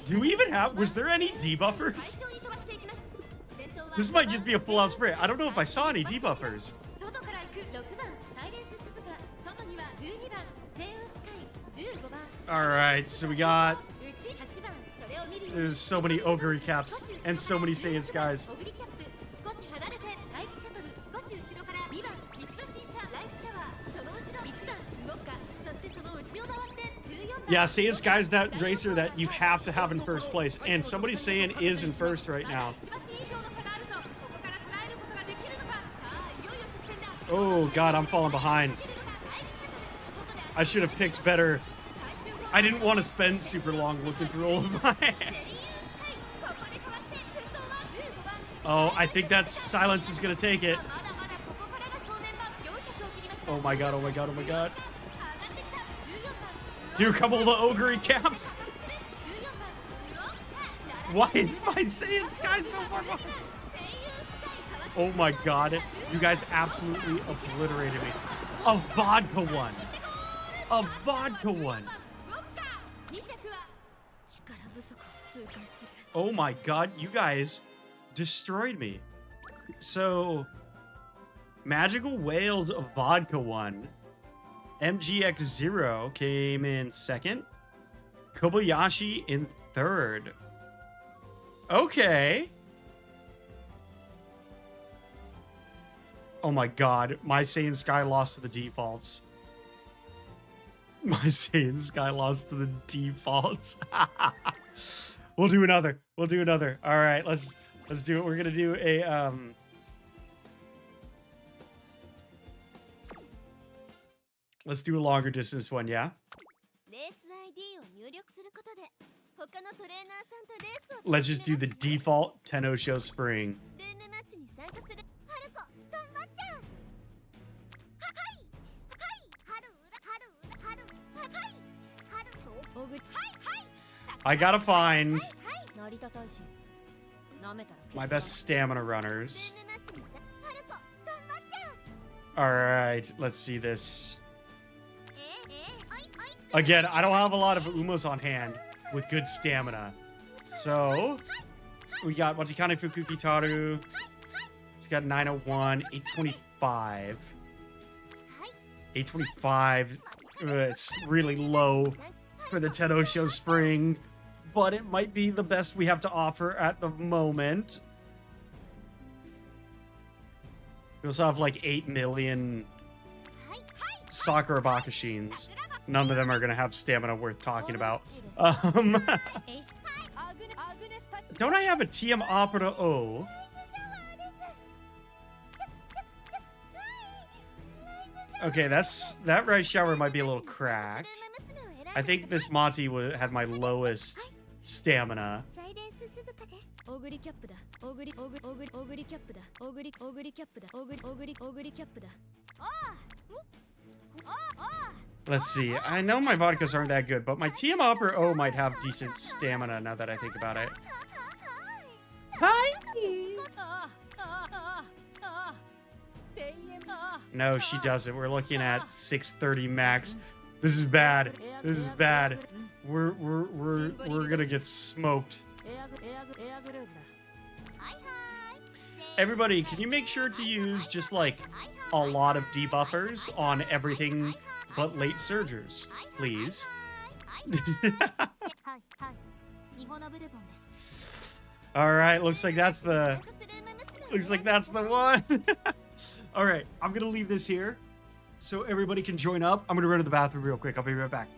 Do we even have, was there any debuffers? This might just be a full-out sprint. I don't know if I saw any debuffers. All right, so we got, there's so many Ogre caps and so many Saiyan Skies. Yeah, Saiyan Sky's that racer that you have to have in first place, and somebody saying is in first right now. Oh God, I'm falling behind. I should have picked better. I didn't want to spend super long looking through all of my... Oh, I think that silence is going to take it. Oh my God, oh my God, oh my God. Here a couple of the Ogre caps. Why is my Saiyan Sky so far behind? Oh my God, you guys absolutely obliterated me. A vodka one. A vodka one. Oh my God, you guys destroyed me. So, Magical Whales of Vodka one. MGX0 came in second. Kobayashi in third. Okay. Oh my God, my Saiyan Sky lost to the defaults. My Saiyan Sky lost to the default. We'll do another. We'll do another. All right, let's do it. We're gonna do a let's do a longer distance one, yeah? レース ID を入力することで他のトレーナーさんとレースを Let's just do the default Tenno Show Spring. ルームマッチに参加するハルコ頑張っちゃうはい春オグリ I gotta find 成田大使なめたら my best stamina runners. ルームマッチにハルコ頑張っちゃう All right, let's see this. おい Again, I don't have a lot of Umos on hand with good stamina. So, we got Watikane Fukuki Taru. He's got 901, 825. 825. It's really low for the Tenno Show Spring, but it might be the best we have to offer at the moment. We also have like 8 million Sakura Bakashins. None of them are going to have stamina worth talking about. Don't I have a TM Opera O? Okay, that rice shower might be a little cracked. I think this Monty had my lowest stamina. サイレンス鈴鹿ですオグリキャップだオグリキャップだオグリキャップだオグリキャップだ Let's see. I know my vodkas aren't that good, but my TM Opera O might have decent stamina now that I think about it. Hi! No, she doesn't. We're looking at 630 max. This is bad. This is bad. We're gonna get smoked. Everybody, can you make sure to use just like a lot of debuffers on everything but late surgers, please? はいはい日本のブルボンです All right, looks like that's the one. All right, I'm gonna leave this here so everybody can join up. I'm gonna run to the bathroom real quick. I'll be right back.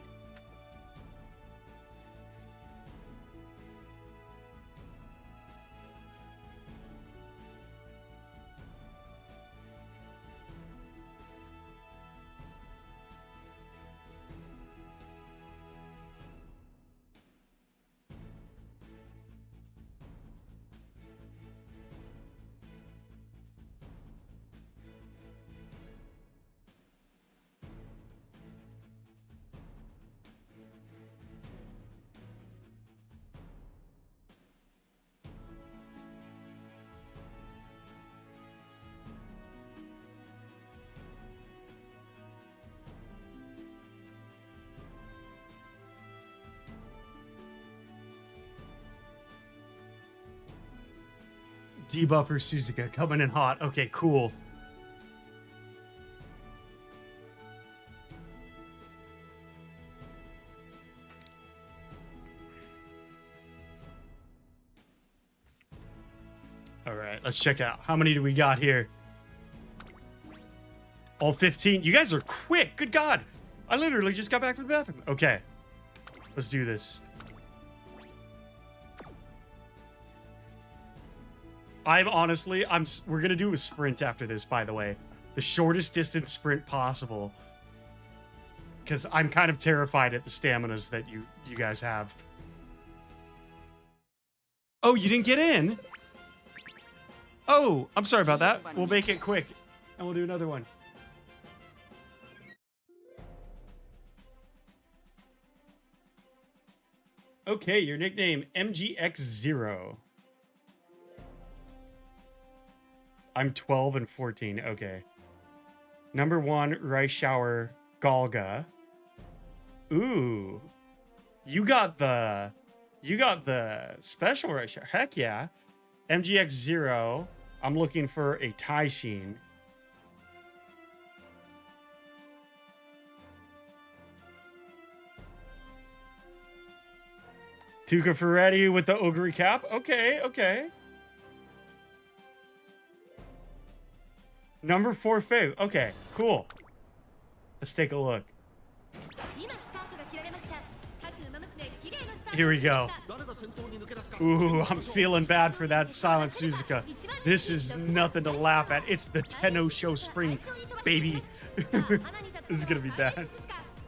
Debuffer Suzuka coming in hot. Okay, cool. All right, let's check out. How many do we got here? All 15. You guys are quick. Good God. I literally just got back from the bathroom. Okay, let's do this. We're gonna do a sprint after this, by the way. The shortest distance sprint possible. Because I'm kind of terrified at the staminas that you guys have. Oh, you didn't get in? Oh, I'm sorry about that. We'll make it quick. And we'll do another one. Okay, your nickname, MGX0. I'm 12 and 14. Okay. Number 1, Rice Shower Galga. Ooh. You got the special Rice Shower. Heck yeah. MGX0. I'm looking for a Taishin. Tuca Ferretti with the Ogre cap. Okay, okay. Number 4 Faye. Okay, cool. Let's take a look. 今 Here we go. Ooh, I'm feeling bad for that Silent Suzuka. This is nothing to laugh at. It's the Tenno Show Spring, baby. This is gonna be bad.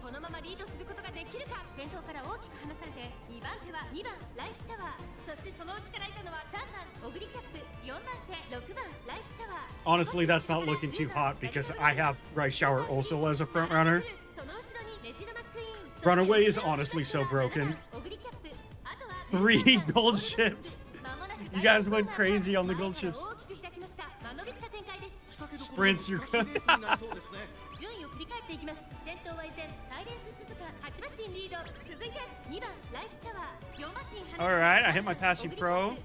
このままリードすることができるか。先頭から大きく離されて2番手は2番ライスシャワー、そしてその内からいたのは3番オグリキャップ、4番手6番ライスシャワー。 Honestly, that's not looking too hot because I have Rice Shower also as a front runner. その後ろにメジロマックイーン。 Runaway is honestly so broken. オグリキャップ、あとは 3 gold ships. You guys went crazy on the gold ships. 大きく開きました。間延びした展開です。 Sprints, you're good. 順位を振り返っていきます。先頭は依然サイレンス鈴鹿8馬身リード、続いて2番ライスシャワー4馬身離れ。 Alright, I hit my passing pro.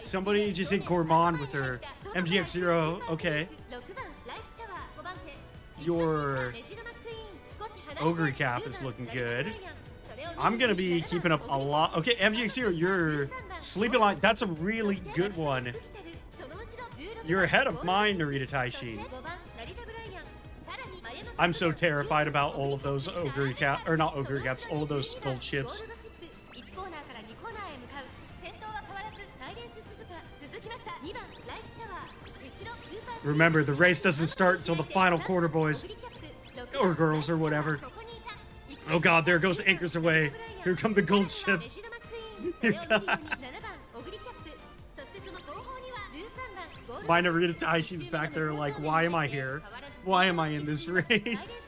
Somebody just hit Gourmand with their MGX0. Okay. 6番ライスシャワー5番手。 Your メジロマックイーン少し離れ。 Ogre Cap is looking good. I'm gonna be keeping up a lot. Okay, MGX0, your sleeping line, that's a really good one. You're ahead of mine, Narita Taishin. I'm so terrified about all of those Ogre Cap, or not Ogre Caps, all of those gold ships. Remember, the race doesn't start until the final quarter, boys. Or girls, or whatever. Oh god, there goes Anchors Away. Here come the gold ships. Here come... My Narita Taishin's back there like, why am I here? Why am I in this race?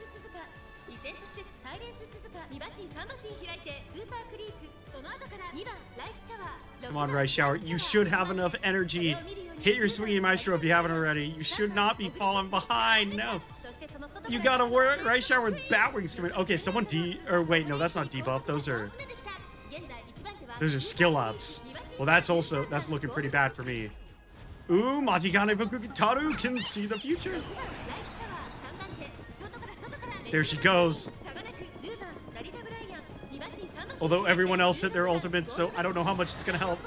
Come on, Rice Shower. You should have enough energy. Hit your Swinging Maestro if you haven't already. You should not be falling behind. No. You gotta wear Rice Shower with Batwings coming. Okay, someone or wait, no, that's not debuff. Those are skill ups. Well, that's looking pretty bad for me. Ooh, Majigane Fukutaru can see the future. There she goes. Although everyone else hit their ultimates, so I don't know how much it's gonna help.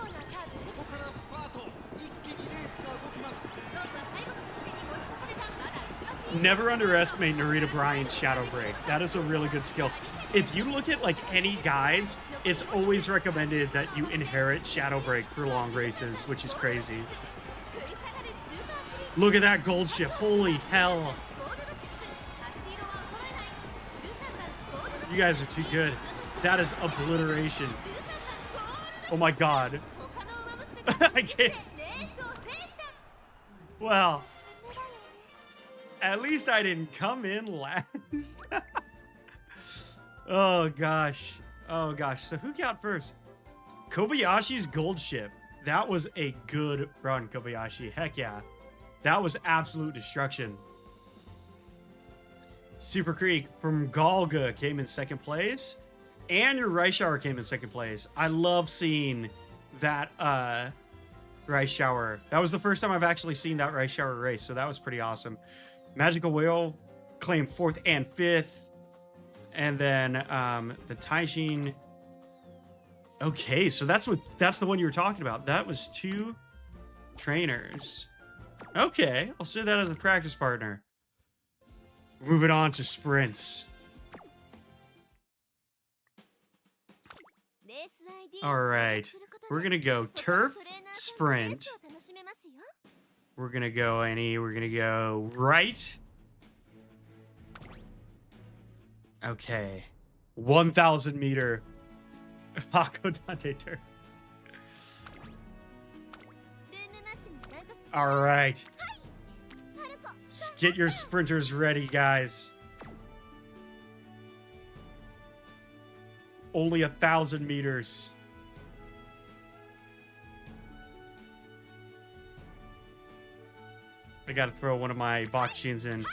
Never underestimate Narita Bryan's Shadow Break. That is a really good skill. If you look at like any guides, it's always recommended that you inherit Shadow Break for long races, which is crazy. Look at that gold ship. Holy hell. You guys are too good. That is obliteration. Oh my god. I can't. Well, at least I didn't come in last. Oh gosh. Oh gosh. So who got first? Kobayashi's gold ship. That was a good run, Kobayashi. Heck yeah. That was absolute destruction. Super Creek from Galga came in second place. And your Rice Shower came in second place. I love seeing that Rice Shower. That was the first time I've actually seen that Rice Shower race, so that was pretty awesome. Magical Whale claimed 4th and 5th. And then the Taishin. Okay, so that's the one you were talking about. That was 2 trainers. Okay, I'll say that as a practice partner. Moving on to sprints. All right, we're gonna go turf sprint. We're gonna go we're gonna go right. Okay, 1,000 meter Hakodate turf. All right, get your sprinters ready, guys. Only 1,000 meters. I gotta throw one of my Bakshins in.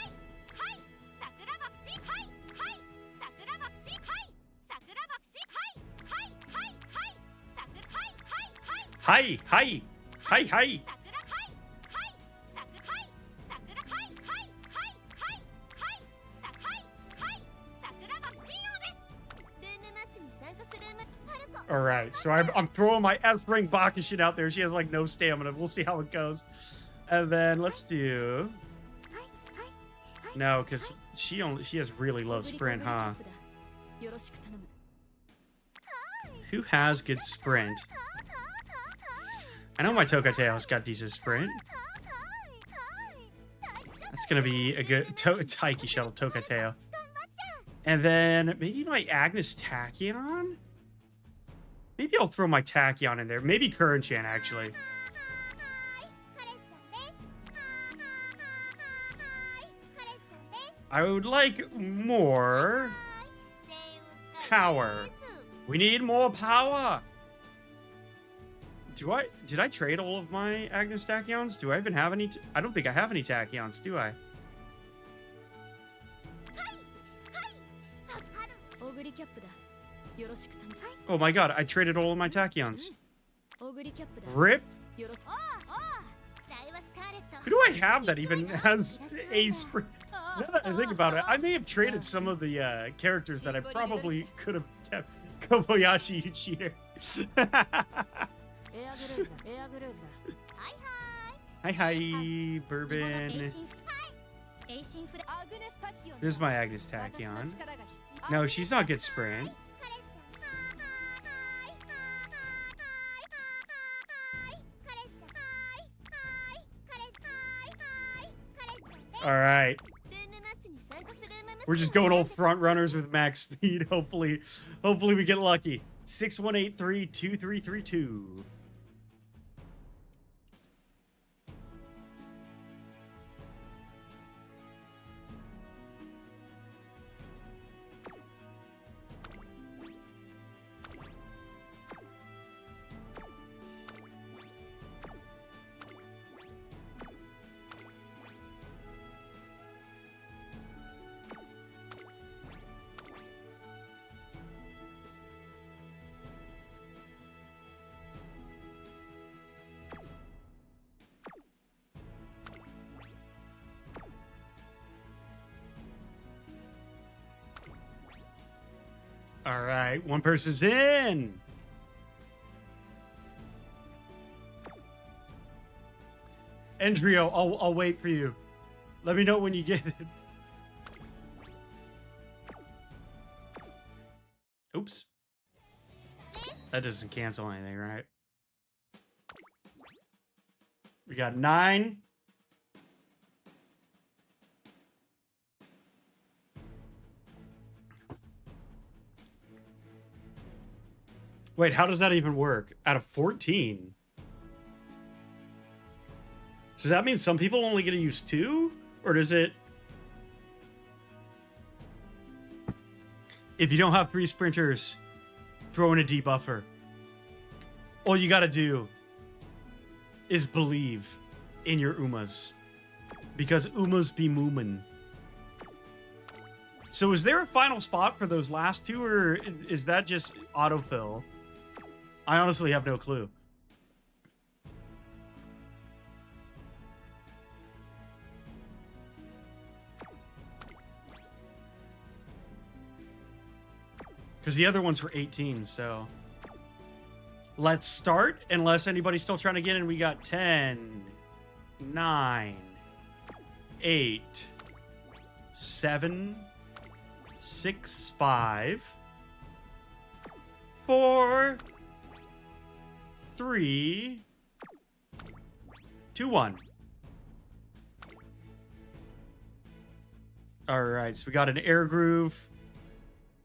Hi, hi, hi, hi. All right, so I'm throwing my S-Ring Bakushin out there. She has like no stamina. We'll see how it goes. And then let's do... No, because she has really low sprint, huh? Who has good sprint? I know my Tokateo's got decent sprint. That's gonna be a good Taiki Shuttle Tokateo. And then maybe my Agnes Tachyon? Maybe I'll throw my Tachyon in there. Maybe Current-chan, actually. I would like more power. We need more power. Did I trade all of my Agnes Tachyons? Do I even have any? I don't think I have any Tachyons, do I? Oh my god, I traded all of my Tachyons. Rip? Who do I have that even has a sprint? Now that I think about it, I may have traded some of the characters that I probably could have kept. Kobayashi, you cheater. Hi, Bourbon. This is my Agnes Tachyon. No, she's not good sprint. All right. We're just going all front runners with max speed. Hopefully we get lucky. 6183-2332. All right, one person's in. Endrio, I'll wait for you. Let me know when you get it. Oops. That doesn't cancel anything, right? We got 9. Wait, how does that even work? Out of 14? Does that mean some people only get to use 2? Or does it... If you don't have 3 sprinters, throw in a debuffer. All you gotta do is believe in your Umas. Because Umas be moomin'. So is there a final spot for those last 2, or is that just autofill? I honestly have no clue. Because the other ones were 18, so... Let's start, unless anybody's still trying to get in. We got 10, 9, 8, 7, 6, 5, 4, 3, 2, 1. All right, so we got an Air Groove.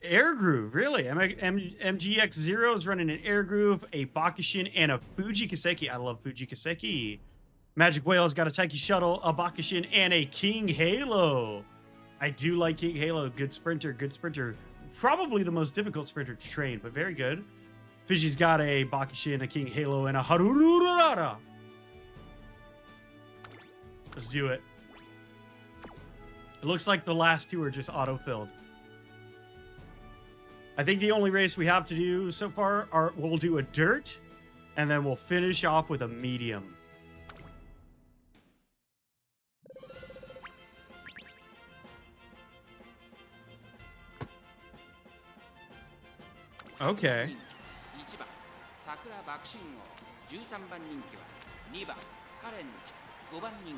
Air Groove, really? MGX0 is running an Air Groove, a Bakushin, and a Fuji Kaseki. I love Fuji Kaseki. Magic Whale's got a Taiki Shuttle, a Bakushin, and a King Halo. I do like King Halo. Good sprinter, good sprinter. Probably the most difficult sprinter to train, but very good. Fishy's got a Bakushin, a King Halo, and a Harururara. Let's do it. It looks like the last 2 are just auto-filled. I think the only race we have to do so far are we'll do a dirt, and then we'll finish off with a medium. Okay. 1番桜爆心王13番人気は2番カレンチ5番人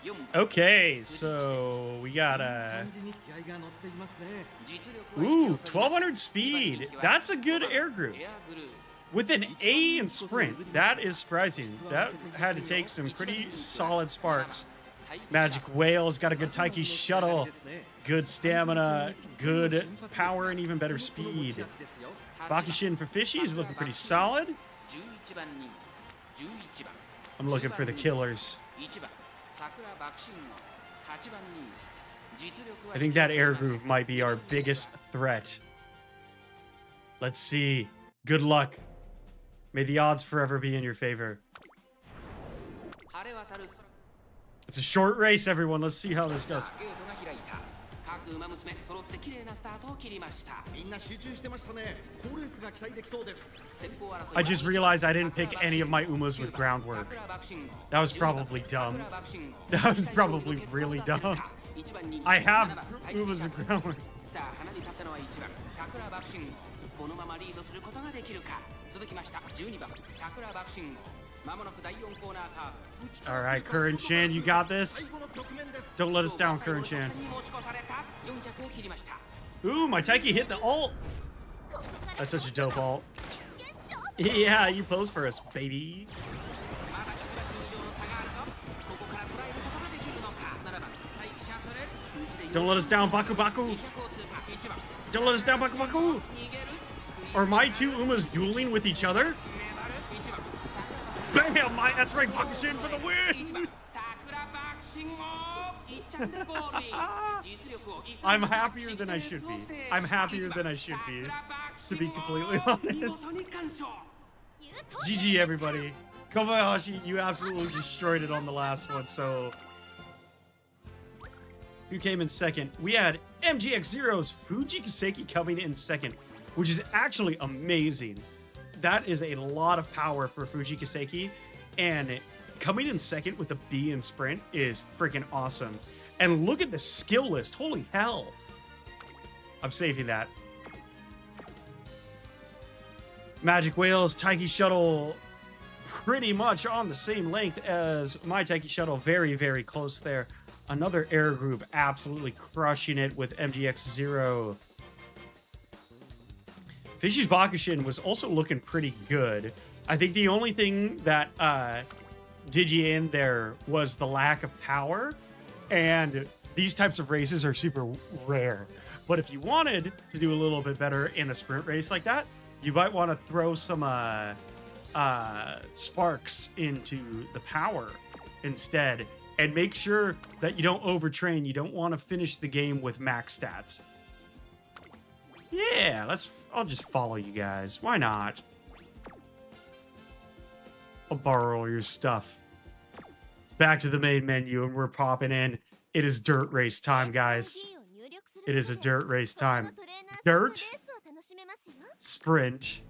気 Okay, so we got 感じに気合が乗っていますね。 ooh, 1200 speed. That's a good air group. With an A in sprint, that is surprising. That had to take some pretty solid sparks. Magic Whale's got a good Taiki shuttle, good stamina, good power, and even better speed. Bakushin for Fishies looking pretty solid. I'm looking for the killers. I think that air groove might be our biggest threat. Let's see. Good luck. May the odds forever be in your favor. It's a short race, everyone. Let's see how this goes. みんな集中してましたね。好レースが期待できそうです。 I just realized I didn't pick any of my Umas with groundwork. That was probably dumb. That was probably really dumb. I have Umas with groundwork. さあ花に立ったのは1番桜爆心号このままリードすることができるか続きました12番桜爆心号まもなく第4コーナーカーブ All right, Curran Chan, you got this. Don't let us down, Curran Chan. Ooh, my Taiki hit the ult. That's such a dope ult. Yeah, you pose for us, baby. Don't let us down, Baku Baku. Don't let us down, Baku Baku. Are my two Umas dueling with each other? Bam! That's right, Bakushin for the win! I'm happier than I should be. I'm happier than I should be, to be completely honest. GG, everybody. Kobayashi, you absolutely destroyed it on the last one, so... Who came in second? We had MGX Zero's Fuji Kiseki coming in second, which is actually amazing. That is a lot of power for Fuji Kiseki, and coming in second with a B in sprint is freaking awesome. And look at the skill list. Holy hell. I'm saving that. Magic Whale's Taiki Shuttle pretty much on the same length as my Taiki Shuttle. Very, very close there. Another air groove absolutely crushing it with MGX Zero. Fishy's Bakushin was also looking pretty good. I think the only thing that did you in there was the lack of power. And these types of races are super rare. But if you wanted to do a little bit better in a sprint race like that, you might want to throw some sparks into the power instead. And make sure that you don't overtrain. You don't want to finish the game with max stats. Yeah, I'll just follow you guys. Why not? I'll borrow all your stuff. Back to the main menu, and we're popping in. It is dirt race time, guys. It is a dirt race time. Dirt. Sprint.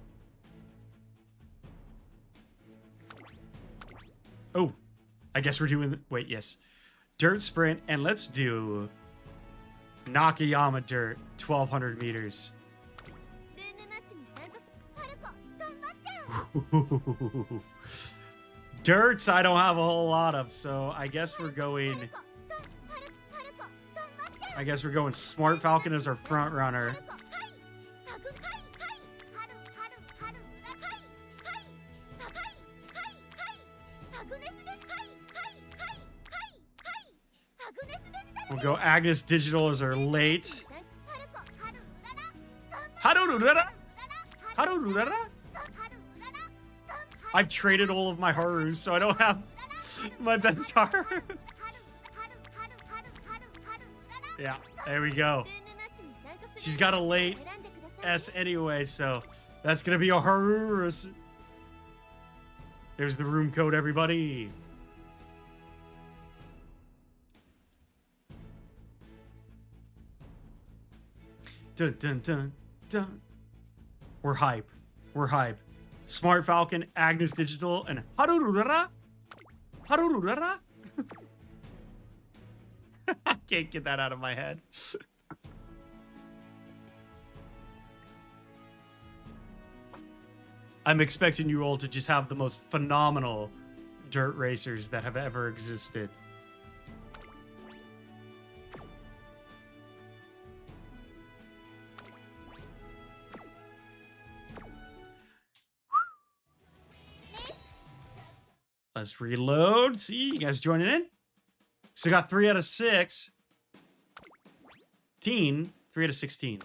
Oh, I guess we're doing... Wait, yes. Dirt sprint, and let's do Nakayama dirt, 1,200 meters. Dirts I don't have a whole lot of, so I guess we're going Smart Falcon as our front runner. We'll go Agnes Digital as our late. I've traded all of my Harus, so I don't have my best Haru. Yeah, there we go. She's got a late S anyway, so that's going to be a Haru. There's the room code, everybody. Dun, dun, dun, dun. We're hype. We're hype. Smart Falcon, Agnes Digital, and Harururara. Harururara. I can't get that out of my head. I'm expecting you all to just have the most phenomenal dirt racers that have ever existed. Let's reload. See, you guys joining in? So got 3 out of 6. 3 out of 16.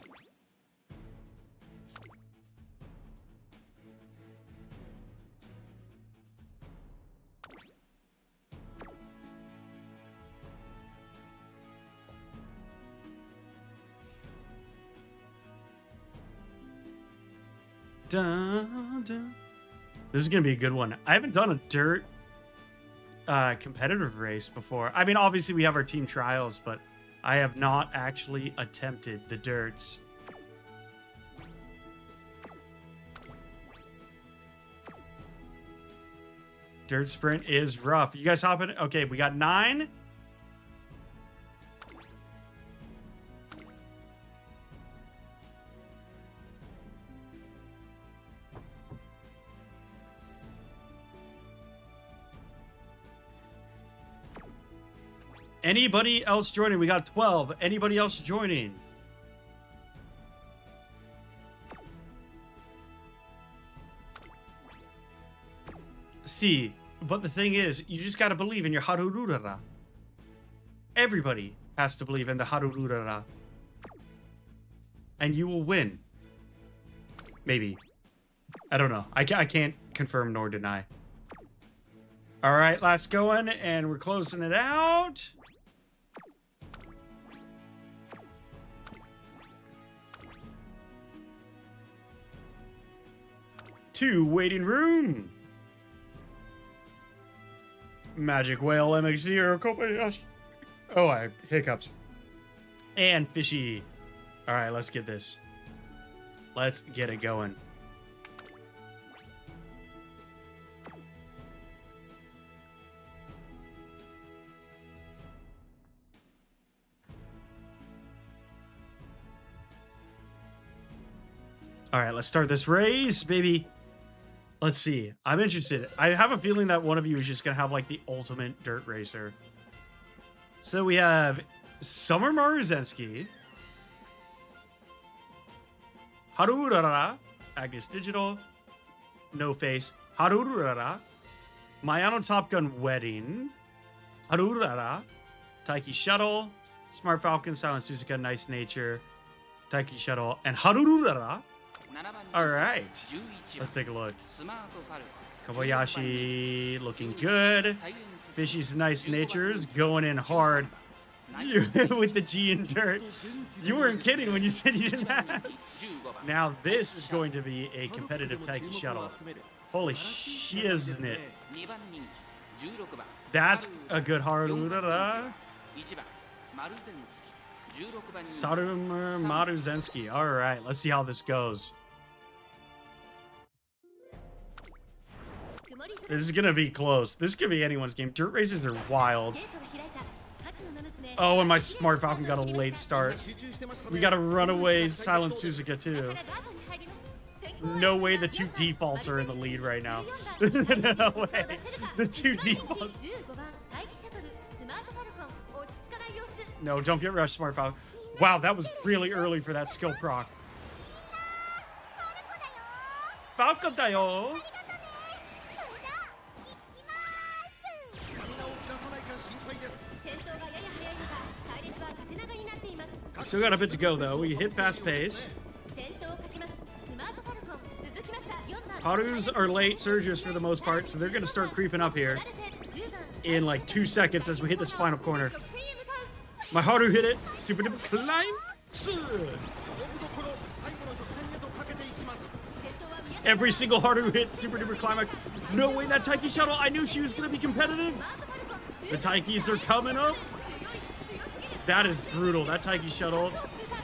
Dun, dun. This is gonna be a good one. I haven't done a dirt competitive race before. I mean, obviously we have our team trials, but I have not actually attempted the dirts. Dirt sprint is rough. You guys hopping? Okay, we got 9. Anybody else joining? We got 12. Anybody else joining? See, but the thing is, you just gotta believe in your Harururara. Everybody has to believe in the Harururara. And you will win. Maybe. I don't know. I can't confirm nor deny. All right, last going, and we're closing it out. To waiting room. Magic Whale MX0 Kobayashi. Oh, I hiccups. And Fishy. All right, let's get this. Let's get it going. All right, let's start this race, baby. Let's see. I'm interested. I have a feeling that one of you is just going to have, like, the ultimate dirt racer. So we have Summer Maruzensky, Harururara, Agnes Digital, No Face, Harururara, Mayano Top Gun Wedding, Harururara, Taiki Shuttle, Smart Falcon, Silent Suzuka, Nice Nature, Taiki Shuttle, and Harururara. All right, let's take a look. Kobayashi looking good. Fishy's Nice Natures going in hard with the G in dirt. You weren't kidding when you said you didn't have. Now this is going to be a competitive Taiki Shuttle. Holy shiznit. That's a good Harururara. Summer Maruzensky. All right, let's see how this goes. This is gonna be close. This could be anyone's game. Dirt races are wild. Oh, and my Smart Falcon got a late start. We got a runaway Silent Suzuka too. No way the 2 defaults are in the lead right now. No way. The 2 defaults. No, don't get rushed, Smart Falcon. Wow, that was really early for that skill proc. Falcon dayo. Still got a bit to go though. We hit fast pace. Harus are late surgers for the most part, so they're going to start creeping up here in like 2 seconds as we hit this final corner. My Haru hit it. Super duper climb. Every single Haru hit super duper climax. No way, that Taiki Shuttle. I knew she was going to be competitive. The Taikis are coming up. That is brutal. That Taiki Shuttle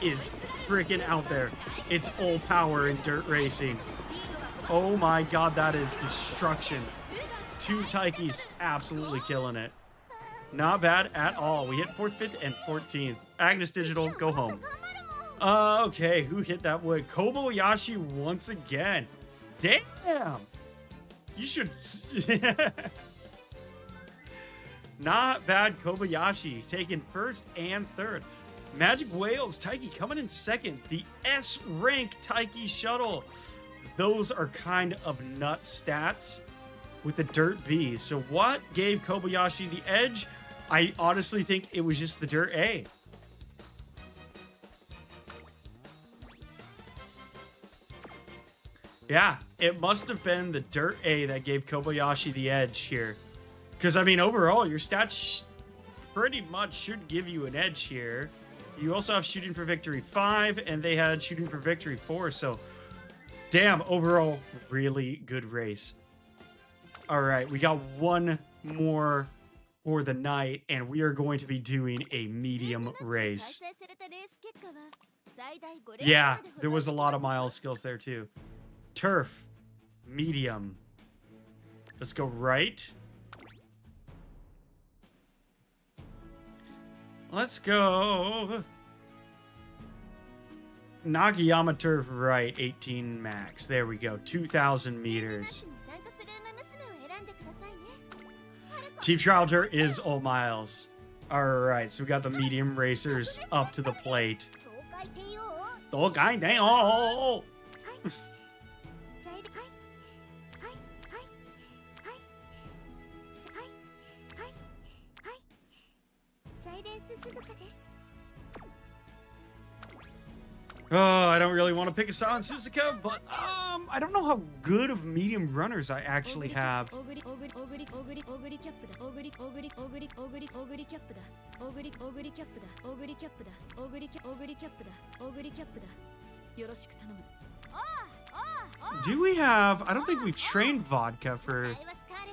is freaking out there. It's all power in dirt racing. Oh my god, that is destruction. 2 Taikis absolutely killing it. Not bad at all. We hit 4th, 5th, and 14th. Agnes Digital, go home. Okay, who hit that wood? Kobayashi once again. Damn! You should... Not bad, Kobayashi. Taking 1st and 3rd. Magic Whales, Taiki coming in 2nd. The S-rank Taiki Shuttle. Those are kind of nut stats with the Dirt B. So what gave Kobayashi the edge? I honestly think it was just the Dirt A. Yeah, it must have been the Dirt A that gave Kobayashi the edge here. Because, I mean, overall, your stats pretty much should give you an edge here. You also have Shooting for Victory 5, and they had Shooting for Victory 4. So, damn, overall, really good race. All right, we got one more for the night, and we are going to be doing a medium race. Yeah, there was a lot of mile skills there, too. Turf, medium. Let's go right. Let's go Nagayama turf right, 18 max. There we go, 2,000 meters. Team Trouser is all miles. All right, so we got the medium racers up to the plate. Oh, I don't really want to pick a Silent Suzuka, but I don't know how good of medium runners I actually have. Do we have... I don't think we've trained Vodka for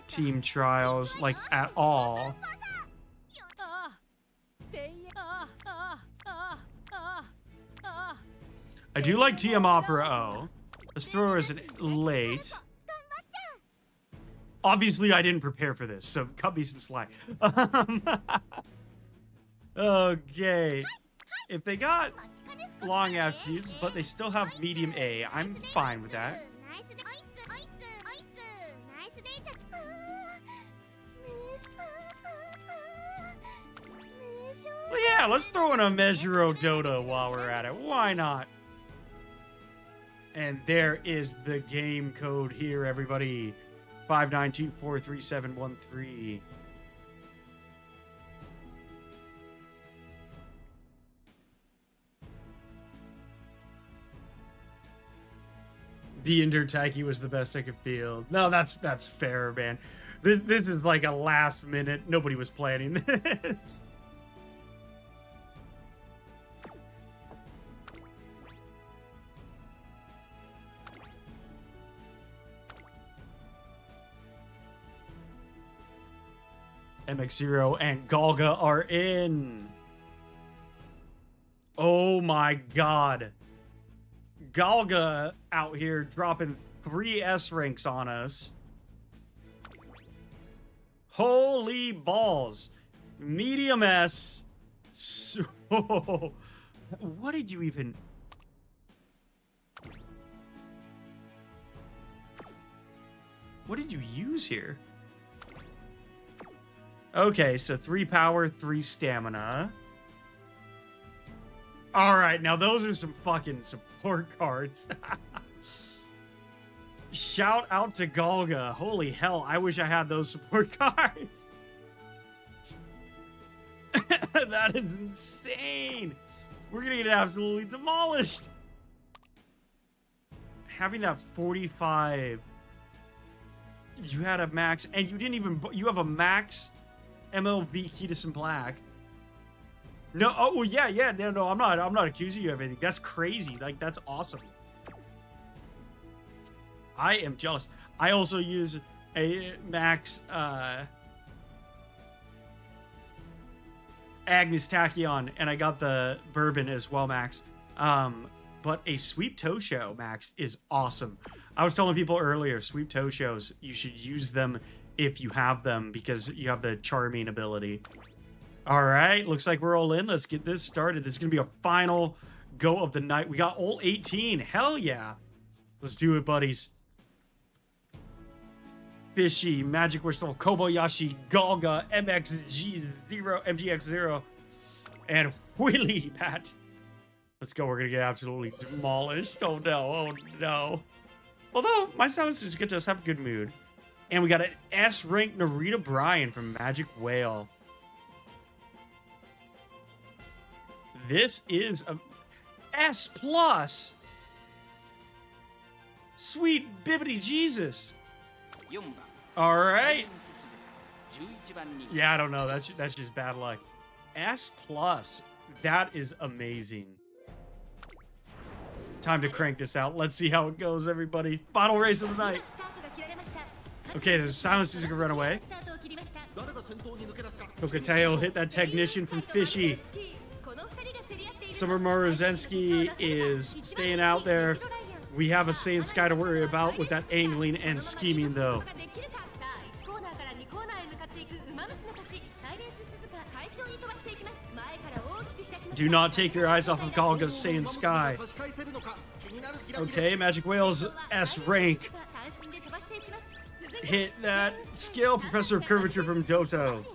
team trials, like, at all. I do like TM Opera O. Let's throw her as an late. Obviously, I didn't prepare for this, so cut me some slack. Okay. If they got long aptitudes, but they still have medium A, I'm fine with that. Well, yeah, let's throw in a Measuro Dota while we're at it. Why not? And there is the game code here, everybody. 59243713. The Taiki was the best I could field. No, that's fair, man. This is like a last minute. Nobody was planning this. MX0 and Galga are in. Oh my god. Galga out here dropping 3 S ranks on us. Holy balls. Medium S. So, what did you even... What did you use here? Okay, so 3 power, 3 stamina. All right, now those are some fucking support cards. Shout out to Galga. Holy hell, I wish I had those support cards. That is insane. We're gonna get absolutely demolished. Having that 45. You had a max, and you didn't even... You have a max... MLB Kidison Black. No, oh well, yeah, no, I'm not accusing you of anything. That's crazy. Like, that's awesome. I am jealous. I also use a max Agnes Tachyon, and I got the bourbon as well, max. But a Sweep Toe Show max is awesome. I was telling people earlier, Sweep Toe Shows, you should use them if you have them, because you have the charming ability. All right, looks like we're all in. Let's get this started. This is gonna be a final go of the night. We got all 18. Hell yeah. Let's do it, buddies. Fishy, Magic Whistle, Kobayashi, Galga, MXG0, and Willy, Patt. Let's go. We're gonna get absolutely demolished. Oh no, oh no. Although my sound is just get us have a good mood. And we got an S rank Narita Bryan from Magic Whale. This is a S plus. Sweet bibbity Jesus. 4番 All right. 11番に Yeah, I don't know. That's just bad luck. S plus. That is amazing. Time to crank this out. Let's see how it goes, everybody. Final race of the night. Okay, there's a silent Suzuka runaway. 誰が先頭に抜け出すか Kokateo hit that technician from Fishy. Summer Morozensky is staying out there. We have a Saiyan Sky to worry about with that angling and scheming, though. Do not take your eyes off of Galga's Saiyan Sky. 差し返せるのか気になるキラキラ Okay, Magic Whale's S rank. Hit that skill, Professor of Curvature from Doto.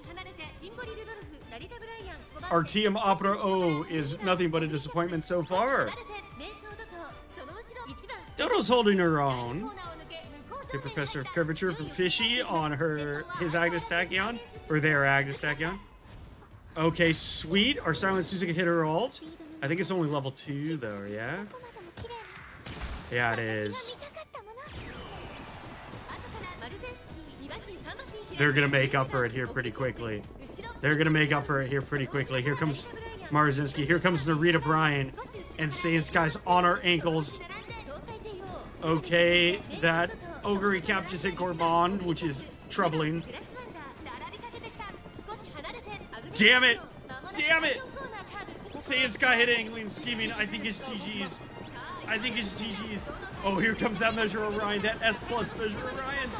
Artium Opera O is nothing but a disappointment so far. Doto's holding her own. The Professor of Curvature from Fishy on his Agnes Tachyon, or their Agnes Tachyon. Okay, sweet. Our Silent Suzuka hit her ult. I think it's only level 2 though, yeah? Yeah, it is. They're gonna make up for it here pretty quickly. They're gonna make up for it here pretty quickly. Here comes Marzinski. Here comes Narita Bryan. And Saiyan Sky's on our ankles. Okay, that Ogre Cap just hit Corbon, which is troubling. Damn it! Damn it! Saiyan Sky hit angling and scheming. I think it's GG's. I think it's GG's. Oh, here comes that Measure Orion. That S plus Measure Orion.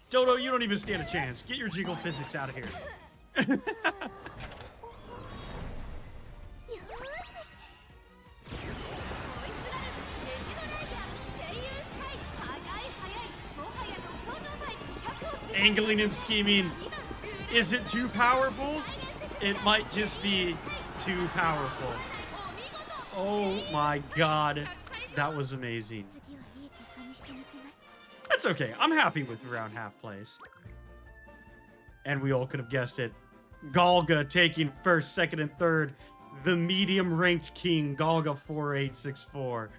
Dodo, you don't even stand a chance. Get your jiggle physics out of here. Angling and scheming. Is it too powerful? It might just be too powerful. Oh my god. That was amazing. That's okay. I'm happy with around half place. And we all could have guessed it. Galga taking first, second, and third. The medium ranked king, Galga 4864.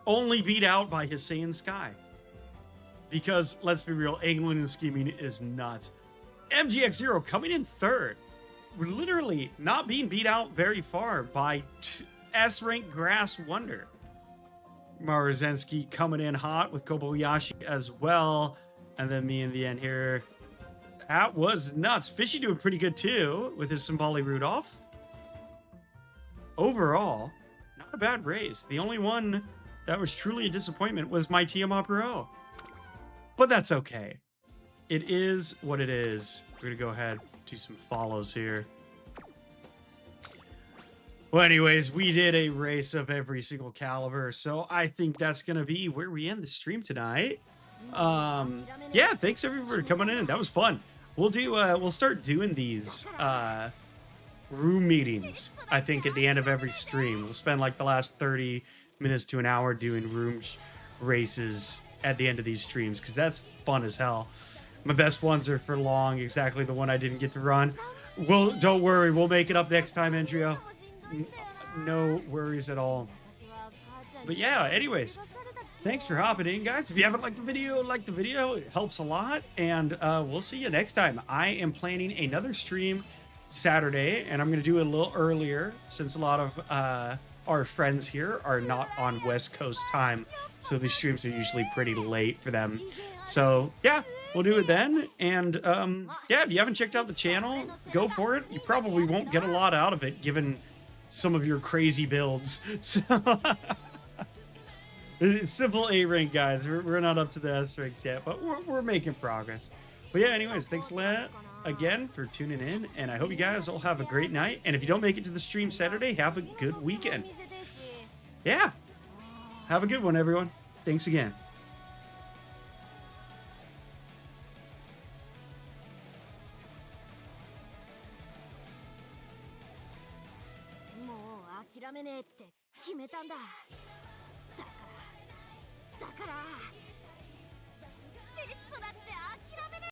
Only beat out by his Saiyan Sky. Because, let's be real, angling and scheming is nuts. MGX0 coming in third. We're literally not being beat out very far by S-rank Grass Wonder. Maruzensky coming in hot with Kobayashi as well. And then me in the end here. That was nuts. Fishy doing pretty good too with his Symboli Rudolph. Overall, not a bad race. The only one that was truly a disappointment was my Tiamat Pro. But that's okay. It is what it is. We're going to go ahead and do some follows here. Well, anyways, we did a race of every single caliber, so I think that's going to be where we end the stream tonight. Yeah, thanks everyone for coming in. That was fun. We'll start doing these room meetings, I think, at the end of every stream. We'll spend like the last 30 minutes to an hour doing room races at the end of these streams, because that's fun as hell. My best ones are for long, exactly the one I didn't get to run. Don't worry, we'll make it up next time, Andrea. No worries at all. But yeah, anyways, thanks for hopping in, guys. If you haven't liked the video, like the video. It helps a lot. And we'll see you next time. I am planning another stream Saturday, and I'm going to do it a little earlier since a lot of our friends here are not on West Coast time. So these streams are usually pretty late for them. So yeah, we'll do it then. And yeah, if you haven't checked out the channel, go for it. You probably won't get a lot out of it given some of your crazy builds. So simple A rank, guys. We're not up to the S ranks yet, but we're making progress. But yeah, anyways, thanks a lot again for tuning in, and I hope you guys all have a great night. And if you don't make it to the stream Saturday, have a good weekend. Yeah, have a good one, everyone. Thanks again. 諦めねえって決めたんだ。